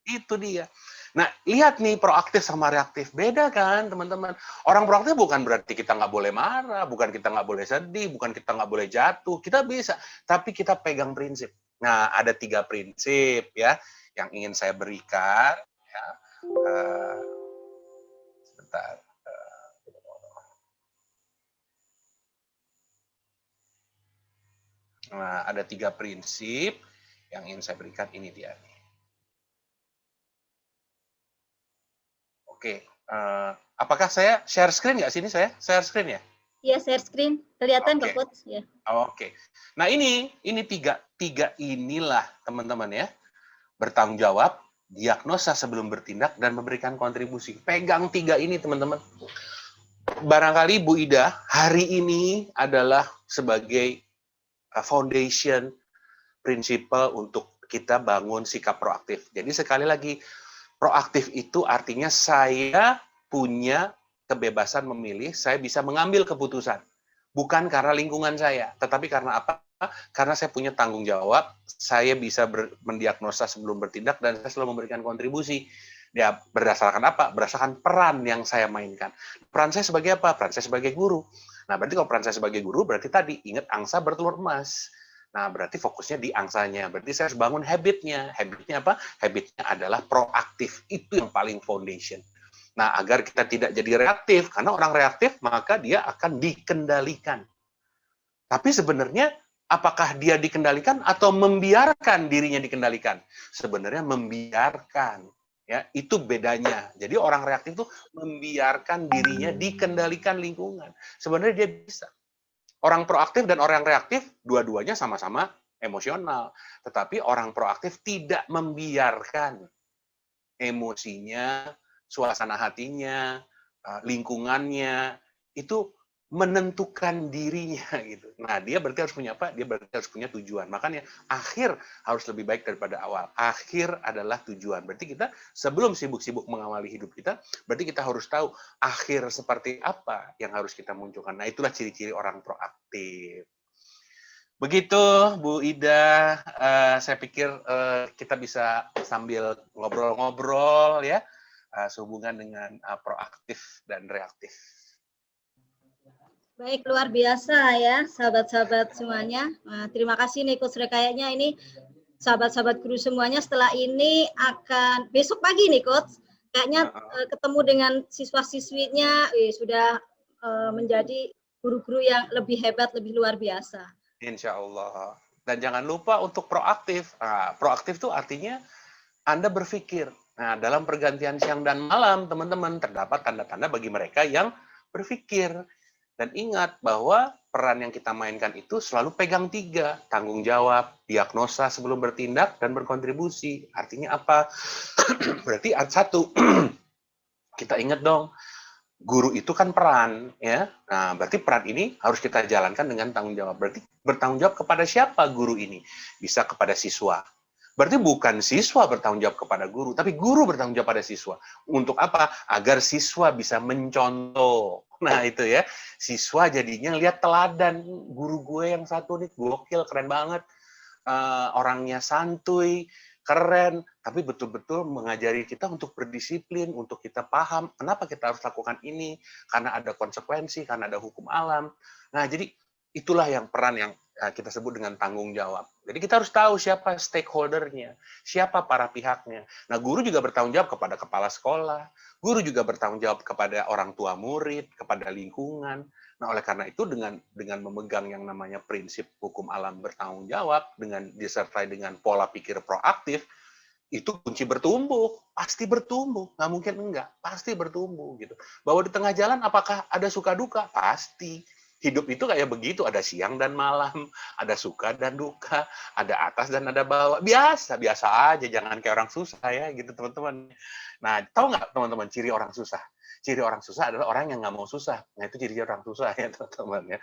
Itu dia. Nah, lihat nih proaktif sama reaktif. Beda kan, teman-teman? Orang proaktif bukan berarti kita nggak boleh marah, bukan kita nggak boleh sedih, bukan kita nggak boleh jatuh. Kita bisa, tapi kita pegang prinsip. Nah, ada 3 prinsip ya yang ingin saya berikan. Ya. Sebentar. Nah, ada 3 prinsip yang ingin saya berikan. Ini dia nih. Oke, apakah saya share screen nggak sini saya? Share screen ya? Iya, share screen. Kelihatan kok, Coach. Ya. Oke. Nah, ini tiga inilah, teman-teman ya. Bertanggung jawab, diagnosa sebelum bertindak, dan memberikan kontribusi. Pegang 3 ini, teman-teman. Barangkali Bu Ida, hari ini adalah sebagai foundation, prinsipal untuk kita bangun sikap proaktif. Jadi sekali lagi, proaktif itu artinya saya punya kebebasan memilih, saya bisa mengambil keputusan. Bukan karena lingkungan saya, tetapi karena apa? Karena saya punya tanggung jawab, saya bisa mendiagnosa sebelum bertindak, dan saya selalu memberikan kontribusi. Ya, berdasarkan apa? Berdasarkan peran yang saya mainkan. Peran saya sebagai apa? Peran saya sebagai guru. Nah, berarti kalau peran saya sebagai guru, berarti tadi, ingat angsa bertelur emas. Nah, berarti fokusnya di angsanya. Berarti saya harus bangun habitnya. Habitnya apa? Habitnya adalah proaktif. Itu yang paling foundation. Nah, agar kita tidak jadi reaktif. Karena orang reaktif, maka dia akan dikendalikan. Tapi sebenarnya, apakah dia dikendalikan atau membiarkan dirinya dikendalikan? Sebenarnya membiarkan. Ya, itu bedanya. Jadi orang reaktif itu membiarkan dirinya dikendalikan lingkungan. Sebenarnya dia bisa. Orang proaktif dan orang reaktif, dua-duanya sama-sama emosional. Tetapi orang proaktif tidak membiarkan emosinya, suasana hatinya, lingkungannya, itu menentukan dirinya gitu. Nah, dia berarti harus punya apa? Dia berarti harus punya tujuan. Makanya akhir harus lebih baik daripada awal. Akhir adalah tujuan. Berarti kita sebelum sibuk-sibuk mengawali hidup kita, berarti kita harus tahu akhir seperti apa yang harus kita munculkan. Nah, itulah ciri-ciri orang proaktif. Begitu, Bu Ida. Saya pikir kita bisa sambil ngobrol-ngobrol ya, sehubungan dengan proaktif dan reaktif. Baik, luar biasa ya sahabat-sahabat semuanya. Nah, terima kasih nih Coach. Kayaknya ini sahabat-sahabat guru semuanya setelah ini akan besok pagi nih Coach. Kayaknya ketemu dengan siswa-siswinya sudah menjadi guru-guru yang lebih hebat, lebih luar biasa. Insya Allah. Dan jangan lupa untuk proaktif. Nah, proaktif itu artinya Anda berpikir. Nah, dalam pergantian siang dan malam, teman-teman, terdapat tanda-tanda bagi mereka yang berpikir. Dan ingat bahwa peran yang kita mainkan itu selalu pegang 3. Tanggung jawab, diagnosa sebelum bertindak, dan berkontribusi. Artinya apa? Berarti 1, kita ingat dong, guru itu kan peran, ya. Nah, berarti peran ini harus kita jalankan dengan tanggung jawab. Berarti bertanggung jawab kepada siapa guru ini? Bisa kepada siswa. Berarti bukan siswa bertanggung jawab kepada guru, tapi guru bertanggung jawab pada siswa. Untuk apa? Agar siswa bisa mencontoh. Nah, itu ya. Siswa jadinya lihat teladan. Guru gue yang satu nih, gokil, keren banget. Orangnya santuy, keren, tapi betul-betul mengajari kita untuk berdisiplin, untuk kita paham kenapa kita harus lakukan ini, karena ada konsekuensi, karena ada hukum alam. Nah, jadi itulah yang peran yang kita sebut dengan tanggung jawab. Jadi kita harus tahu siapa stakeholder-nya, siapa para pihaknya. Nah, guru juga bertanggung jawab kepada kepala sekolah, guru juga bertanggung jawab kepada orang tua murid, kepada lingkungan. Nah, oleh karena itu dengan memegang yang namanya prinsip hukum alam bertanggung jawab, dengan disertai dengan pola pikir proaktif, itu kunci bertumbuh, pasti bertumbuh, nggak mungkin enggak, pasti bertumbuh gitu. Bahwa di tengah jalan apakah ada suka duka? Pasti. Hidup itu kayak begitu, ada siang dan malam, ada suka dan duka, ada atas dan ada bawah. Biasa aja, jangan kayak orang susah ya gitu teman-teman. Nah, tahu nggak teman-teman ciri orang susah? Ciri orang susah adalah orang yang nggak mau susah. Nah, itu ciri orang susah ya teman-teman ya.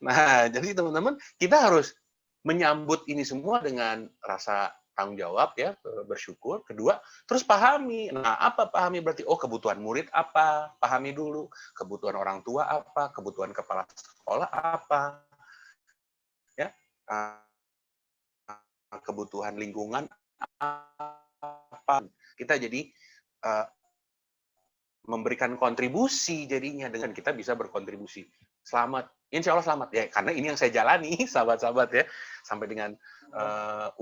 Nah, jadi teman-teman, kita harus menyambut ini semua dengan rasa tanggung jawab ya, bersyukur. Kedua, terus pahami. Nah, apa pahami? Berarti, oh kebutuhan murid apa? Pahami dulu. Kebutuhan orang tua apa? Kebutuhan kepala sekolah apa? Ya, kebutuhan lingkungan apa? Kita jadi memberikan kontribusi jadinya dengan kita bisa berkontribusi. Selamat, insya Allah selamat ya, karena ini yang saya jalani, sahabat-sahabat ya, sampai dengan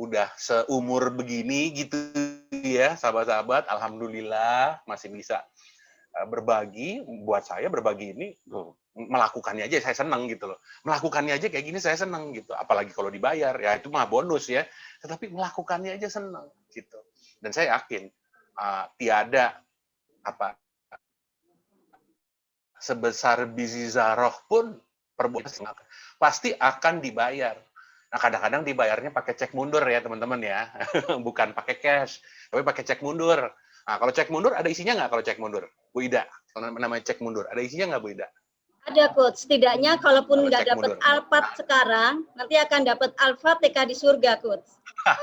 udah seumur begini gitu ya, sahabat-sahabat, alhamdulillah masih bisa berbagi. Buat saya berbagi ini melakukannya aja saya senang gitu loh, melakukannya aja kayak gini saya senang gitu, apalagi kalau dibayar ya itu mah bonus ya, tetapi melakukannya aja senang gitu. Dan saya yakin tiada apa sebesar biji zarah pun perbuatan pasti akan dibayar. Nah, kadang-kadang dibayarnya pakai cek mundur ya teman-teman ya, bukan pakai cash, tapi pakai cek mundur. Nah, kalau cek mundur ada isinya nggak kalau cek mundur, Bu Ida? Kalau namanya cek mundur, ada isinya nggak Bu Ida? Ada, Coach. Setidaknya kalaupun Kalau nggak cek dapat mundur. Alphard sekarang, nanti akan dapat Al-Fatihah di surga, Coach.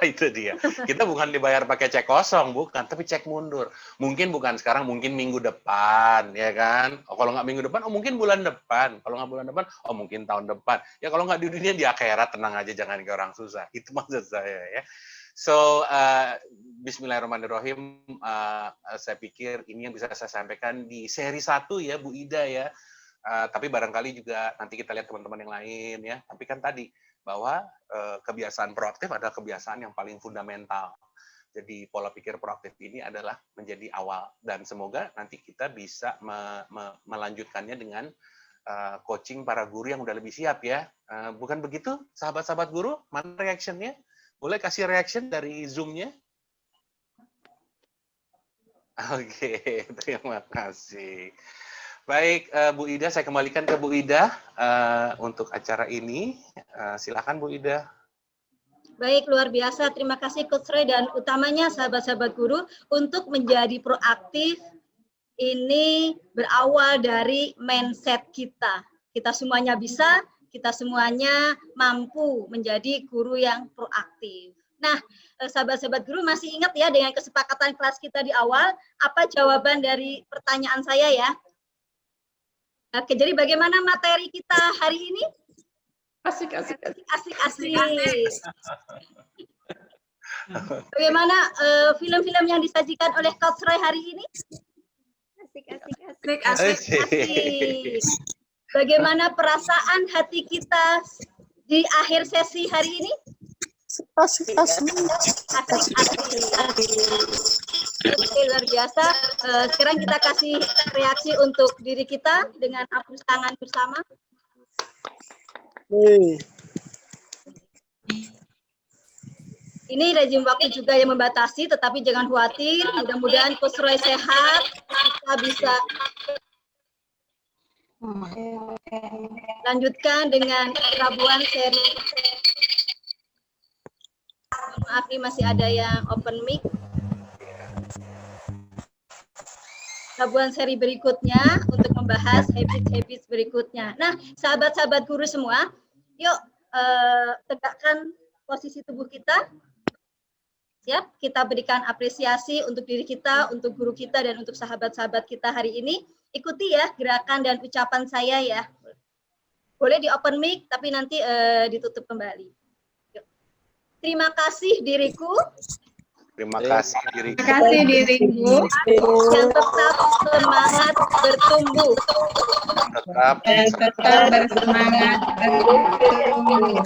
Itu dia. Kita bukan dibayar pakai cek kosong, bukan, tapi cek mundur. Mungkin bukan sekarang, mungkin minggu depan, ya kan? Oh, kalau nggak minggu depan, oh mungkin bulan depan. Kalau nggak bulan depan, oh mungkin tahun depan. Ya kalau nggak di dunia, di akhirat, tenang aja, jangan kayak orang susah. Itu maksud saya ya. So, bismillahirrahmanirrahim, saya pikir ini yang bisa saya sampaikan di seri 1 ya, Bu Ida ya. Tapi barangkali juga nanti kita lihat teman-teman yang lain ya. Tapi kan tadi, bahwa kebiasaan proaktif adalah kebiasaan yang paling fundamental. Jadi pola pikir proaktif ini adalah menjadi awal. Dan semoga nanti kita bisa melanjutkannya dengan coaching para guru yang udah lebih siap ya. Bukan begitu, sahabat-sahabat guru? Mana reaction-nya? Boleh kasih reaction dari Zoom-nya? Oke, terima kasih. Baik, Bu Ida, saya kembalikan ke Bu Ida untuk acara ini. Silakan Bu Ida. Baik, luar biasa. Terima kasih Coach Ray, dan utamanya sahabat-sahabat guru untuk menjadi proaktif ini berawal dari mindset kita. Kita semuanya bisa, kita semuanya mampu menjadi guru yang proaktif. Nah, sahabat-sahabat guru masih ingat ya dengan kesepakatan kelas kita di awal, apa jawaban dari pertanyaan saya ya? Oke, jadi bagaimana materi kita hari ini? Asik. Asik. Bagaimana film-film yang disajikan oleh Coach Ray hari ini? Asik. Bagaimana perasaan hati kita di akhir sesi hari ini? Asik. Oke, luar biasa. Sekarang kita kasih reaksi untuk diri kita dengan hapus tangan bersama. Ini rezim waktu juga yang membatasi, tetapi jangan khawatir. Mudah-mudahan Coach Roy sehat, kita bisa lanjutkan dengan Rabuan seri. Maaf nih masih ada yang open mic. Rabuan seri berikutnya untuk membahas habits-habits berikutnya. Nah, sahabat-sahabat guru semua, yuk tegakkan posisi tubuh kita. Siap, kita berikan apresiasi untuk diri kita, untuk guru kita, dan untuk sahabat-sahabat kita hari ini. Ikuti ya gerakan dan ucapan saya ya. Boleh di open mic, tapi nanti ditutup kembali. Yuk. Terima kasih diriku. Terima kasih diriku. Terima kasih diriku. Yang tetap semangat bertumbuh. Tetap bersemangat bertumbuh.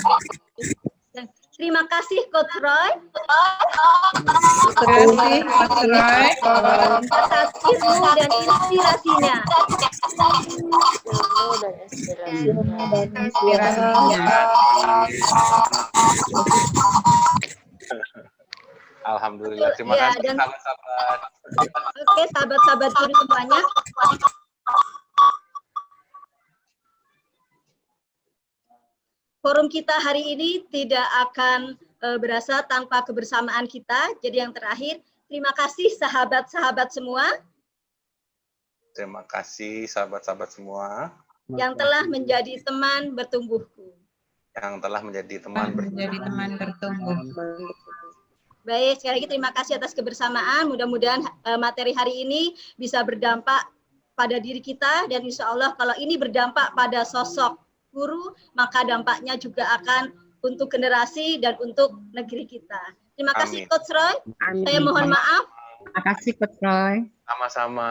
Terima kasih Coach Roy. Terima kasih Coach Roy Atas ilmu dan inspirasinya. Alhamdulillah. Terima Ya, kasih dan- sahabat-sahabat. Oke, sahabat-sahabat guru semuanya. Forum kita hari ini tidak akan berasa tanpa kebersamaan kita. Jadi yang terakhir, terima kasih sahabat-sahabat semua Terima kasih sahabat-sahabat semua yang telah menjadi teman bertumbuhku. yang telah menjadi teman menjadi teman bertumbuh. Baik, sekali lagi terima kasih atas kebersamaan. Mudah-mudahan materi hari ini bisa berdampak pada diri kita, dan insya Allah kalau ini berdampak pada sosok guru, maka dampaknya juga akan untuk generasi dan untuk negeri kita. Terima kasih Amin. Coach Roy. Amin. Saya mohon maaf. Terima kasih Coach Roy. Sama-sama.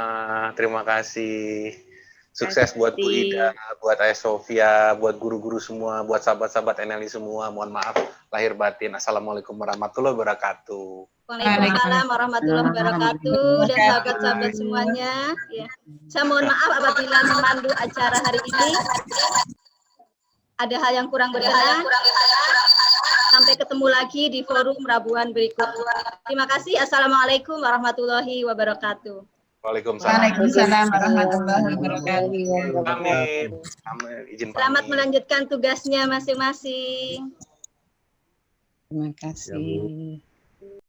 Terima kasih. Sukses buat Bu Ida, buat Ayah Sofia, buat guru-guru semua, buat sahabat-sahabat NLI semua. Mohon maaf lahir batin. Assalamualaikum warahmatullahi wabarakatuh. Waalaikumsalam warahmatullahi wabarakatuh, dan sahabat-sahabat semuanya. Ya. Saya mohon maaf apabila memandu acara hari ini ada hal yang kurang berkenan. Sampai ketemu lagi di forum Rabuan berikutnya. Terima kasih. Assalamualaikum warahmatullahi wabarakatuh. Waalaikumsalam. Waalaikumsalam warahmatullahi wabarakatuh. Amin. Amin. Izin Selamat pamit. melanjutkan tugasnya masing-masing. Terima kasih.